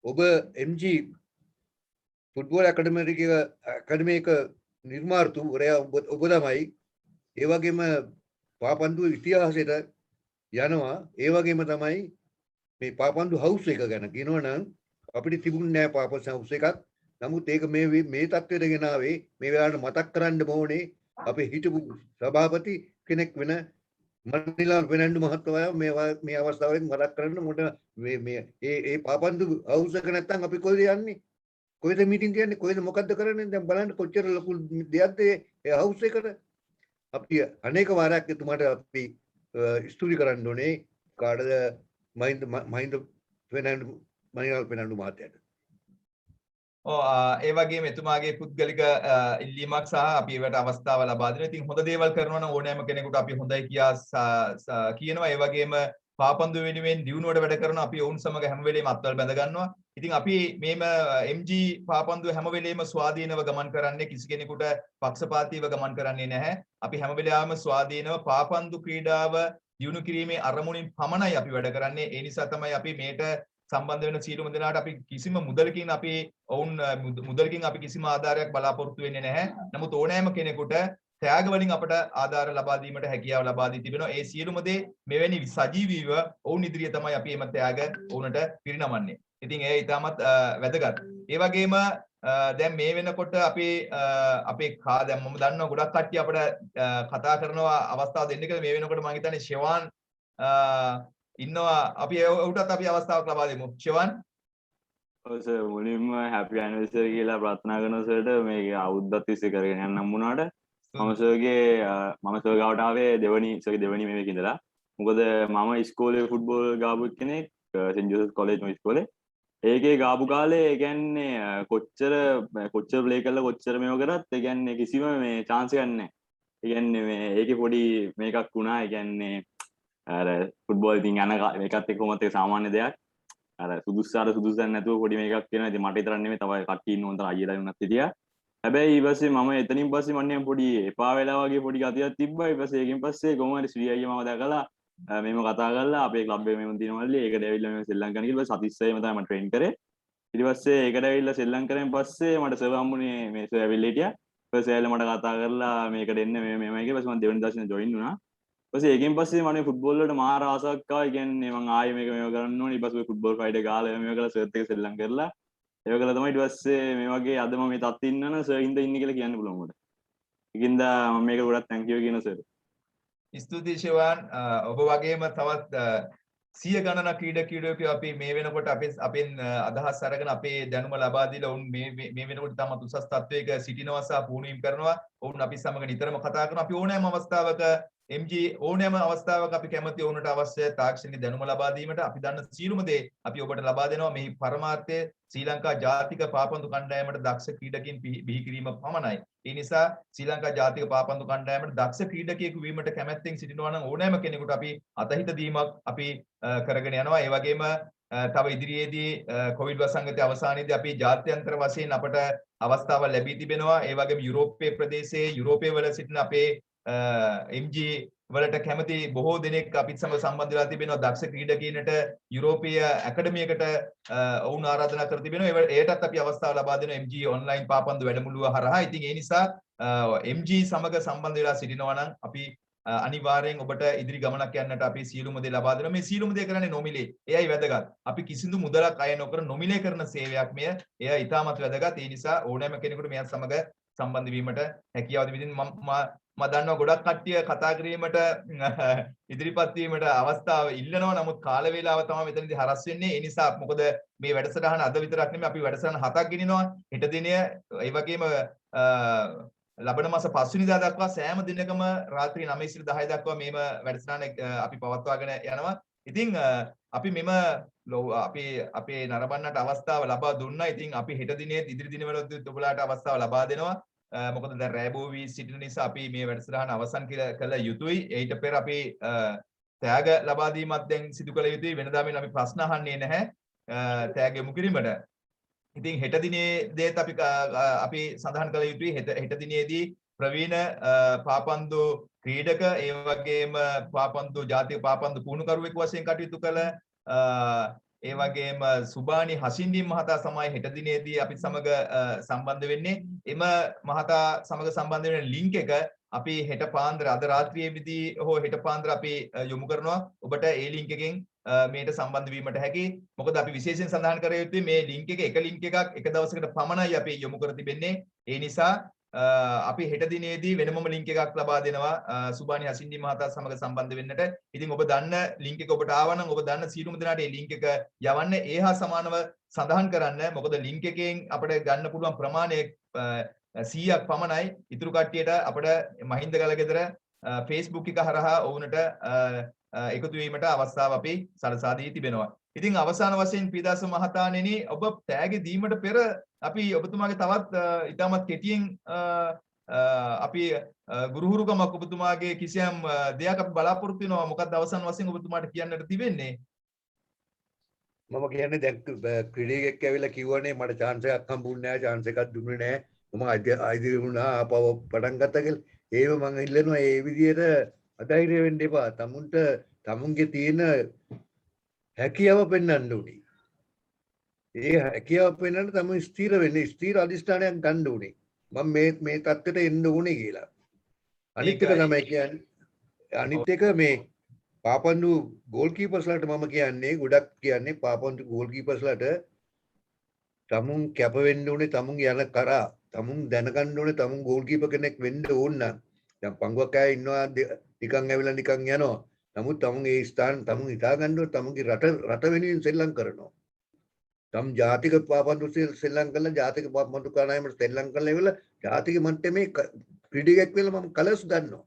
ඔබ MG ෆුට්බෝල් අකාඩමියක නිර්මාතෘවරයා ඔබ තමයි. ඒ වගේම පාපන්දු ඉතිහාසයට යනවා. ඒ වගේම තමයි මේ පාපන්දු හවුස් එක ගැන කියනවනම් අපිට තිබුණේ නැහැ පාපස් හවුස් එකක්. නමුත් ඒක මේ තත්ත්වයට ගෙනාවේ මේ වෙලාවට මතක් කරන්න ඕනේ අපේ හිටපු සභාපති කෙනෙක් වෙන මනිලා වෙනන්දු මහත්මයා මේ අවස්ථාවෙන් මතක් කරන්න මොකද මේ පාපන්දු හවුස් එක නැත්තම් අපි කොහෙද යන්නේ? කොහෙද මීටින් තියන්නේ? කොහෙද මොකද්ද කරන්නේ? දැන් බලන්න කොච්චර ලොකු දෙයක්ද ඒ හවුස් එකට. අපි අනේක වාරයක් එතුමාට අපි ස්තුති කරන්න ඕනේ කාටද මහින්ද මනිලාල් වෙනන්දු මහත්තයාට. ඒ වගේම එතුමාගේ පුද්ගලික ඉල්ලීමක් සහ අපි ඒවට අවස්ථාව ලබා දෙනවා. ඉතින් හොඳ දේවල් කරනවා නම් ඕනෑම කෙනෙකුට අපි හොඳයි කියා කියනවා. ඒ වගේම පාපන්දු වෙනුවෙන් දියුණුවට වැඩ කරනවා. අපි ඔවුන් සමග හැම වෙලේම අත්වල බැඳ ගන්නවා. ඉතින් අපි මේම MG පාපන්දු හැම වෙලේම ස්වාධීනව ගමන් කරන්නේ, කිසි කෙනෙකුට පක්ෂපාතීව ගමන් කරන්නේ නැහැ. අපි හැම වෙලාවෙම ස්වාධීනව පාපන්දු ක්‍රීඩාව දියුණු කිරීමේ අරමුණින් පමණයි අපි වැඩ කරන්නේ. ඒ නිසා තමයි අපි මේට සම්බන්ධ වෙන සියලුම දෙනාට අපි කිසිම මුදලකින් අපි ඔවුන් මුදලකින් අපි කිසිම ආධාරයක් බලාපොරොත්තු වෙන්නේ නැහැ. නමුත් ඕනෑම කෙනෙකුට ත්‍යාග වලින් අපට ආධාර ලබා දීමට හැකියාව ලබා දී තිබෙනවා. ඒ සියලුම දේ මෙවැනි සජීවීව ඔවුන් ඉදිරියේ තමයි අපි එම ත්‍යාග ඔවුන්ට පිරිනමන්නේ. ඉතින් ඒ ඉතාමත් වැදගත්. ඒ වගේම දැන් මේ වෙනකොට අපේ දැන් මම දන්නවා ගොඩක් කට්ටිය අපිට කතා කරනවා අවස්ථාව දෙන්න කියලා. මේ වෙනකොට මම හිතන්නේ ෂෙවාන් ඉන්නවා. අපි උටත් අපි අවස්ථාවක් ලබා දෙමු. ෂෙවාන් ඔව් සර් මුලින්ම හැපි ඇනිවර්සරි කියලා ප්‍රාර්ථනා කරනවා සර්ට මේක අවුරුද්දක් තිස්සේ කරගෙන යන්න හම්බුණාට මම සර් ගාවට ආවේ දෙවනි මේක ඉඳලා. මොකද මම ඉස්කෝලේ ෆුට්බෝල් ගාපු කෙනෙක් සෙන්ට් ජෝසප් කොලෙජ් ඉස්කෝලේ. ඒකේ ගාපු කාලේ ඒ කියන්නේ කොච්චර ප්ලේ කරලා කොච්චර මේව කරත් ඒ කියන්නේ කිසිම මේ chance එකක් නැහැ. ඒ කියන්නේ මේ ඒකේ පොඩි මේකක් වුණා. ඒ කියන්නේ අර ෆුට්බෝල් ඉතින් යන මේකත් එක්ක කොහොමද ඒක සාමාන්‍ය දෙයක්. අර සුදුස්සන් නැතුව පොඩි මේකක් කියනවා. ඉතින් මට විතරක් නෙමෙයි තව කට්ටිය ඉන්න උන්තර අයියලා වුණත් හිටියා. හැබැයි ඊ පස්සේ මම එතනින් පස්සේ මම නිකන් පොඩි එපා වෙලා වගේ පොඩි ගතියක් තිබ්බා. ඊ පස්සේ ඒකෙන් පස්සේ කොහොම හරි ශ්‍රී අයියා මම දැකලා මේව කතා කරලා අපේ ක්ලබ් එකේ මේව තියෙනවලු. ඒකට ඇවිල්ලා මේව සෙල්ලම් කරන්න කියලා සතිස්සේම තමයි මම ට්‍රේන් කරේ. ඊට පස්සේ ඒකට ඇවිල්ලා සෙල්ලම් කරෙන් පස්සේ මට සර් හම්බුනේ මේ සර් ඇවිල්ලා හිටියා. ඊට පස්සේ ඇවිල්ලා මට කතා කරලා මේකට එන්න මේමයි කියලා. ඊපස්සේ මම දෙවෙනි දවසේ ජොයින් වුණා. ඊපස්සේ ඒකෙන් පස්සේ මම ෆුට්බෝල් වලට මාර ආසාවක් ආවා. ඒ කියන්නේ මම ආයේ මේක කරන්න ඕනේ. ඊපස්සේ ෆුට්බෝල් ෆයිට් එක ගාලා මේව කරලා සර්ත් එක සෙල්ලම් කරලා ඒක කළා තමයි ඊට පස්සේ මේ වගේ අද මම මේ තත්ත්වෙ ඉන්නන සර් ඉඳ ඉන්නේ කියලා කියන්න පුළුවන් මට. ඒකින්ද මම මේක ගොඩක් තැන්ක් යූ කියනවා සර්. ස්තුතියි ෂෙවාන්. ඔබ වගේම තවත් 100 ගණනක් ක්‍රීඩකයෝ අපි මේ වෙනකොට අපෙන් අදහස් අරගෙන අපේ දැනුම ලබා දීලා ඔවුන් මේ වෙනකොට තමත් උසස් තත්වයක සිටිනවා සහ පුහුණුවීම් කරනවා. ඔවුන් අපි සමග නිතරම කතා කරනවා. අපි ඕනෑම අවස්ථාවක MG ඕනෑම අවස්ථාවක අපි කැමති ඔවුන්ට අවශ්‍ය තාක්ෂණික දැනුම ලබා දීමට අපි දන්න සියලුම දේ අපි ඔබට ලබා දෙනවා. මෙහි පරමාර්ථය ශ්‍රී ලංකා ජාතික පාපන්දු කණ්ඩායමට දක්ෂ ක්‍රීඩකයන් බිහි කිරීම පමණයි. ඒ නිසා ශ්‍රී ලංකා ජාතික පාපන්දු කණ්ඩායමට දක්ෂ ක්‍රීඩකයෙකු වීමට කැමැත්තෙන් සිටිනවා නම් ඕනෑම කෙනෙකුට අපි අතහිත දීමක් අපි කරගෙන යනවා. ඒ වගේම තව ඉදිරියේදී කොවිඩ් වසංගතයේ අවසානයේදී අපි ජාත්‍යන්තර වශයෙන් අපට අවස්ථාව ලැබී තිබෙනවා. ඒ වගේම යුරෝපයේ ප්‍රදේශයේ යුරෝපයේ වල සිටින අපේ MG වලට කැමති බොහෝ දෙනෙක් අපිත් සමග සම්බන්ධ වෙලා තිබෙනවා. දක්ෂ ක්‍රීඩකයන්ට යුරෝපීය ඇකඩමියකට ඔවුන් ආරාධනා කර තිබෙනවා. ඒටත් අපි අවස්ථාව ලබා දෙනවා MG ඔන්ලයින් පාපන්දු වැඩමුළුව හරහා. ඉතින් ඒ නිසා MG සමග සම්බන්ධ වෙලා සිටිනවා නම් අපි අනිවාර්යෙන් ඔබට ඉදිරි ගමනක් යන්නට අපි සියලුම දේ ලබා දෙනවා. මේ සියලුම දේ කරන්නේ නොමිලේ. එයයි වැදගත්. අපි කිසිදු මුදලක් අය නොකර නොමිලේ කරන සේවයක් මෙය. එය ඉතාමත් වැදගත්. ඒ නිසා ඕනෑම කෙනෙකුට මෙයත් සමග සම්බන්ධ වීමට හැකියාව තිබෙනවා. මම දන්නවා ගොඩක් කට්ටිය කතා කිරීමට ඉදිරිපත් වීමට අවස්ථාව ඉල්ලනවා. නමුත් කාල වේලාව තමයි මෙතනදී හරස් වෙන්නේ. ඒ නිසා මොකද මේ වැඩසටහන අද විතරක් නෙමෙයි අපි වැඩසටහන 7ක් ගෙනිනවා. හෙට දිනය ඒ වගේම ලබන මාස 5 වෙනිදා දක්වා සෑම දිනකම රාත්‍රී 9 සිට 10 දක්වා මේම වැඩසටහන අපි පවත්වාගෙන යනවා. ඉතින් අපි මෙම අපේ නරඹන්නට අවස්ථාව ලබා දුන්නා. ඉතින් අපි හෙට දිනේ ඉදිරි දිනවලදී ඔබලාට අවස්ථාව ලබා දෙනවා. මොකද දැන් රෑබෝ වී සිටින නිසා අපි මේ වැඩසටහන අවසන් කළ යුතුයි. ඊට පෙර අපි තෑග ලබා දීමත් දැන් සිදු කළ යුතුයි. වෙනදා මෙන්න අපි ප්‍රශ්න අහන්නේ නැහැ තෑග යොමු කිරීමට. ඉතින් හෙට දිනේ දේත් අපි සඳහන් කළ යුතුයි. හෙට දිනේදී ප්‍රවීණ පාපන්දු ක්‍රීඩක ඒ වගේම පාපන්දු ජාතික පාපන්දු පුහුණුකරුවෙක් වශයෙන් කටයුතු කළ ඒ වගේම සුබානි හසින්ඩින් මහතා තමයි හෙට දිනේදී අපි සමග සම්බන්ධ වෙන්නේ. එම මහතා සමග සම්බන්ධ වෙන ලින්ක් එක අපි හෙට පාන්දර අද රාත්‍රියේදී හෝ හෙට පාන්දර අපි යොමු කරනවා. ඔබට ඒ ලින්ක් එකෙන් මේට සම්බන්ධ වීමට හැකි. මොකද අපි විශේෂයෙන් සඳහන් කර යුත්තේ මේ ලින්ක් එක ලින්ක් එකක් එක දවසකට පමණයි අපි යොමු කර තිබෙන්නේ. ඒ නිසා අපි හෙට දිනේදී වෙනමම ලින්ක් එකක් ලබා දෙනවා සුබානි හසින්ඩි මහතා සමග සම්බන්ධ වෙන්නට. ඉතින් ඔබ දන්න ලින්ක් එක ඔබට ආව නම් ඔබ දන්න සියලුම දෙනාට මේ ලින්ක් එක යවන්න. ඒ හා සමානව සඳහන් කරන්න. මොකද ලින්ක් එකෙන් අපිට ගන්න පුළුවන් ප්‍රමාණය 100ක් පමණයි. ඉතුරු කට්ටියට අපිට මහින්ද ගලගෙදර Facebook එක හරහා ඔවුන්ට එකතු වීමට අවස්ථාව අපි සලසා දී තිබෙනවා. ඉතින් අවසාන වශයෙන් පීදාස මහතාණෙනි ඔබ තෑගි දීමට පෙර අපි ඔබතුමාගේ තවත් ඉතාමත් කෙටියෙන් අපි ගුරුහුරුකමක් ඔබතුමාගේ කිසියම් දෙයක් අපි බලාපොරොත්තු වෙනවා. මොකක්ද අවසාන වශයෙන් ඔබතුමාට කියන්නට තිබෙන්නේ? මම කියන්නේ දැන් ක්‍රීඩකයෙක් ඇවිල්ලා කිව්වනේ මට chance එකක් හම්බුන්නේ නැහැ, chance එකක් දුන්නේ නැහැ. මම අයිති වුණා ආපහු පටන් ගත්තා කියලා. ඒව මම ඉල්ලනවා ඒ විදිහට අධෛර්ය වෙන්න එපා. තමුන්ගේ තියෙන හැකියාව පෙන්වන්න ඕනේ. ඒ හැකියාව පෙන්වන්න තමයි ස්ථිර වෙන්නේ. ස්ථිර අධිෂ්ඨානයක් ගන්න ඕනේ. මම මේ தත්තට එන්න ඕනේ කියලා. අනිත් එක තමයි කියන්නේ. අනිත් එක මේ පාපන්දු ගෝල් කීපර්ස්ලාට මම කියන්නේ ගොඩක් කියන්නේ පාපන්දු ගෝල් කීපර්ස්ලාට තමුන් කැප වෙන්න ඕනේ. තමුන් යන කරා තමුන් දැනගන්න ඕනේ. තමුන් ගෝල් කීපර් කෙනෙක් වෙන්න ඕන නම් දැන් පංගුවක් අය ඉන්නවා නිකන් ඇවිල්ලා නිකන් යනවා. නමුත් තමුන් ඒ ස්ථාන තමුන් හිතා ගන්න ඕනේ. තමුන්ගේ රට වෙනුවෙන් සෙල්ලම් කරනවා. තම ජාතික පාපන්දු සෙල්ලම් කරලා ජාතික පාපන්දු කරනායම සෙල්ලම් කරලා ඉවල ජාතික මට්ටමේ ක්‍රීඩකයෙක් වෙලා මම කලස් ගන්නවා.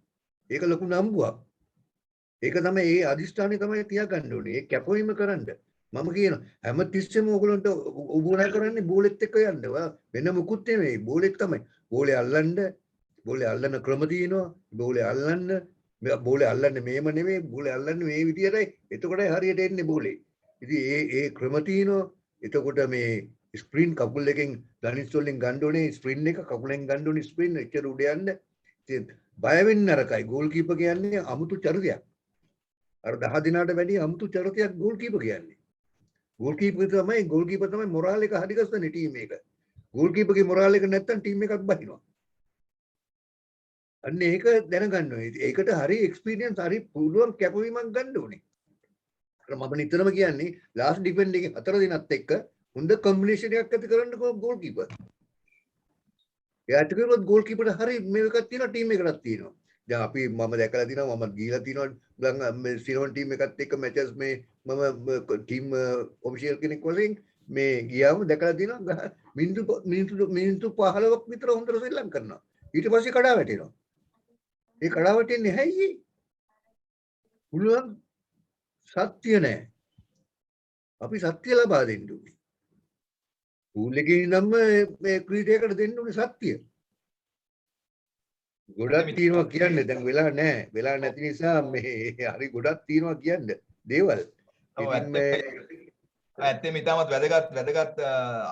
ඒක ලොකු නම්බුවක්. ඒක තමයි ඒ අදිෂ්ඨානය තමයි තියාගන්න ඕනේ. ඒ කැපවීම කරන්න. මම කියනවා හැම තිස්සෙම ඕගොල්ලන්ට උබුනා කරන්නේ බෝලෙත් එක්ක යන්න. වෙන මුකුත් නෙමෙයි. බෝලෙත් තමයි. බෝලේ අල්ලන්න, බෝලේ අල්ලන ක්‍රම තියෙනවා. බෝලේ අල්ලන්න, බෝලේ අල්ලන්නේ මේම නෙමෙයි. බෝලේ අල්ලන්නේ මේ විදියටයි. එතකොටයි හරියට එන්නේ බෝලේ. ඉතින් ඒ ක්‍රම තියෙනවා. එතකොට මේ ස්ප්‍රින් කකුල් එකෙන් ධනිස් වලින් ගන්න ඕනේ. ස්ප්‍රින් එක කකුලෙන් ගන්න ඕනේ. ස්ප්‍රින් එච්චර උඩ යන්න. ඉතින් බය වෙන්න නරකයි. ගෝල් කීපර් කියන්නේ අමුතු චරිතයක්. අර 10 දිනාට වැඩි අමුතු චරිතයක් ගෝල් කීපර් කියන්නේ. ගෝල් කීපර් තමයි මොරාල් එක හරි ගස්සන්නේ ටීම් එක. ගෝල් කීපර්ගේ මොරාල් එක නැත්තම් ටීම් එකක් බහිනවා. අන්න ඒක දැනගන්න ඕනේ. ඒකට හරි එක්ස්පීරියන්ස් හරි පුළුවන් කැපවීමක් ගන්න ඕනේ. මම නිතරම කියන්නේ ලාස්ට් ඩිෆෙන්ඩ් එකේ 4 දිනත් එක්ක හොඳ කොම්බිනේෂන් එකක් ඇති කරන්න ගෝල් කීපර්. එයාට කිව්වොත් ගෝල් කීපර්ට හරි මේකක් තියෙනවා ටීම් එකකටත් තියෙනවා. දැන් අපි මම දැකලා තිනවා මම ගිහලා තිනවා දැන් මේ සිනෝන් ටීම් එකත් එක්ක මැචස් මේ මම ටීම් ඔෆිෂියල් කෙනෙක් වශයෙන් මේ ගියාම දැකලා තිනවා මිනිත්තු 15ක් විතර හොඳට සෙල්ලම් කරනවා. ඊට පස්සේ කඩා වැටෙනවා. ඒ කඩා වැටෙන්නේ ඇයි? පුළුවන් සත්‍ය නැහැ. අපි සත්‍ය ලබා දෙන්න ඕනේ. පූල් එකේ නම් මේ ක්‍රීඩකයට දෙන්න ඕනේ සත්‍ය. ගොඩක් තියෙනවා කියන්නේ දැන් වෙලා නැහැ. වෙලා නැති නිසා මේ හරි ගොඩක් තියෙනවා කියන්න දේවල්. ඇත්තටම ඉතාමත් වැදගත්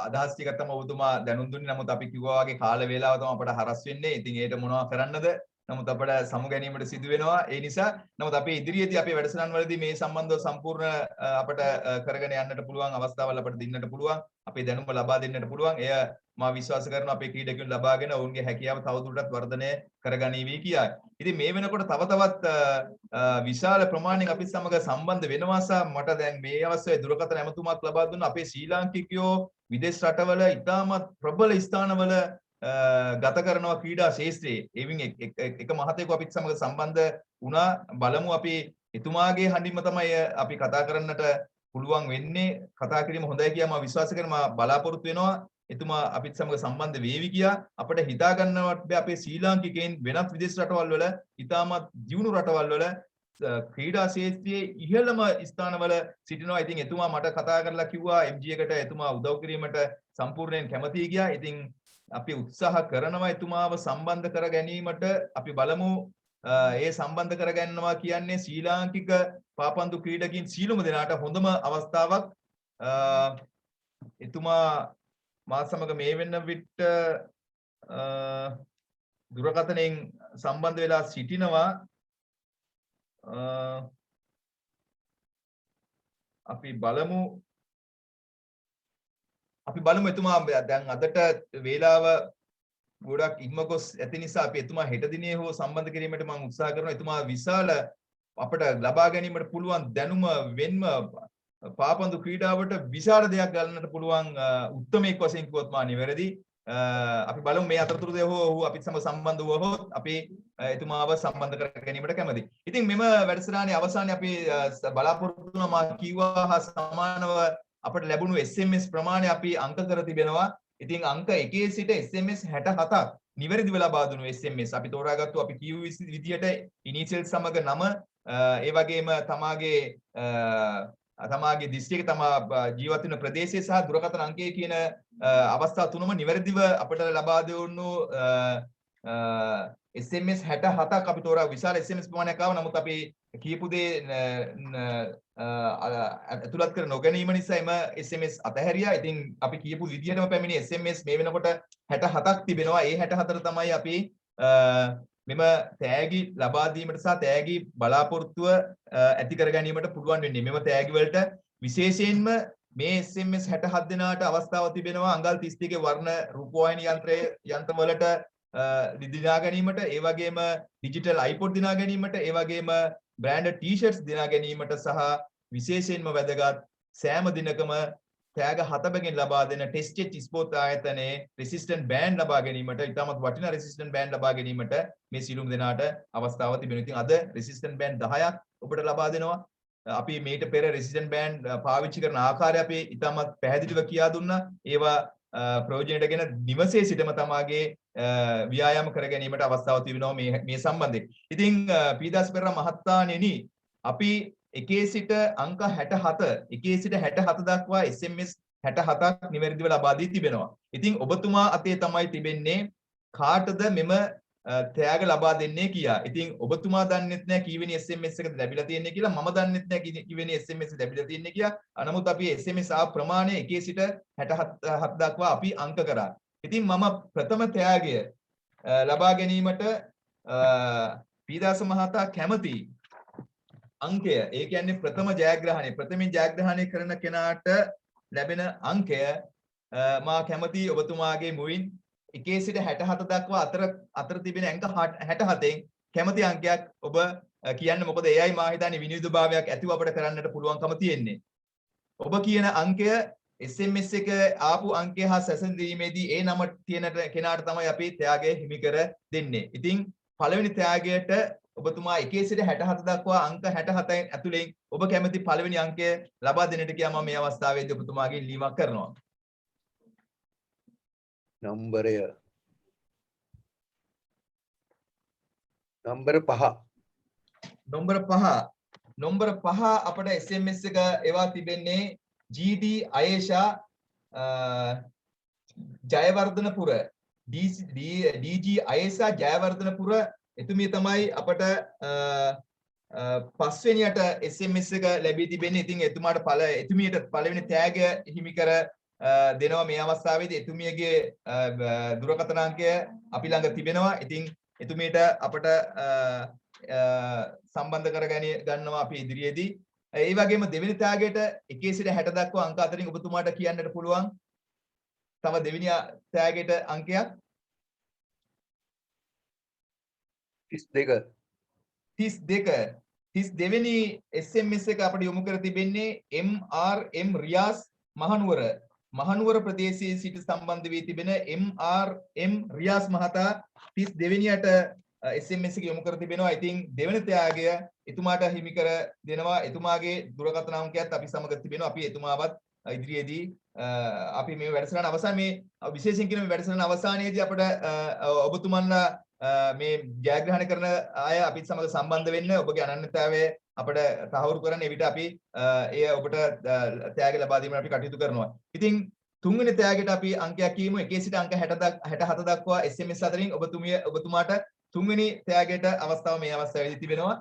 අදහස් ටිකක් තමයි ඔබතුමා දැනුම් දුන්නේ. නමුත් අපි කිව්වා වගේ කාල වේලාව තමයි අපට හරස් වෙන්නේ. ඉතින් ඒකට මොනවද කරන්නද? නමුත් අපට සමු ගැනීමට සිදු වෙනවා. ඒ නිසා නමුත් අපි ඉදිරියේදී අපේ වැඩසටහන් වලදී මේ සම්බන්ධව සම්පූර්ණ අපට කරගෙන යන්නට පුළුවන් අවස්ථාවල් අපට දෙන්නට පුළුවන්. අපේ දැනුම ලබා දෙන්නට පුළුවන්. එය මා විශ්වාස කරනවා අපේ ක්‍රීඩකයන් ලබාගෙන ඔවුන්ගේ හැකියාව තවදුරටත් වර්ධනය කරගනීවි කියයි. ඉතින් මේ වෙනකොට තවත් විශාල ප්‍රමාණයක් අපිත් සමග සම්බන්ධ වෙනවා සහ මට දැන් මේ අවස්ථාවේ දුරකථන ඇමතුමක් ලබා දුන්න අපේ ශ්‍රී ලාංකිකයෝ විදේශ රටවල ඉතාමත් ප්‍රබල ස්ථානවල ගත කරනවා ක්‍රීඩා ශාස්ත්‍රයේ. එවින් එක මහතෙකු අපිත් සමග සම්බන්ධ වුණා. බලමු අපි එතුමාගේ හඬින්ම තමයි අපි කතා කරන්නට පුළුවන් වෙන්නේ. කතා කිරීම හොඳයි කියලා මම විශ්වාස කරනවා. මම බලාපොරොත්තු වෙනවා එතුමා අපිත් සමග සම්බන්ධ වේවි කියා. අපිට හිතා ගන්නවත් බෑ අපේ ශ්‍රී ලාංකිකයන් වෙනත් විදේශ රටවල් වල ඉතාමත් දියුණු රටවල් වල ක්‍රීඩා ශාස්ත්‍රයේ ඉහළම ස්ථානවල සිටිනවා. ඉතින් එතුමා මට කතා කරලා කිව්වා MG එකට එතුමා උදව් කිරීමට සම්පූර්ණයෙන් කැමතියි කියා. ඉතින් අපි උත්සාහ කරනවා එතුමාව සම්බන්ධ කර ගැනීමට. අපි බලමු ඒ සම්බන්ධ කර ගන්නවා කියන්නේ ශ්‍රී ලාංකික පාපන්දු ක්‍රීඩකින් සීලුම දෙනාට හොඳම අවස්ථාවක්. එතුමා මා සමග මේ වෙන විට දුරකථනයෙන් සම්බන්ධ වෙලා සිටිනවා. අපි බලමු එතුමා දැන් අදට වේලාව ගොඩක් ඉක්ම ගොස් ඇති නිසා අපි එතුමා හෙට දිනේ හෝ සම්බන්ධ කිරීමට මම උත්සාහ කරනවා. එතුමා විශාල අපට ලබා ගැනීමට පුළුවන් දැනුම වෙන්ම පාපන්දු ක්‍රීඩාවට විශාල දෙයක් ගන්නට පුළුවන් උත්තරමයක් වශයෙන් කිව්වොත් මා නිවැරදි. අපි බලමු මේ අතරතුරදී ඔහු අපිත් සමග සම්බන්ධ වුවහොත් අපි එතුමාව සම්බන්ධ කර ගැනීමට කැමතියි. ඉතින් මෙම වැඩසටහනේ අවසානයේ අපි බලාපොරොත්තු වෙනවා මා කිව්වා හා සමානව අපට ලැබුණු SMS ප්‍රමාණය අපි අංක කර තිබෙනවා. ඉතින් අංක 1 සිට SMS 67ක් නිවැරදිව ලබා දුණු SMS අපි තෝරාගත්තු අපි කියු විදියට ඉනිෂියල් සමග නම ඒ වගේම තමාගේ දිස්ත්‍රික්කය තමා ජීවත් වෙන ප්‍රදේශය සහ දුරකථන අංකය කියන අවස්ථා තුනම නිවැරදිව අපට ලබා දුණු SMS 67ක් අපි තෝරා විශාල SMS ප්‍රමාණයක් ආව. නමුත් අපි කියපු දේ අතුලත් කර නොගැනීම නිසා එම SMS අතහැරියා. ඉතින් අපි කියපු විදිහටම පැමිණි SMS මේ වෙනකොට 67ක් තිබෙනවා. ඒ 64 තමයි අපි මෙම තෑගි ලබා දීමට සහ තෑගි බලාපොරොත්තුව ඇති කර ගැනීමට පුළුවන් වෙන්නේ. මෙම තෑගි වලට විශේෂයෙන්ම මේ SMS 67 දෙනාට අවස්ථාව තිබෙනවා අඟල් 32 වර්ණ රූපවාහිනී යන්ත්‍ර වලට දිනා ගැනීමට, ඒ වගේම ඩිජිටල් iPod දිනා ගැනීමට, ඒ වගේම බ්‍රෑන්ඩඩ් ටී-ෂර්ට්ස් දිනා ගැනීමට සහ විශේෂයෙන්ම වැදගත් සෑම දිනකම තෑග 7 ලබා දෙන ටෙස්ට් ස්පෝර්ට් ආයතනයේ රෙසිස්ටන්ට් බෑන්ඩ් ලබා ගැනීමට, ඉතාමත් වටිනා රෙසිස්ටන්ට් බෑන්ඩ් ලබා ගැනීමට මේ සියලුම දෙනාට අවස්ථාව තිබෙනවා. ඉතින් අද රෙසිස්ටන්ට් බෑන්ඩ් 10ක් ඔබට ලබා දෙනවා. අපි මේට පෙර රෙසිස්ටන්ට් බෑන්ඩ් පාවිච්චි කරන ආකාරය අපි ඉතාමත් පැහැදිලිව කියා දුන්නා. ඒවා ප්‍රයෝජනයටගෙන නිවසේ සිටම තමාගේ ව්‍යායාම කර ගැනීමට අවස්ථාව තිබෙනවා මේ සම්බන්ධයෙන්. ඉතින් පීදාස් පෙරේරා මහත්මයාණෙනි, අපි 1 සිට අංක 67 1 සිට 67 දක්වා SMS 67ක් නිවැරදිව ලබා දී තිබෙනවා. ඉතින් ඔබතුමා අතේ තමයි තිබෙන්නේ කාටද මෙම තෑග ලබා දෙන්නේ කියා. ඉතින් ඔබතුමා දන්නෙත් නැහැ කීවෙනි SMS එකද ලැබිලා තියෙන්නේ කියලා. මම දන්නෙත් නැහැ කීවෙනි SMS ලැබිලා තියෙන්නේ කියලා. නමුත් අපි SMS ආ ප්‍රමාණය 1 සිට 67 දක්වා අපි අංක කරා. ඉතින් මම ප්‍රථම තෑගය ලබා ගැනීමට පීදාස මහතා කැමති අංකය, ඒ කියන්නේ ප්‍රථම ප්‍රථමයෙන් ජයග්‍රහණය කරන කෙනාට ලැබෙන අංකය මා කැමති ඔබතුමාගේ මුවින් 1 සිට 67 දක්වා අතර තිබෙන අංක 67න් කැමති අංකයක් ඔබ කියන්න. මොකද එයයි මා හිතන්නේ විනිවිදභාවයක් ඇතිව අපිට කරන්නට පුළුවන්කම තියෙන්නේ. ඔබ කියන අංකය SMS එක ආපු අංකය හා සැසඳීමේදී ඒ නම තියෙන කෙනාට තමයි අපි ත්‍යාගය හිමි කර දෙන්නේ. ඉතින් පළවෙනි ත්‍යාගයට ඔබතුමා 1 සිට 67 දක්වා අංක 67 ඇතුලෙන් ඔබ කැමති පළවෙනි අංකය ලබා දෙන්නට කියා මම මේ අවස්ථාවේදී ඔබතුමාගේ ඉල්ලීමක් කරනවා. නම්බරය නම්බර 5 නම්බර 5 අපට SMS එක එවා තිබෙන්නේ GD අයේෂා ජයවර්ධනපුර DG අයේෂා ජයවර්ධනපුර එතුමිය තමයි අපට පස්වෙනියට SMS එක ලැබී තිබෙන්නේ. ඉතින් එතුමියට පළවෙනි තෑග හිමි කර දෙනවා මේ අවස්ථාවේදී. එතුමියගේ දුරකථන අංකය අපි ළඟ තිබෙනවා. ඉතින් එතුමියට අපට සම්බන්ධ කර ගන්නවා අපි ඉදිරියේදී. ඒ වගේම දෙවෙනි තෑගයට 1 සිට 60 දක්වා අංක අතරින් ඔබතුමාට කියන්නට පුළුවන් තව දෙවෙනි තෑගයට අංකයක් 32 වෙනි SMS එක අපිට යොමු කර තිබෙන්නේ MRM රියාස් මහනුවර ප්‍රදේශයේ සිට සම්බන්ධ වී තිබෙන MRM රියාස් මහතා 32 වෙනියට SMS එක යොමු කර තිබෙනවා. ඉතින් දෙවෙනි ත්‍යාගය එතුමාට හිමි කර දෙනවා. එතුමාගේ දුරකථන අංකයත් අපි සමග තිබෙනවා. අපි එතුමාවත් ඉදිරියේදී අපි මේ වැඩසටහන අවසන් මේ විශේෂයෙන් කියන මේ වැඩසටහන අවසානයේදී අපිට ඔබතුමන්ලා මේ ජයග්‍රහණය කරන අය අපිත් සමග සම්බන්ධ වෙන්න ඔබගේ අනන්‍යතාවය අපිට තහවුරු කරන්න එවිට අපි එය ඔබට ත්‍යාග ලබා දීමට අපි කටයුතු කරනවා. ඉතින් තුන්වෙනි තෑගයට අපි අංකයක් කියමු. 1 සිට අංක 67 දක්වා SMS අතරින් ඔබතුමාට තුන්වෙනි තෑගයට අවස්ථාව මේ අවස්ථාවේදී තිබෙනවා.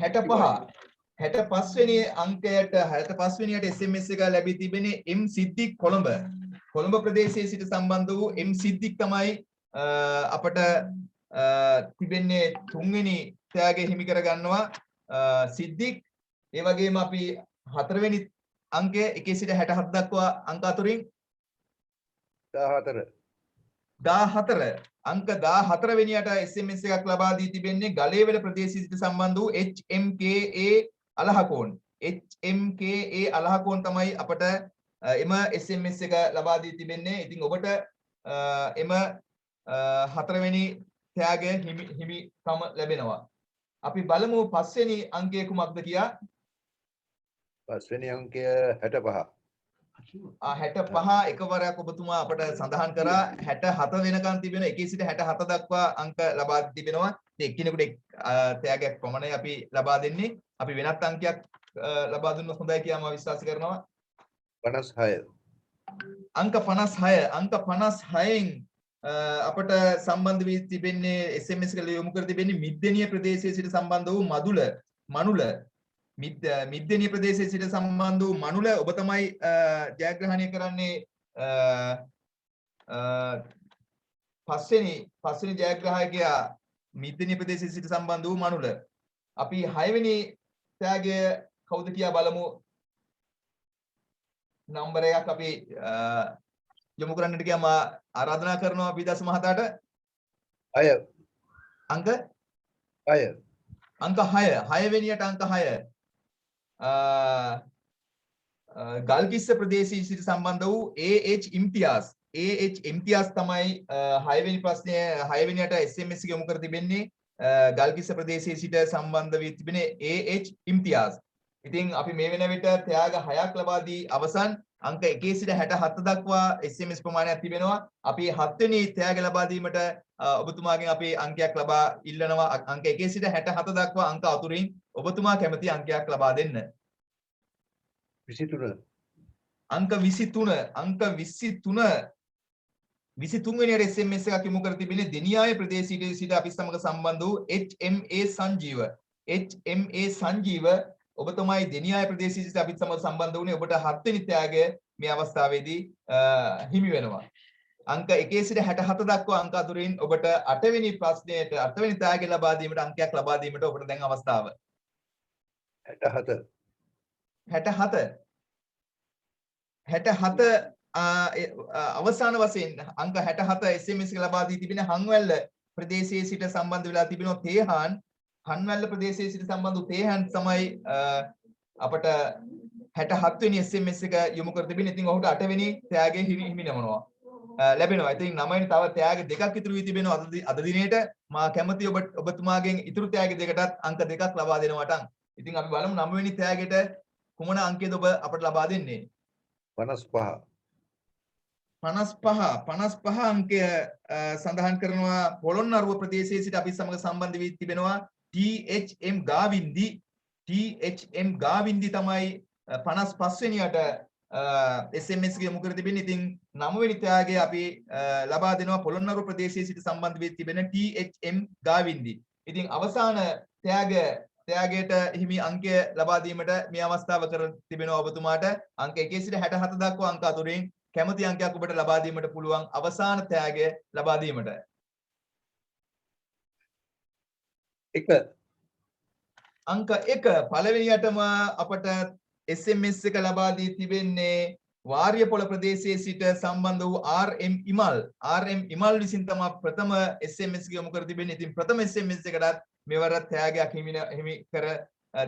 65 වෙනි අංකයට 65 වෙනියට SMS එක ලැබී තිබෙන්නේ M සිද්දික් කොළඹ ප්‍රදේශයේ සිට සම්බන්ධ වූ M සිද්දික් තමයි අපට තිබෙන්නේ තුන්වෙනි තෑගය හිමි කර ගන්නවා. සිද්දික් ඒ වගේම අපි හතරවෙනි අංකය 1 සිට 67 දක්වා අංක අතරින් 14 අංක 14 වෙනියට SMS එකක් ලබා දී තිබෙන්නේ ගලේවල ප්‍රදේශයේ සිට සම්බන්ධ වූ HMKA අලහකෝන්. HMKA අලහකෝන් තමයි අපට එම SMS එක ලබා දී තිබෙන්නේ. ඉතින් ඔබට එම හතරවෙනි තෑගය හිමිකම ලැබෙනවා. අපි බලමු පස්වෙනි අංකය කුමක්ද කියා. පස්වෙනි අංකය 65. 65 එකවරක් ඔබතුමා අපට සඳහන් කරා 67 වෙනකන් තිබෙන 1 සිට 67 දක්වා අංක ලබා තිබෙනවා. ඉතින් එක්කිනෙකුට තෑගයක් පමණයි අපි ලබා දෙන්නේ. අපි වෙනත් අංකයක් ලබා දුන්නොත් හොඳයි කියලා මම විශ්වාස කරනවා. 56. අංක 56න් අපට සම්බන්ධ වී තිබෙන්නේ SMS එක යොමු කර තිබෙන්නේ මිද්දෙනිය ප්‍රදේශයේ සිට සම්බන්ධ වූ මනුල මිද්දෙනිය ප්‍රදේශයේ සිට සම්බන්ධ වූ මනුල ඔබ තමයි ජයග්‍රහණය කරන්නේ පස්වෙනි ජයග්‍රාහකයා මිද්දෙනිය ප්‍රදේශයේ සිට සම්බන්ධ වූ මනුල. අපි 6 වෙනි තෑගය කවුද කියා බලමු. නම්බර එකක් අපි යොමු කරන්නට ගියාම ආරාධනා කරනවා බීදස් මහතාට. 6 අංක 6 වෙනියට අංක 6 ගල්කිස්ස ප්‍රදේශයේ සිට සම්බන්ධ වූ AH ඉම්තියාස් තමයි 6 වෙනි ප්‍රශ්නය 6 වෙනියට SMS එක යොමු කර තිබෙන්නේ. ගල්කිස්ස ප්‍රදේශයේ සිට සම්බන්ධ වී තිබෙන්නේ AH ඉම්තියාස්. ඉතින් අපි මේ වෙන විට තෑග 6ක් ලබා දී අවසන්. අංක 1 සිට 67 දක්වා SMS ප්‍රමාණයක් තිබෙනවා. අපි 7 වෙනි තෑග ලබා දීමට ඔබතුමාගෙන් අපි අංකයක් ලබා ඉල්ලනවා. අංක 1 සිට 67 දක්වා අංක අතුරින් ඔබතුමා කැමති අංකයක් ලබා දෙන්න. 23. අංක 23 වෙනියට SMS එකක් යොමු කර තිබෙන්නේ දෙනියාය ප්‍රදේශයේ සිට අපි සමග සම්බන්ධ වූ HMA සංජීව ඔබ තමයි දෙනියාය ප්‍රදේශයේ සිට අපිත් සමග සම්බන්ධ වුණේ. ඔබට 7 වෙනි තෑගය මේ අවස්ථාවේදී හිමි වෙනවා. අංක 1 සිට 67 දක්වා අංක අතුරින් ඔබට 8 වෙනි ප්‍රශ්නයට 8 වෙනි තෑගය ලබා දීමට අංකයක් ලබා දීමට ඔබට දැන් අවස්ථාව. 67 අවසාන වශයෙන් අංක 67 SMS එක ලබා දී තිබෙන හංවැල්ල ප්‍රදේශයේ සිට සම්බන්ධ වෙලා තිබෙනවා තේහාන්. හන්වැල්ල ප්‍රදේශයේ සිට සම්බන්ධ තේහාන් තමයි අපට 67 වෙනි SMS එක යොමු කර තිබෙන්නේ. ඉතින් ඔහුට 8 වෙනි තෑගය හිමිනමනවා ලැබෙනවා. ඉතින් 9 වෙනි තව තෑග දෙකක් ඉතුරු වී තිබෙනවා අද දිනේට. මා කැමති ඔබතුමාගෙන් ඉතුරු තෑග දෙකටත් අංක දෙකක් ලබා දෙනවට. ඉතින් අපි බලමු 9 වෙනි තෑගයට කුමන අංකයද ඔබ අපට ලබා දෙන්නේ. 55 අංකය සඳහන් කරනවා පොළොන්නරුව ප්‍රදේශයේ සිට අපි සමග සම්බන්ධ වී තිබෙනවා THM ගාවින්දි තමයි 55 වෙනියට SMS එක යොමු කර තිබෙන්නේ. ඉතින් 9 වෙනි තෑගය අපි ලබා දෙනවා පොළොන්නරුව ප්‍රදේශයේ සිට සම්බන්ධ වී තිබෙන THM ගාවින්දි. ඉතින් අවසාන තෑගයට හිමි අංකය ලබා දීමට මේ අවස්ථාව කර තිබෙනවා ඔබතුමාට. අංක 1 සිට 67 දක්වා අංක අතුරින් කැමති අංකයක් ඔබට ලබා දීමට පුළුවන් අවසාන තෑගය ලබා දීමට. 1 අංක 1 පළවෙනියටම අපට SMS එක ලබා දී තිබෙන්නේ වාරියපොළ ප්‍රදේශයේ සිට සම්බන්ධ වූ RM ඉමල් විසින් තමයි ප්‍රථම SMS එක යොමු කර තිබෙන්නේ. ඉතින් ප්‍රථම SMS එකටත් මෙවර තෑගයක් හිමි කර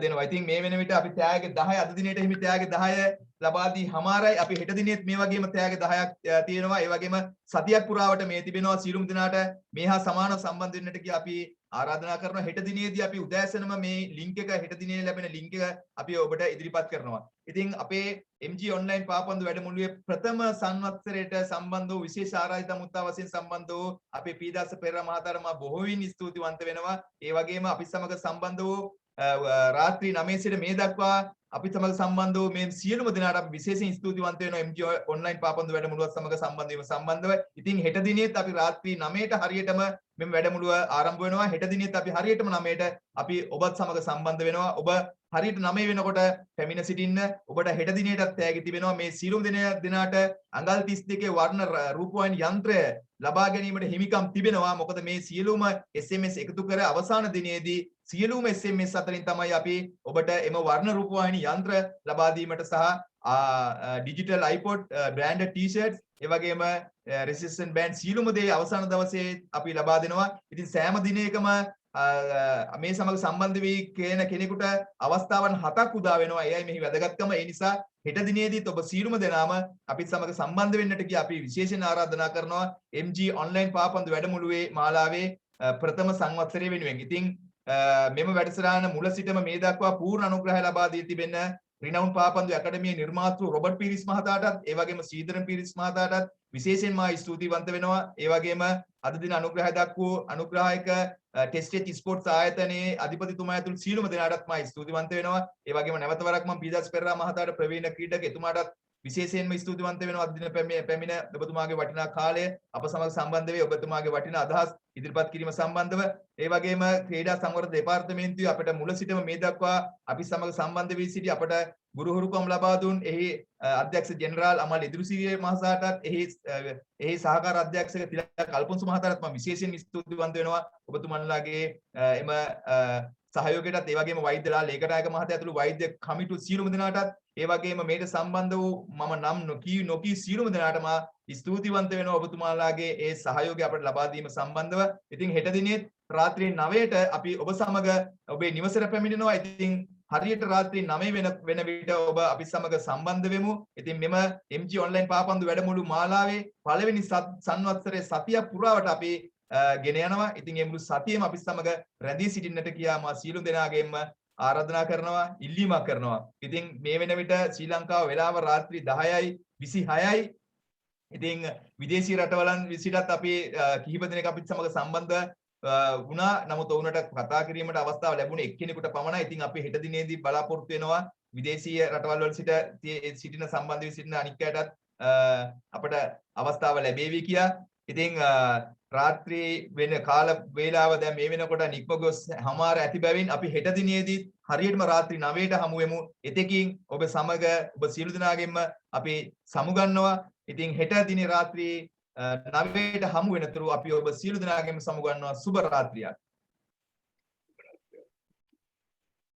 දෙනවා. ඉතින් මේ වෙන විට අපි තෑග 10 අද දිනේට හිමි තෑග 10 ලබා දී හමාරයි. අපි හෙට දිනේත් මේ වගේම තෑග 10ක් තියෙනවා. ඒ වගේම සතියක් පුරාවට මේ තිබෙනවා. සියලුම දිනාට මේ හා සමානව සම්බන්ධ වෙන්නට කියා අපි ආරාධනා කරනවා. හෙට දිනේදී අපි උදෑසනම මේ ලින්ක් එක හෙට දිනේ ලැබෙන ලින්ක් එක අපි ඔබට ඉදිරිපත් කරනවා. ඉතින් අපේ MG online පාපන්දු වැඩමුළුවේ ප්‍රථම සංවත්සරයට සම්බන්ධ වූ විශේෂ ආරාධිත මුත්තා වශයෙන් සම්බන්ධ වූ අපේ පීදාස පෙරේරා මහතාට මා බොහෝවින් ස්තුතිවන්ත වෙනවා. ඒ වගේම අපි සමග සම්බන්ධ වූ රාත්‍රී 9 සිට මේ දක්වා අපි සමග සම්බන්ධ වූ මේ සියලුම දෙනාට අපි විශේෂයෙන් ස්තුතිවන්ත වෙනවා MG ඔන්ලයින් පාපන්දු වැඩමුළුවත් සමග සම්බන්ධ වීම සම්බන්ධව. ඉතින් හෙට දිනේත් අපි රාත්‍රී 9ට හරියටම මෙම වැඩමුළුව ආරම්භ වෙනවා. හෙට දිනේත් අපි හරියටම 9ට අපි ඔබත් සමග සම්බන්ධ වෙනවා. ඔබ හරියට 9 වෙනකොට පැමිණ සිටින්න. ඔබට හෙට දිනේටත් තෑගි තිබෙනවා. මේ සියලුම දෙනාට අඟල් 32 වර්ණ රූපවාහිනී යන්ත්‍රය ලබා ගැනීමට හිමිකම් තිබෙනවා. මොකද මේ සියලුම SMS එකතු කර අවසාන දිනේදී සියලුම SMS අතරින් තමයි අපි ඔබට එම වර්ණ රූපවාහිනී යන්ත්‍ර ලබා දීමට සහ ඩිජිටල් iPod branded t-shirts ඒ වගේම resistant band සියලුම දේ අවසාන දවසේ අපි ලබා දෙනවා. ඉතින් සෑම දිනයකම මේ සමග සම්බන්ධ වී කියන කෙනෙකුට අවස්ථාවන් 7ක් උදා වෙනවා. එයයි මෙහි වැදගත්කම. ඒ නිසා හෙට දිනේදීත් ඔබ සියලුම දෙනාම අපිත් සමග සම්බන්ධ වෙන්නට කිය අපි විශේෂයෙන් ආරාධනා කරනවා MG ඔන්ලයින් පාපන්දු වැඩමුළුවේ මාලාවේ ප්‍රථම සංවත්සරය වෙනුවෙන්. ඉතින් මෙම වැඩසටහන මුල සිටම මේ දක්වා පූර්ණ අනුග්‍රහය ලබා දී තිබෙන රිනවුන් පාපන්දු ඇකඩමියේ නිර්මාතෘ රොබර්ට් පීරිස් මහතාටත් ඒ වගේම ශ්‍රීධරන් පීරිස් මහතාටත් විශේෂයෙන්ම ස්තුතිවන්ත වෙනවා. ඒ වගේම අද දින අනුග්‍රහය දක්වූ අනුග්‍රාහක ටෙස්ට් ස්පෝර්ට්ස් ආයතනයේ අධිපතිතුමා ඇතුළු සියලුම දෙනාටත් මම ස්තුතිවන්ත වෙනවා. ඒ වගේම නැවත වරක් මම පීදාස් පෙරේරා මහතාට ප්‍රවීණ ක්‍රීඩක එතුමාටත් විශේෂයෙන්ම ස්තුතිවන්ත වෙනවා. අද දින පැමිණ ඔබතුමාගේ වටිනා කාලය අප සමග සම්බන්ධ වේ ඔබතුමාගේ වටිනා අදහස් ඉදිරිපත් කිරීම සම්බන්ධව ඒ වගේම ක්‍රීඩා සංවර්ධන දෙපාර්තමේන්තුවේ අපිට මුල සිටම මේ දක්වා අපි සමග සම්බන්ධ වී සිටි අපට ගුරුහුරුකම් ලබා දුන් එහි අධ්‍යක්ෂ ජෙනරාල් අමල් ඉදිරිසිරිය මහතාටත් එහි සහකාර අධ්‍යක්ෂක තිලක් අල්පොන්සු මහතාටත් මම විශේෂයෙන් ස්තුතිවන්ත වෙනවා. ඔබතුමන්ලාගේ එම සහයෝගයටත් ඒ වගේම වෛද්‍යලා ලේකනායක මහතා ඇතුළු වෛද්‍ය කමිටු සියලුම දෙනාටත් ඒ වගේම මේට සම්බන්ධ වූ මම නම් නොකී සියලුම දෙනාටම ස්තුතිවන්ත වෙනවා ඔබතුමාලාගේ ඒ සහයෝගය අපට ලබා දීම සම්බන්ධව. ඉතින් හෙට දිනේ රාත්‍රී 9ට අපි ඔබ සමග ඔබේ නිවසට පැමිණෙනවා. ඉතින් හරියට රාත්‍රී 9 වෙන විට ඔබ අපි සමග සම්බන්ධ වෙමු. ඉතින් මෙම MG ඔන්ලයින් පාපන්දු වැඩමුළු මාලාවේ පළවෙනි සංවත්සරයේ සතිය පුරාවට අපි ගෙන යනවා. ඉතින් මේ මුළු සතියෙම අපි සමග රැඳී සිටින්නට කියා මා සියලු දෙනාගෙන්ම ආරාධනා කරනවා, ඉල්ලීමක් කරනවා. ඉතින් මේ වෙන විට ශ්‍රී ලංකාව වෙලාව රාත්‍රී 10:26යි. ඉතින් විදේශීය රටවලන් විසිටත් අපි කිහිප දෙනෙක් අපිත් සමග සම්බන්ධ වුණා. නමුත් ඔවුන්ට කතා කිරීමට අවස්ථාව ලැබුණේ එක්කෙනෙකුට පමණයි. ඉතින් අපි හෙට දිනේදී බලාපොරොත්තු වෙනවා විදේශීය රටවල් වල සිටින සම්බන්ධ වී සිටින අනික් අයටත් අපට අවස්ථාව ලැබේවි කියා. ඉතින් රාත්‍රී වෙන කාල වේලාව දැන් මේ වෙනකොට නික්ම ගොස් හමාර ඇති බැවින් අපි හෙට දිනේදී හරියටම රාත්‍රී 9ට හමු වෙමු. එතෙකින් ඔබ සමග ඔබ සියලු දෙනාගෙන්ම අපි සමුගන්නවා. ඉතින් හෙට දිනේ රාත්‍රී 9ට හමු වෙනතුරු අපි ඔබ සියලු දෙනාගෙන්ම සමුගන්නවා. සුබ රාත්‍රියක්.